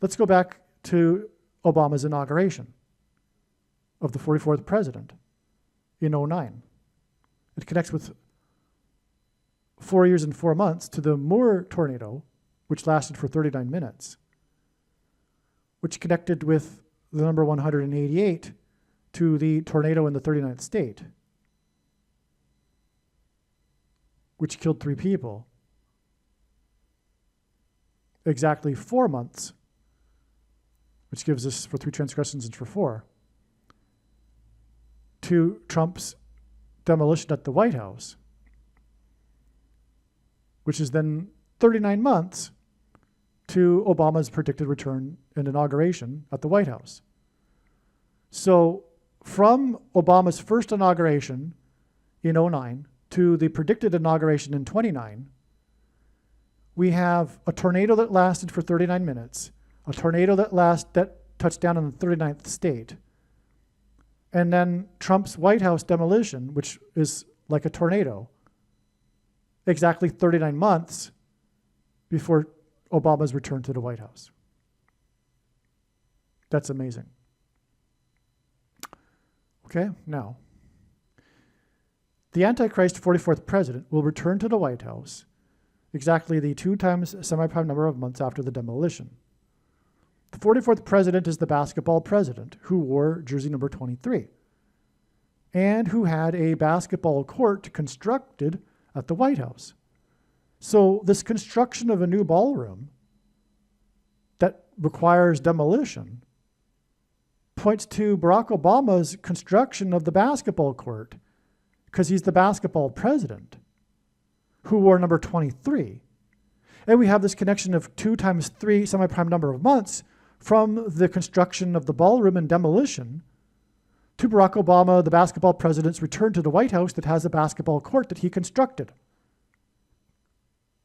let's go back to Obama's inauguration of the 44th president in 2009. It connects with 4 years and 4 months to the Moore tornado, which lasted for 39 minutes, which connected with the number 188 to the tornado in the 39th state, which killed 3 people. Exactly 4 months, which gives us for 3 transgressions and for 4, to Trump's demolition at the White House, which is then 39 months to Obama's predicted return and inauguration at the White House. So from Obama's first inauguration in 2009 to the predicted inauguration in 2029, we have a tornado that lasted for 39 minutes, a tornado that touched down in the 39th state, and then Trump's White House demolition, which is like a tornado, exactly 39 months before Obama's return to the White House. That's amazing. Okay, now, the Antichrist 44th president will return to the White House exactly the 2 times semi-prime number of months after the demolition. The 44th president is the basketball president who wore jersey number 23 and who had a basketball court constructed at the White House. So this construction of a new ballroom that requires demolition points to Barack Obama's construction of the basketball court, because he's the basketball president who wore number 23. And we have this connection of 2 times 3 semi-prime number of months from the construction of the ballroom and demolition to Barack Obama, the basketball president's return to the White House that has a basketball court that he constructed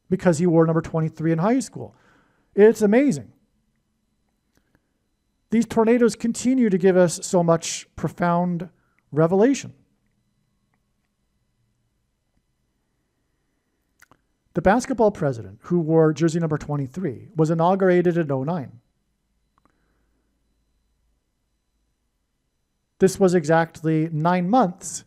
because he wore number 23 in high school. It's amazing. These tornadoes continue to give us so much profound revelation. The basketball president who wore jersey number 23 was inaugurated in 2009. This was exactly 9 months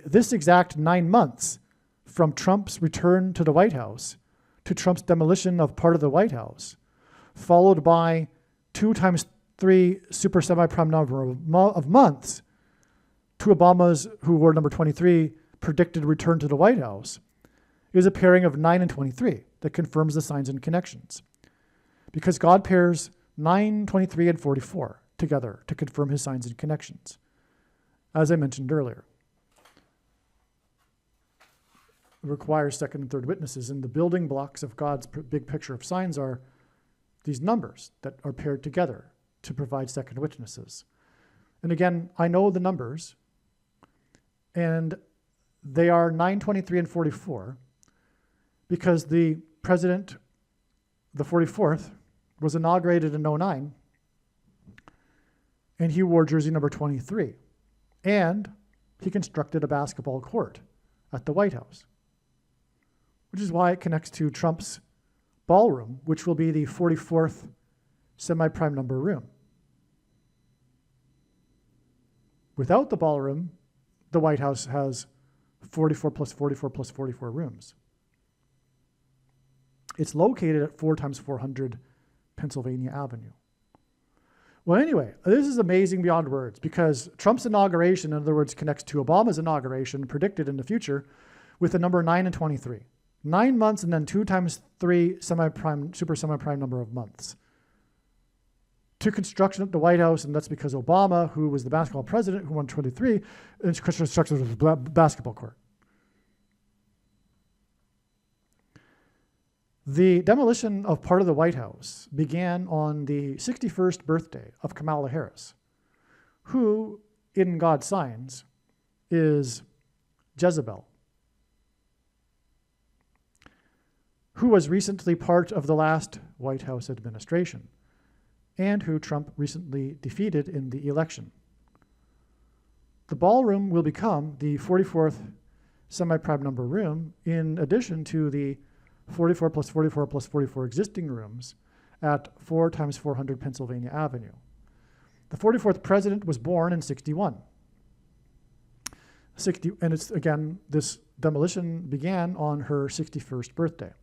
this exact 9 months from Trump's return to the White House to Trump's demolition of part of the White House, followed by 2 times 3 super semi-prime number of months to Obama's, who wore number 23, predicted return to the White House, is a pairing of 9 and 23 that confirms the signs and connections. Because God pairs 9, 23, and 44 together to confirm his signs and connections, as I mentioned earlier. It requires second and third witnesses, and the building blocks of God's big picture of signs are these numbers that are paired together to provide second witnesses. And again, I know the numbers, and they are 9, 23, and 44, because the president, the 44th, was inaugurated in 2009, and he wore jersey number 23, and he constructed a basketball court at the White House, which is why it connects to Trump's ballroom, which will be the 44th semi-prime number room. Without the ballroom, the White House has 44 plus 44 plus 44 rooms. It's located at 4 times 400 Pennsylvania Avenue. Well, anyway, this is amazing beyond words, because Trump's inauguration, in other words, connects to Obama's inauguration predicted in the future with the number 9 and 23. 9 months and then 2 times 3 semi-prime, super semi-prime number of months to construction at the White House, and that's because Obama, who was the basketball president, who won 23, constructed a basketball court. The demolition of part of the White House began on the 61st birthday of Kamala Harris, who, in God's signs, is Jezebel, who was recently part of the last White House administration, and who Trump recently defeated in the election. the ballroom will become the 44th semi-prime number room in addition to the 44 plus 44 plus 44 existing rooms at 4 times 400 Pennsylvania Avenue. The 44th president was born in 61. And it's, again, this demolition began on her 61st birthday.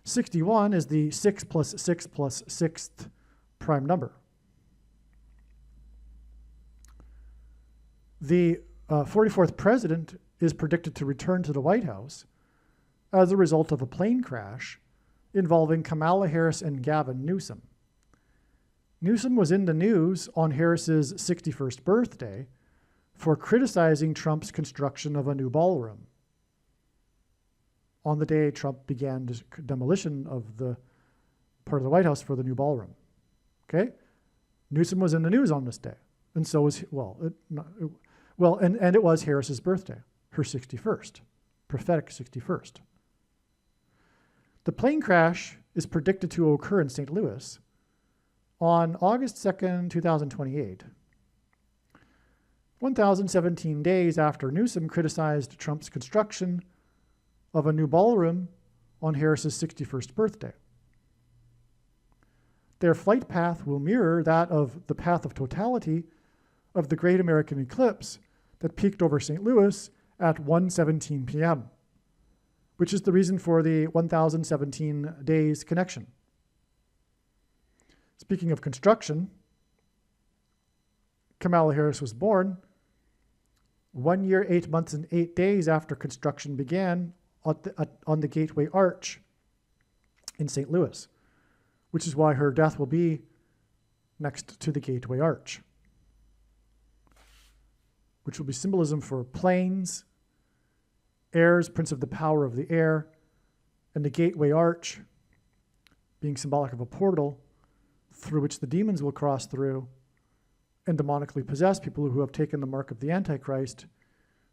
61 is the 6 plus 6 plus 6th prime number. The 44th president is predicted to return to the White House as a result of a plane crash involving Kamala Harris and Gavin Newsom. Newsom was in the news on Harris's 61st birthday for criticizing Trump's construction of a new ballroom on the day Trump began demolition of the part of the White House for the new ballroom. Okay? Newsom was in the news on this day, and so was, and it was Harris's birthday, her 61st, prophetic 61st. The plane crash is predicted to occur in St. Louis on August 2nd, 2028, 1,017 days after Newsom criticized Trump's construction of a new ballroom on Harris's 61st birthday. Their flight path will mirror that of the path of totality of the Great American Eclipse that peaked over St. Louis at 1:17 p.m., which is the reason for the 1,017 days connection. Speaking of construction, Kamala Harris was born 1 year, 8 months, and 8 days after construction began on the Gateway Arch in St. Louis, which is why her death will be next to the Gateway Arch, which will be symbolism for planes, airs, prince of the power of the air, and the Gateway Arch being symbolic of a portal through which the demons will cross through and demonically possess people who have taken the mark of the Antichrist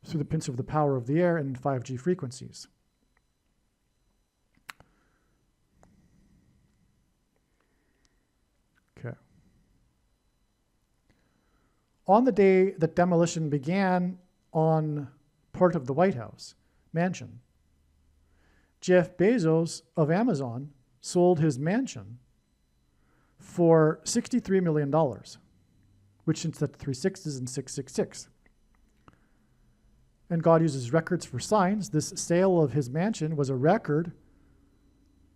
through the prince of the power of the air and 5G frequencies. Okay. On the day that demolition began on part of the White House mansion, Jeff Bezos of Amazon sold his mansion for $63 million, which is at 3 sixes and 666. And God uses records for signs. This sale of his mansion was a record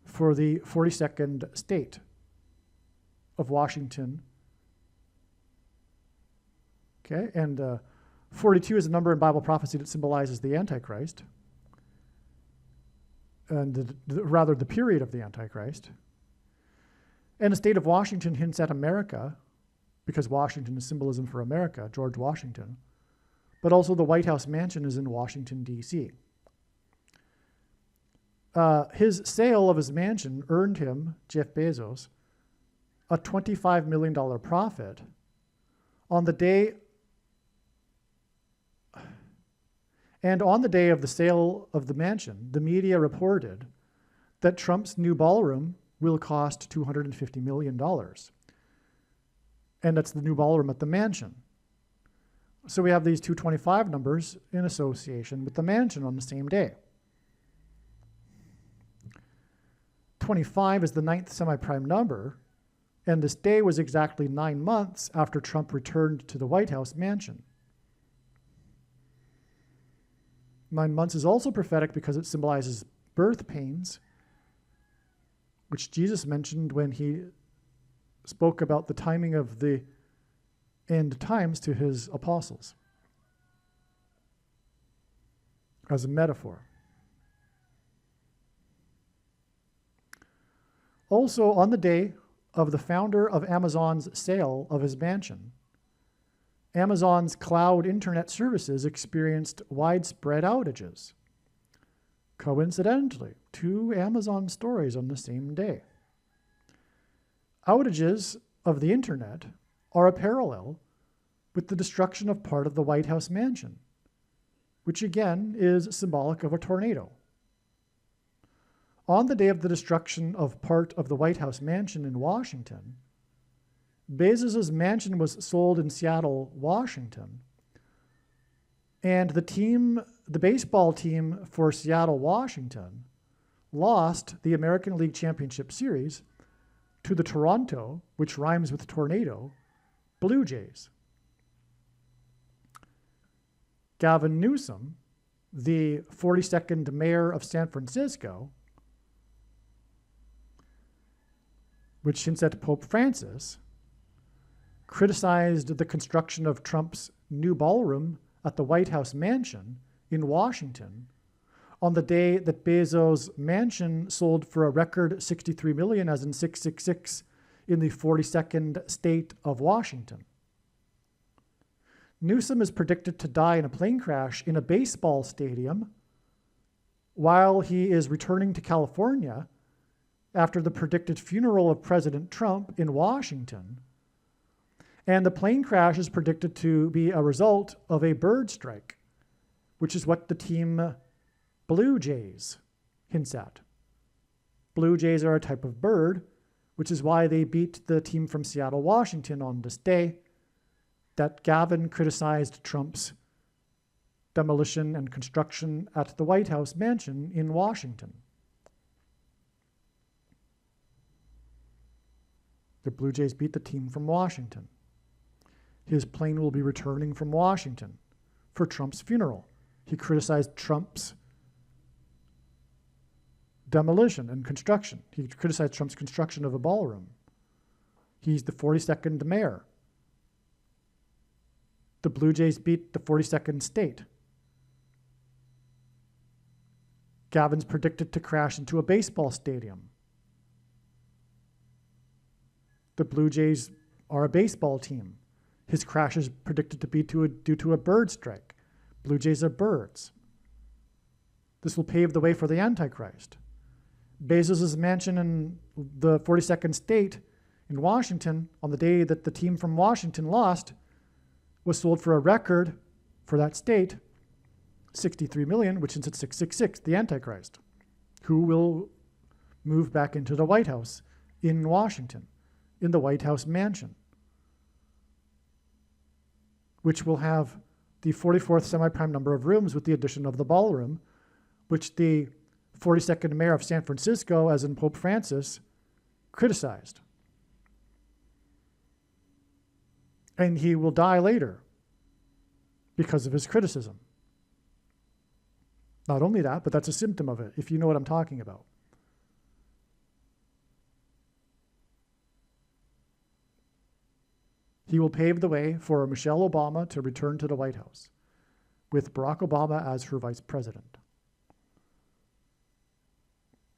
for the 42nd state of Washington. Okay, and 42 is a number in Bible prophecy that symbolizes the Antichrist, and rather the period of the Antichrist. And the state of Washington hints at America, because Washington is symbolism for America, George Washington, but also the White House mansion is in Washington, D.C. His sale of his mansion earned him, Jeff Bezos, a $25 million profit on the day. And on the day of the sale of the mansion, the media reported that Trump's new ballroom will cost $250 million. And that's the new ballroom at the mansion. So we have these 225 numbers in association with the mansion on the same day. 25 is the 9th semi-prime number, and this day was exactly 9 months after Trump returned to the White House mansion. 9 months is also prophetic because it symbolizes birth pains, which Jesus mentioned when he spoke about the timing of the end times to his apostles as a metaphor. Also, on the day of the founder of Amazon's sale of his mansion, Amazon's cloud internet services experienced widespread outages. Coincidentally, 2 Amazon stories on the same day. Outages of the internet are a parallel with the destruction of part of the White House mansion, which again is symbolic of a tornado. On the day of the destruction of part of the White House mansion in Washington, Bezos' mansion was sold in Seattle, Washington, And the baseball team for Seattle, Washington, lost the American League Championship Series to the Toronto, which rhymes with tornado, Blue Jays. Gavin Newsom, the 42nd mayor of San Francisco, which hints at Pope Francis, criticized the construction of Trump's new ballroom at the White House mansion in Washington on the day that Bezos' mansion sold for a record $63 million, as in 666, in the 42nd state of Washington. Newsom is predicted to die in a plane crash in a baseball stadium while he is returning to California after the predicted funeral of President Trump in Washington. And the plane crash is predicted to be a result of a bird strike, which is what the team Blue Jays hints at. Blue Jays are a type of bird, which is why they beat the team from Seattle, Washington on this day that Gavin criticized Trump's demolition and construction at the White House mansion in Washington. The Blue Jays beat the team from Washington. His plane will be returning from Washington for Trump's funeral. He criticized Trump's demolition and construction. He criticized Trump's construction of a ballroom. He's the 42nd mayor. The Blue Jays beat the 42nd state. Gavin's predicted to crash into a baseball stadium. The Blue Jays are a baseball team. His crash is predicted to be due to a bird strike. Blue Jays are birds. This will pave the way for the Antichrist. Bezos' mansion in the 42nd state in Washington, on the day that the team from Washington lost, was sold for a record for that state, $63 million, which is at 666, the Antichrist, who will move back into the White House in Washington, in the White House mansion, which will have the 44th semi-prime number of rooms with the addition of the ballroom, which the 42nd mayor of San Francisco, as in Pope Francis, criticized. And he will die later because of his criticism. Not only that, but that's a symptom of it, if you know what I'm talking about. He will pave the way for Michelle Obama to return to the White House, with Barack Obama as her vice president.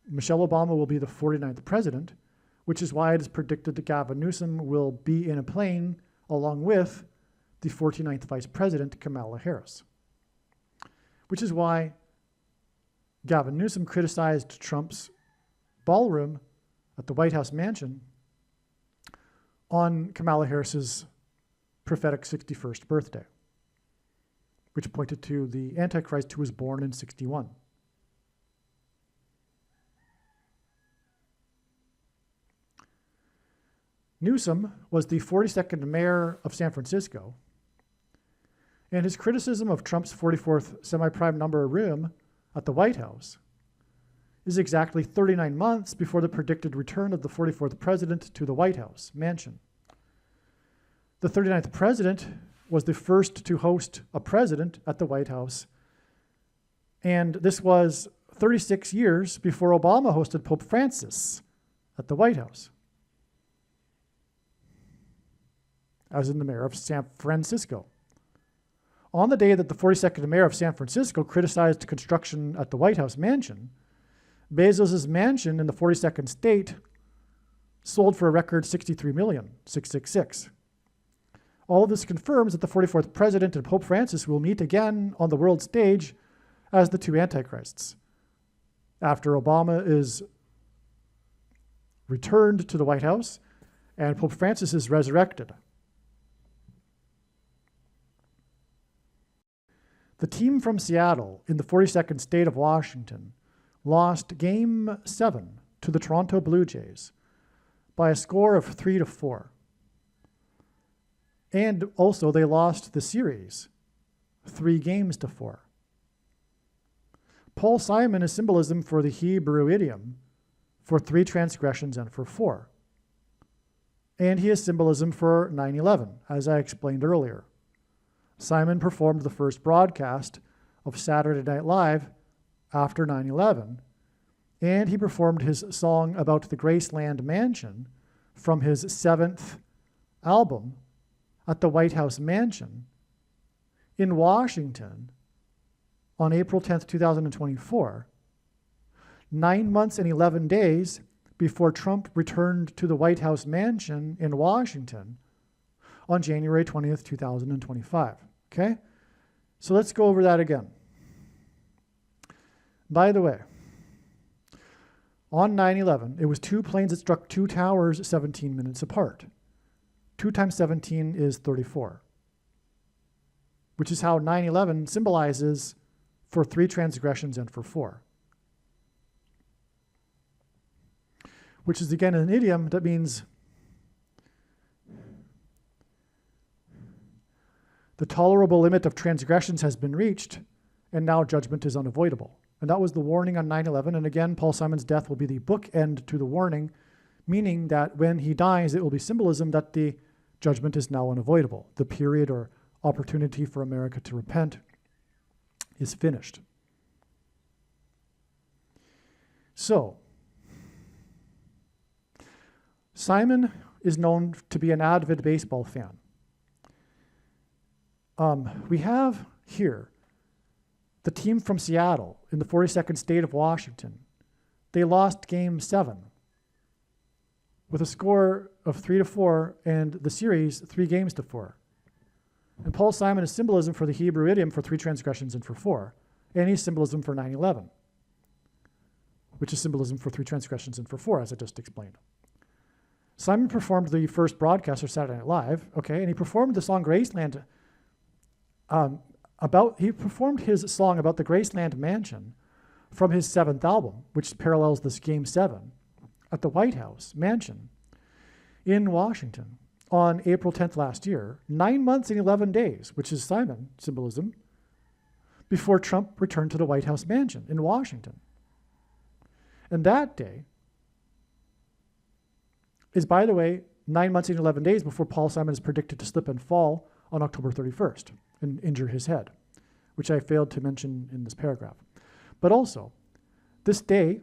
Michelle Obama will be the 49th president, which is why it is predicted that Gavin Newsom will be in a plane along with the 49th vice president, Kamala Harris. Which is why Gavin Newsom criticized Trump's ballroom at the White House mansion on Kamala Harris's prophetic 61st birthday, which pointed to the Antichrist who was born in 61. Newsom was the 42nd mayor of San Francisco, and his criticism of Trump's 44th semi-prime number room at the White House is exactly 39 months before the predicted return of the 44th president to the White House mansion. The 39th president was the first to host a president at the White House, and this was 36 years before Obama hosted Pope Francis at the White House, as in the mayor of San Francisco. On the day that the 42nd mayor of San Francisco criticized construction at the White House mansion, Bezos' mansion in the 42nd state sold for a record $63 million, 666. All of this confirms that the 44th president and Pope Francis will meet again on the world stage as the two antichrists, after Obama is returned to the White House and Pope Francis is resurrected. The team from Seattle in the 42nd state of Washington lost Game 7 to the Toronto Blue Jays by a score of 3-4. And also they lost the series 3-4. Paul Simon is symbolism for the Hebrew idiom for 3 transgressions and for 4. And he is symbolism for 9/11, as I explained earlier. Simon performed the first broadcast of Saturday Night Live after 9/11, and he performed his song about the Graceland Mansion from his 7th album at the White House Mansion in Washington on April 10th, 2024, 9 months and 11 days before Trump returned to the White House Mansion in Washington on January 20th, 2025. Okay? So let's go over that again. By the way, on 9/11, it was 2 planes that struck 2 towers 17 minutes apart. 2 times 17 is 34, which is how 9/11 symbolizes for 3 transgressions and for 4. Which is, again, an idiom that means the tolerable limit of transgressions has been reached, and now judgment is unavoidable. And that was the warning on 9/11. And again, Paul Simon's death will be the bookend to the warning, meaning that when he dies, it will be symbolism that the judgment is now unavoidable. The period or opportunity for America to repent is finished. So, Simon is known to be an avid baseball fan. We have here the team from Seattle in the 42nd state of Washington. They lost Game 7 with a score of 3-4 and the series 3-4. And Paul Simon is symbolism for the Hebrew idiom for 3 transgressions and for 4. And he's symbolism for 9/11, which is symbolism for 3 transgressions and for 4, as I just explained. Simon performed the first broadcast of Saturday Night Live, okay, and he performed the song Graceland. He performed his song about the Graceland Mansion from his 7th album, which parallels this Game 7, at the White House Mansion in Washington on April 10th last year, 9 months and 11 days, which is Simon symbolism, before Trump returned to the White House Mansion in Washington. And that day is, by the way, 9 months and 11 days before Paul Simon is predicted to slip and fall on October 31st and injure his head, which I failed to mention in this paragraph. But also, this day,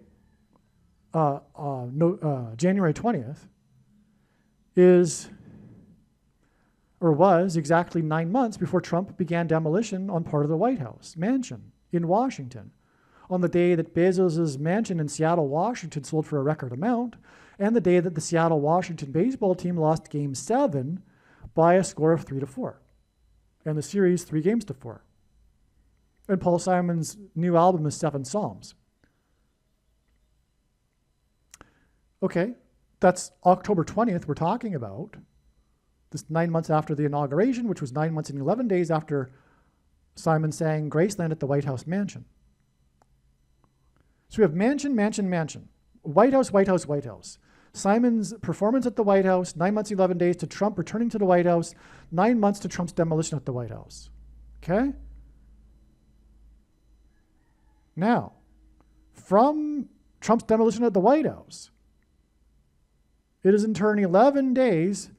January 20th, was exactly 9 months before Trump began demolition on part of the White House Mansion in Washington, on the day that Bezos' mansion in Seattle, Washington sold for a record amount, and the day that the Seattle, Washington baseball team lost Game 7 by a score of 3-4, and the series 3-4. And Paul Simon's new album is 7 Psalms. Okay, that's October 20th we're talking about. This 9 months after the inauguration, which was 9 months and 11 days after Simon sang Graceland at the White House Mansion. So we have mansion, mansion, mansion. White House, White House, White House. Simon's performance at the White House, 9 months, 11 days to Trump returning to the White House, 9 months to Trump's demolition at the White House. Okay? Now, from Trump's demolition at the White House, it is in turn 11 days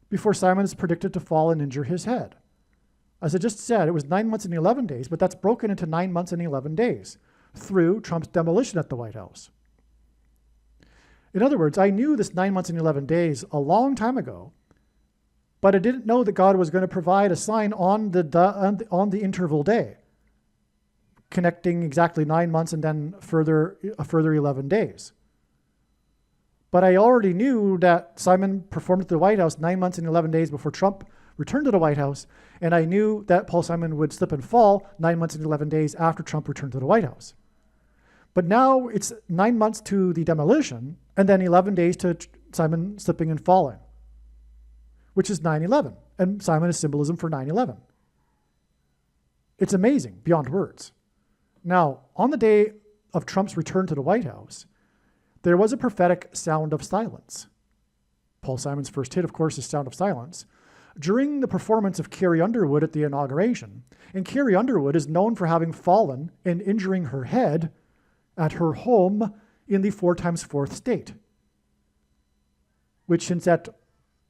before Simon is predicted to fall and injure his head. As I just said, it was 9 months and 11 days, but that's broken into 9 months and 11 days through Trump's demolition at the White House. In other words, I knew this 9 months and 11 days a long time ago, but I didn't know that God was going to provide a sign on the interval day, connecting exactly 9 months and then a further 11 days. But I already knew that Simon performed at the White House 9 months and 11 days before Trump returned to the White House, and I knew that Paul Simon would slip and fall 9 months and 11 days after Trump returned to the White House. But now it's 9 months to the demolition, and then 11 days to Simon slipping and falling, which is 9/11, and Simon is symbolism for 9/11. It's amazing, beyond words. Now, on the day of Trump's return to the White House, there was a prophetic sound of silence. Paul Simon's first hit, of course, is Sound of Silence. during the performance of Carrie Underwood at the inauguration. And Carrie Underwood is known for having fallen and injuring her head at her home in the 4x4th state, which hints at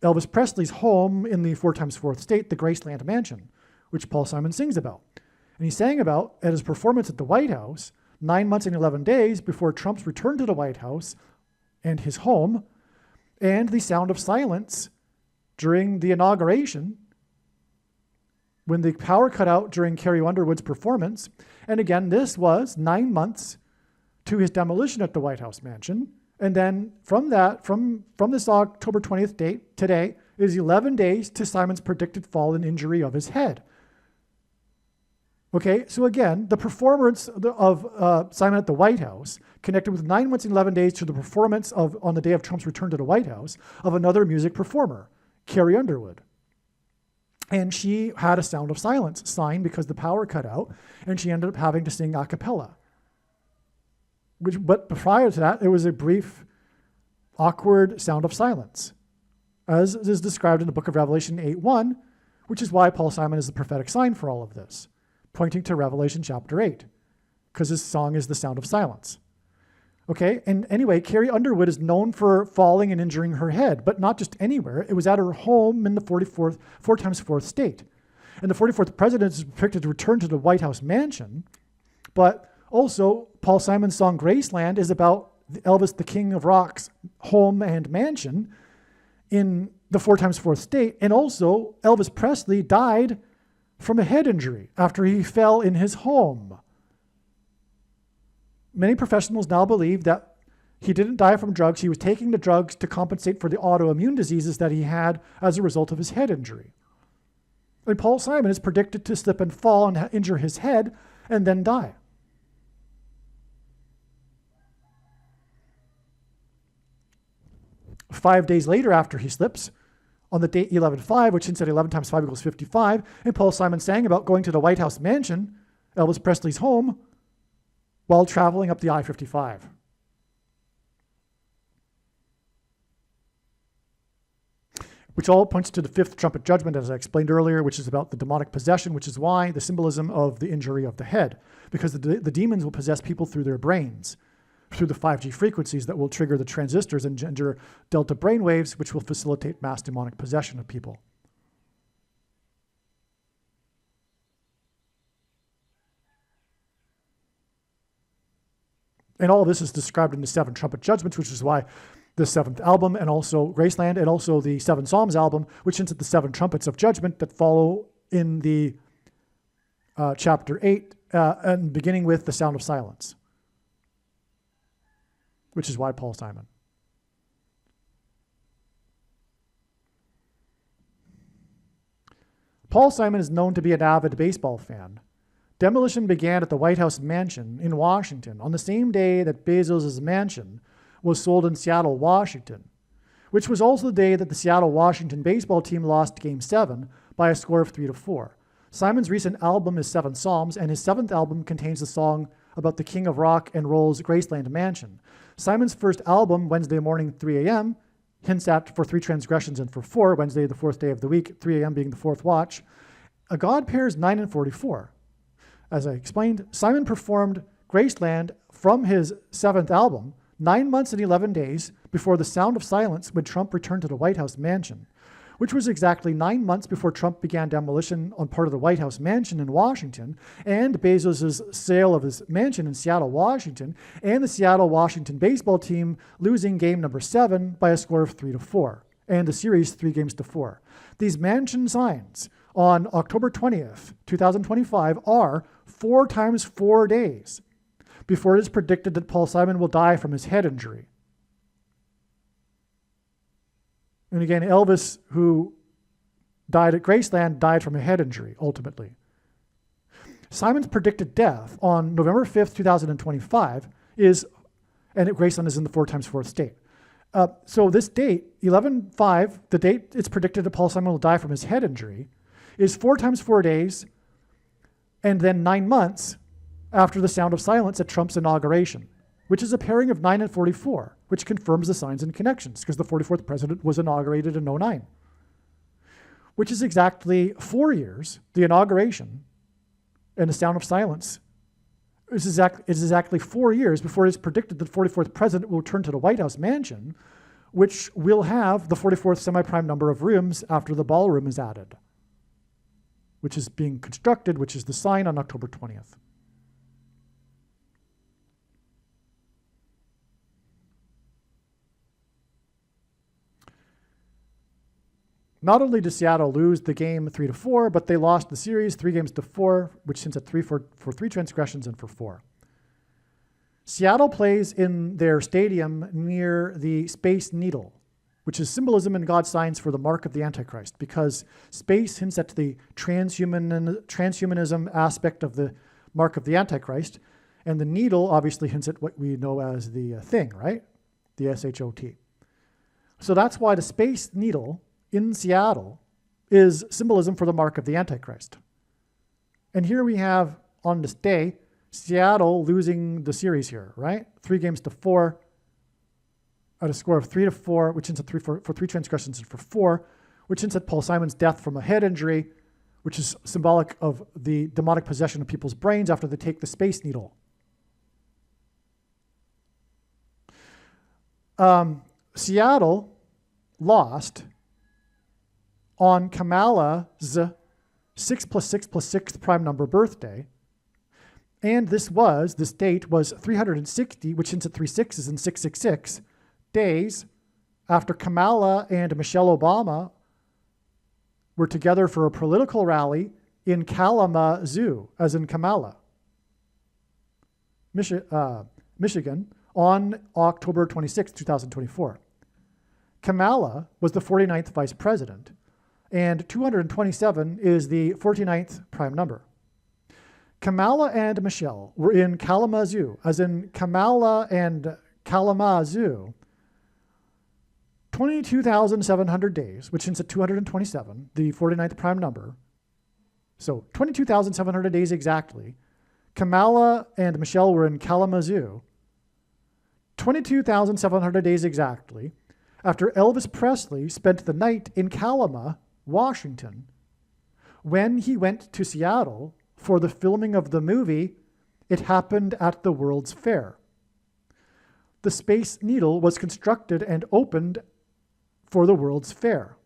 Elvis Presley's home in the 4x4th state, the Graceland Mansion, which Paul Simon sings about. And he sang about at his performance at the White House 9 months and 11 days before Trump's return to the White House and his home, and the sound of silence during the inauguration when the power cut out during Carrie Underwood's performance. And again, this was 9 months to his demolition at the White House mansion. And then from that, from this October 20th date, today, is 11 days to Simon's predicted fall and injury of his head. Okay, so again, the performance of Simon at the White House connected with 9 months and 11 days to the performance on the day of Trump's return to the White House of another music performer, Carrie Underwood. And she had a sound of silence sign because the power cut out, and she ended up having to sing a cappella. But prior to that, it was a brief, awkward sound of silence, as is described in the book of Revelation 8:1, which is why Paul Simon is the prophetic sign for all of this, pointing to Revelation chapter 8, because his song is the sound of silence. Okay, and anyway, Carrie Underwood is known for falling and injuring her head, but not just anywhere. It was at her home in the 4x4th state. And the 44th president is predicted to return to the White House mansion, but also Paul Simon's song Graceland is about Elvis, the King of Rock's home and mansion in the 4x4th state. And also Elvis Presley died from a head injury after he fell in his home. Many professionals now believe that he didn't die from drugs. He was taking the drugs to compensate for the autoimmune diseases that he had as a result of his head injury. And Paul Simon is predicted to slip and fall and injure his head and then die. Five days later after he slips, on the date 11/5, which hints at 11 times 5 equals 55, and Paul Simon sang about going to the White House mansion, Elvis Presley's home, while traveling up the I-55. Which all points to the fifth trumpet judgment, as I explained earlier, which is about the demonic possession, which is why the symbolism of the injury of the head, because the demons will possess people through their brains, through the 5G frequencies that will trigger the transistors and engender delta brainwaves, which will facilitate mass demonic possession of people. And all of this is described in the 7 trumpet judgments, which is why the 7th album and also Graceland and also the 7 Psalms album, which hints at the 7 trumpets of judgment that follow in the chapter 8 and beginning with the sound of silence, which is why Paul Simon. Paul Simon is known to be an avid baseball fan. Demolition began at the White House mansion in Washington on the same day that Bezos' mansion was sold in Seattle, Washington, which was also the day that the Seattle, Washington baseball team lost Game 7 by a score of 3-4. Simon's recent album is 7 Psalms, and his 7th album contains the song about the King of Rock and Roll's Graceland Mansion. Simon's first album, Wednesday Morning, 3 a.m., hints at For 3 Transgressions and for 4, Wednesday, the 4th day of the week, 3 a.m. being the 4th watch. A God pairs 9 and 44. As I explained, Simon performed Graceland from his 7th album 9 months and 11 days before the sound of silence when Trump returned to the White House mansion, which was exactly 9 months before Trump began demolition on part of the White House mansion in Washington and Bezos' sale of his mansion in Seattle, Washington, and the Seattle, Washington baseball team losing game number 7 by a score of 3-4, and the series 3-4. These mansion signs on October 20th, 2025 are 4 times 4 days before it is predicted that Paul Simon will die from his head injury. And again, Elvis, who died at Graceland, died from a head injury, ultimately. Simon's predicted death on November 5th, 2025 is, and Graceland is in the 4x4th state. So this date, 11/5, the date it's predicted that Paul Simon will die from his head injury, is 4 times 4 days, and then 9 months after the sound of silence at Trump's inauguration, which is a pairing of 9 and 44, which confirms the signs and connections, because the 44th president was inaugurated in 2009. which is exactly 4 years, the inauguration and the Sound of Silence. It's exactly 4 years before it is predicted that the 44th president will return to the White House mansion, which will have the 44th semi-prime number of rooms after the ballroom is added, which is being constructed, which is the sign on October 20th. Not only did Seattle lose the game 3-4, but they lost the series 3-4, which hints at 3 for 3 transgressions and for 4. Seattle plays in their stadium near the Space Needle, which is symbolism in God's signs for the mark of the Antichrist, because space hints at the transhumanism aspect of the mark of the Antichrist, and the needle obviously hints at what we know as the thing, right? The SHOT. So that's why the Space Needle in Seattle is symbolism for the mark of the Antichrist. And here we have, on this day, Seattle losing the series here, right? 3-4 at a score of 3-4, which hints at 3 for 3 transgressions and for 4, which hints at Paul Simon's death from a head injury, which is symbolic of the demonic possession of people's brains after they take the Space Needle. Seattle lost on Kamala's 6 + 6 + 6th prime number birthday. And this date was 360, which hints at 3 6s and 666 days after Kamala and Michelle Obama were together for a political rally in Kalamazoo, as in Kamala, Michigan, on October 26, 2024. Kamala was the 49th vice president, and 227 is the 49th prime number. Kamala and Michelle were in Kalamazoo, as in Kamala and Kalamazoo, 22,700 days, which hints at 227, the 49th prime number. So 22,700 days exactly. Kamala and Michelle were in Kalamazoo, 22,700 days exactly, after Elvis Presley spent the night in Kalama, Washington, when he went to Seattle for the filming of the movie It Happened at the World's Fair. The Space Needle was constructed and opened for the World's Fair.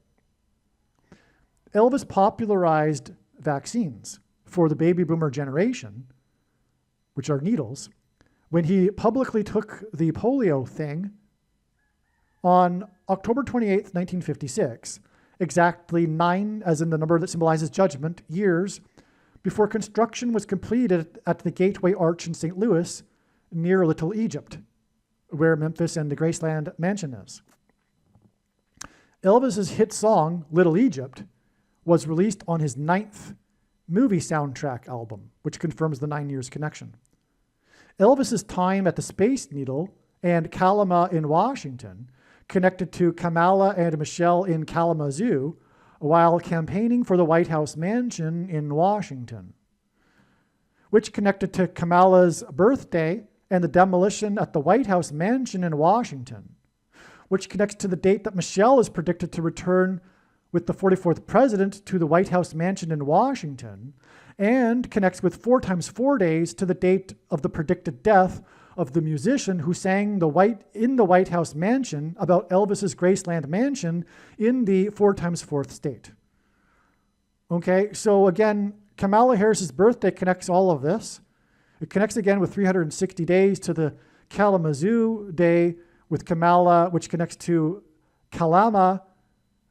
Elvis popularized vaccines for the baby boomer generation, which are needles, when he publicly took the polio thing on October 28th, 1956, exactly 9, as in the number that symbolizes judgment, years before construction was completed at the Gateway Arch in St. Louis near Little Egypt, where Memphis and the Graceland Mansion is. Elvis's hit song, Little Egypt, was released on his 9th movie soundtrack album, which confirms the 9 years connection. Elvis's time at the Space Needle and Kalama in Washington connected to Kamala and Michelle in Kalamazoo while campaigning for the White House mansion in Washington, which connected to Kamala's birthday and the demolition at the White House mansion in Washington, which connects to the date that Michelle is predicted to return with the 44th president to the White House mansion in Washington, and connects with 4 times 4 days to the date of the predicted death of the musician who sang in the White House mansion about Elvis's Graceland mansion in the 4 times 4th state. Okay, so again, Kamala Harris's birthday connects all of this. It connects again with 360 days to the Kalamazoo day with Kamala, which connects to Kalama,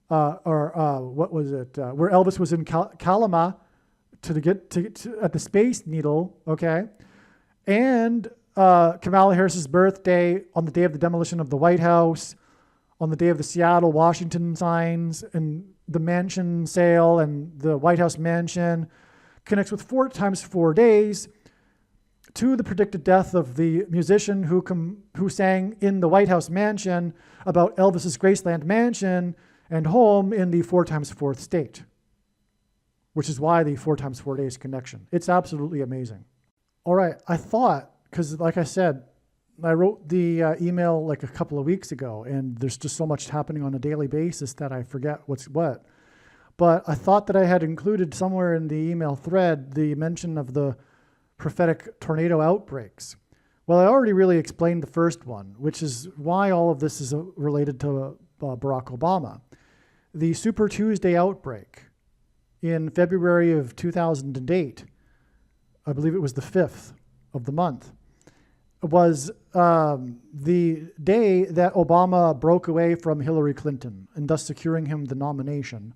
where Elvis was in Kalama to get to at the Space Needle, okay? And Kamala Harris's birthday on the day of the demolition of the White House, on the day of the Seattle, Washington signs, and the mansion sale and the White House mansion, connects with 4 times 4 days to the predicted death of the musician who sang in the White House mansion about Elvis's Graceland mansion and home in the 4 times 4th state, which is why the 4 times 4 days connection. It's absolutely amazing. All right, I thought, because like I said, I wrote the email like a couple of weeks ago, and there's just so much happening on a daily basis that I forget what's what. but I thought that I had included somewhere in the email thread the mention of the prophetic tornado outbreaks. Well, I already really explained the first one, which is why all of this is related to Barack Obama. The Super Tuesday outbreak in February of 2008, I believe it was the 5th of the month, was the day that Obama broke away from Hillary Clinton and thus securing him the nomination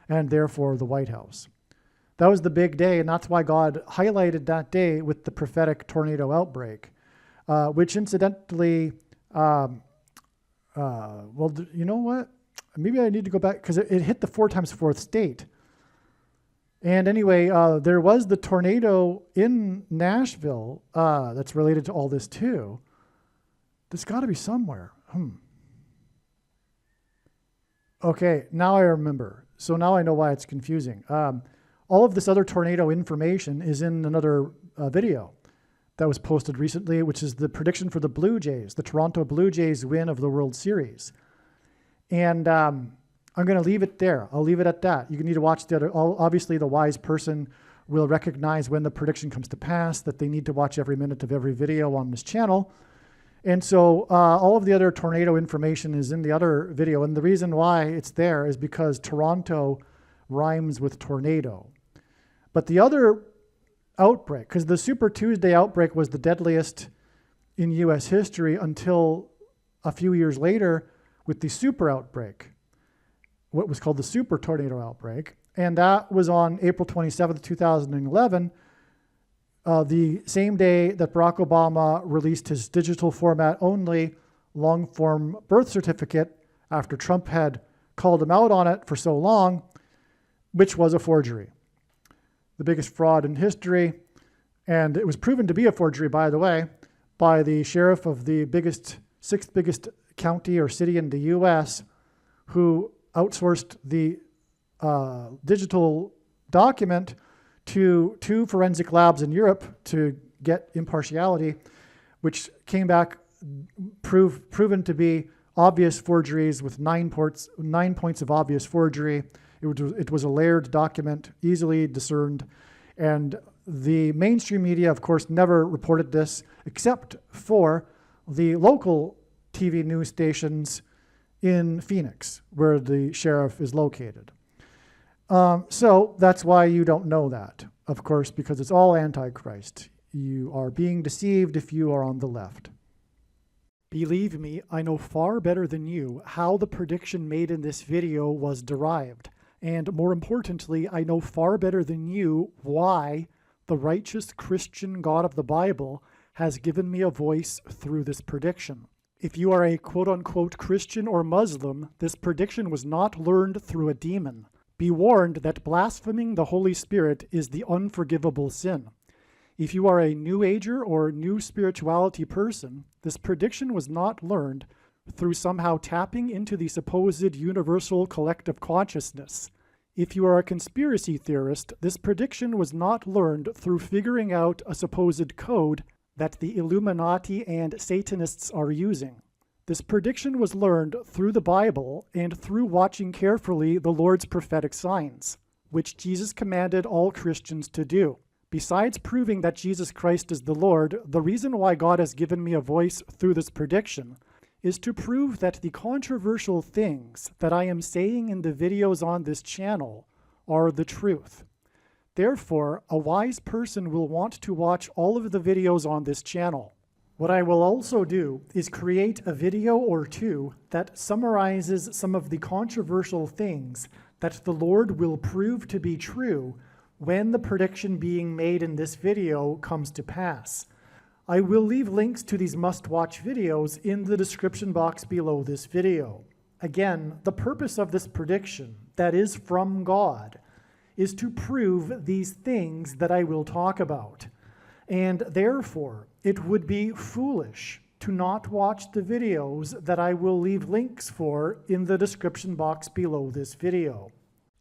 and therefore the White House. That was the big day, and that's why God highlighted that day with the prophetic tornado outbreak, which incidentally, well, you know what? Maybe I need to go back because it hit the 4 times 4th state. And anyway, there was the tornado in Nashville that's related to all this too. There's got to be somewhere. Okay, now I remember. So now I know why it's confusing. All of this other tornado information is in another video that was posted recently, which is the prediction for the Blue Jays, the Toronto Blue Jays win of the World Series. And I'm going to leave it there. I'll leave it at that. You need to watch the other. Obviously, the wise person will recognize when the prediction comes to pass, that they need to watch every minute of every video on this channel. And so all of the other tornado information is in the other video. And the reason why it's there is because Toronto rhymes with tornado. But the other outbreak, because the Super Tuesday outbreak was the deadliest in U.S. history until a few years later with the super outbreak, what was called the super tornado outbreak. And that was on April 27th, 2011, the same day that Barack Obama released his digital format only long-form birth certificate after Trump had called him out on it for so long, which was a forgery. The biggest fraud in history. And it was proven to be a forgery, by the way, by the sheriff of the sixth biggest county or city in the U.S., who outsourced the digital document to 2 forensic labs in Europe to get impartiality, which came back proven to be obvious forgeries with 9 points of obvious forgery. It was a layered document, easily discerned, and the mainstream media, of course, never reported this except for the local TV news stations in Phoenix, where the sheriff is located. So that's why you don't know that, of course, because it's all Antichrist. You are being deceived if you are on the left. Believe me, I know far better than you how the prediction made in this video was derived. And more importantly, I know far better than you why the righteous Christian God of the Bible has given me a voice through this prediction. If you are a quote-unquote Christian or Muslim, this prediction was not learned through a demon. Be warned that blaspheming the Holy Spirit is the unforgivable sin. If you are a New Ager or New Spirituality person, this prediction was not learned through somehow tapping into the supposed universal collective consciousness. If you are a conspiracy theorist, this prediction was not learned through figuring out a supposed code that the Illuminati and Satanists are using. This prediction was learned through the Bible and through watching carefully the Lord's prophetic signs, which Jesus commanded all Christians to do. Besides proving that Jesus Christ is the Lord, the reason why God has given me a voice through this prediction is to prove that the controversial things that I am saying in the videos on this channel are the truth. Therefore, a wise person will want to watch all of the videos on this channel. What I will also do is create a video or 2 that summarizes some of the controversial things that the Lord will prove to be true when the prediction being made in this video comes to pass. I will leave links to these must-watch videos in the description box below this video. Again, the purpose of this prediction, that is from God, is to prove these things that I will talk about. And therefore, it would be foolish to not watch the videos that I will leave links for in the description box below this video.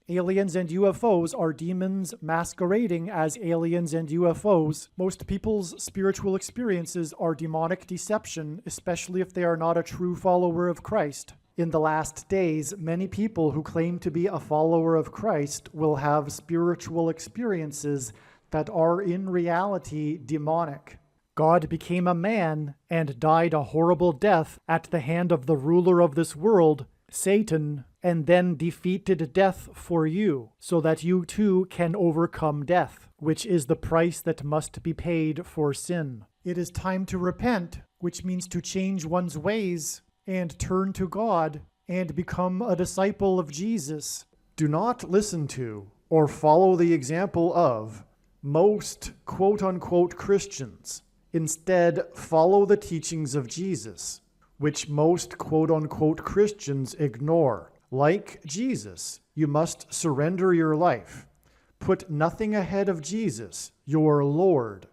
Aliens and UFOs are demons masquerading as aliens and UFOs. Most people's spiritual experiences are demonic deception, especially if they are not a true follower of Christ. In the last days, many people who claim to be a follower of Christ will have spiritual experiences that are in reality demonic. God became a man and died a horrible death at the hand of the ruler of this world, Satan, and then defeated death for you, so that you too can overcome death, which is the price that must be paid for sin. It is time to repent, which means to change one's ways and turn to God and become a disciple of Jesus. Do not listen to or follow the example of most quote-unquote Christians. Instead, follow the teachings of Jesus, which most quote-unquote Christians ignore. Like Jesus, you must surrender your life. Put nothing ahead of Jesus, your Lord.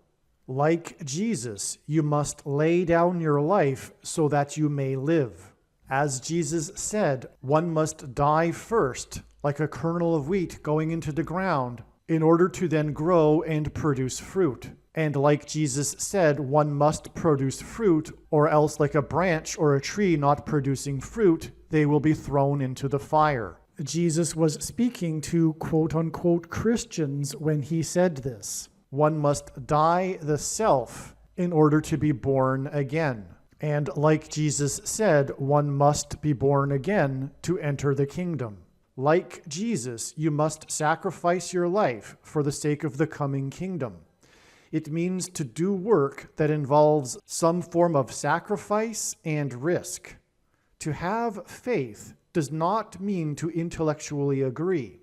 Like Jesus, you must lay down your life so that you may live. As Jesus said, one must die first, like a kernel of wheat going into the ground, in order to then grow and produce fruit. And like Jesus said, one must produce fruit, or else like a branch or a tree not producing fruit, they will be thrown into the fire. Jesus was speaking to quote-unquote Christians when he said this. One must die the self in order to be born again. And like Jesus said, one must be born again to enter the kingdom. Like Jesus, you must sacrifice your life for the sake of the coming kingdom. It means to do work that involves some form of sacrifice and risk. To have faith does not mean to intellectually agree.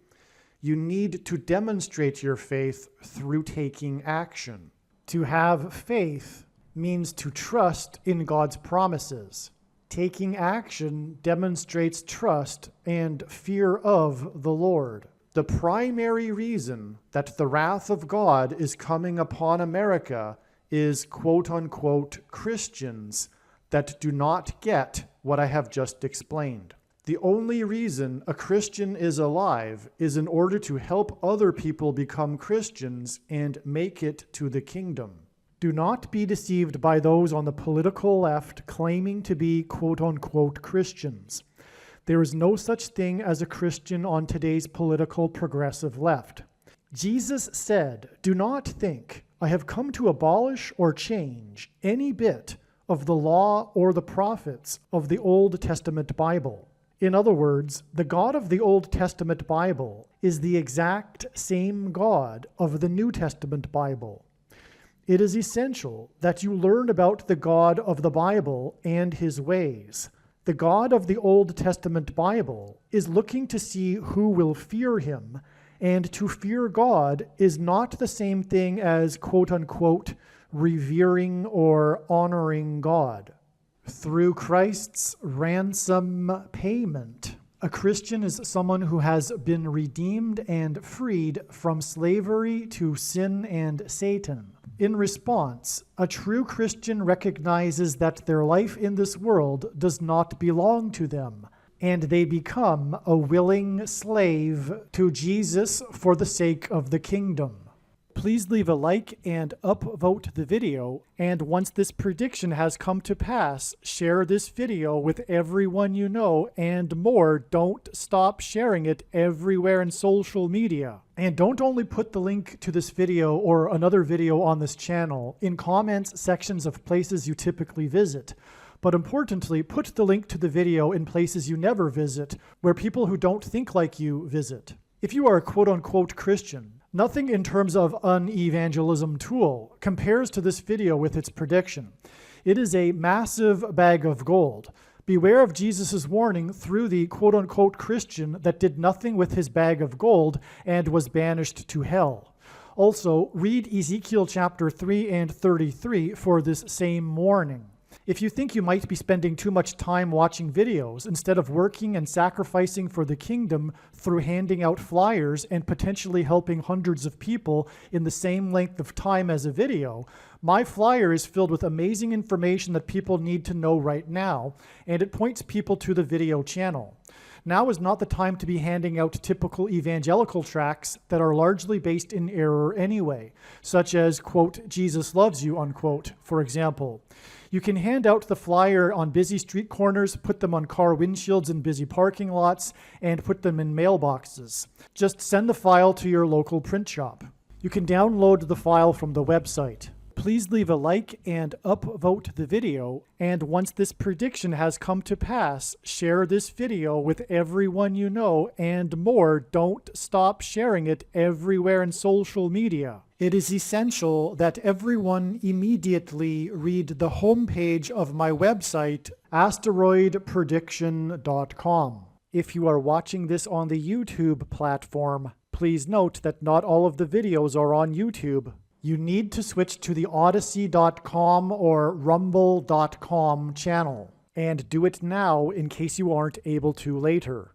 You need to demonstrate your faith through taking action. To have faith means to trust in God's promises. Taking action demonstrates trust and fear of the Lord. The primary reason that the wrath of God is coming upon America is quote-unquote Christians that do not get what I have just explained. The only reason a Christian is alive is in order to help other people become Christians and make it to the kingdom. Do not be deceived by those on the political left claiming to be quote-unquote Christians. There is no such thing as a Christian on today's political progressive left. Jesus said, "Do not think I have come to abolish or change any bit of the law or the prophets of the Old Testament Bible." In other words, the God of the Old Testament Bible is the exact same God of the New Testament Bible. It is essential that you learn about the God of the Bible and his ways. The God of the Old Testament Bible is looking to see who will fear him, and to fear God is not the same thing as quote-unquote revering or honoring God. Through Christ's ransom payment, a Christian is someone who has been redeemed and freed from slavery to sin and Satan. In response, a true Christian recognizes that their life in this world does not belong to them, and they become a willing slave to Jesus for the sake of the kingdom. Please leave a like and upvote the video, and once this prediction has come to pass, share this video with everyone you know, and more, don't stop sharing it everywhere in social media. And don't only put the link to this video or another video on this channel in comments sections of places you typically visit, but importantly, put the link to the video in places you never visit, where people who don't think like you visit. If you are a quote-unquote Christian, nothing in terms of an evangelism tool compares to this video with its prediction. It is a massive bag of gold. Beware of Jesus' warning through the quote-unquote Christian that did nothing with his bag of gold and was banished to hell. Also, read Ezekiel chapter 3 and 33 for this same warning. If you think you might be spending too much time watching videos instead of working and sacrificing for the kingdom through handing out flyers and potentially helping hundreds of people in the same length of time as a video, my flyer is filled with amazing information that people need to know right now, and it points people to the video channel. Now is not the time to be handing out typical evangelical tracts that are largely based in error anyway, such as, quote, Jesus loves you, unquote, for example. You can hand out the flyer on busy street corners, put them on car windshields in busy parking lots, and put them in mailboxes. Just send the file to your local print shop. You can download the file from the website. Please leave a like and upvote the video, and once this prediction has come to pass, share this video with everyone you know, and more, don't stop sharing it everywhere in social media. It is essential that everyone immediately read the homepage of my website, asteroidprediction.com. If you are watching this on the YouTube platform, please note that not all of the videos are on YouTube. You need to switch to the Odyssey.com or Rumble.com channel, and do it now in case you aren't able to later.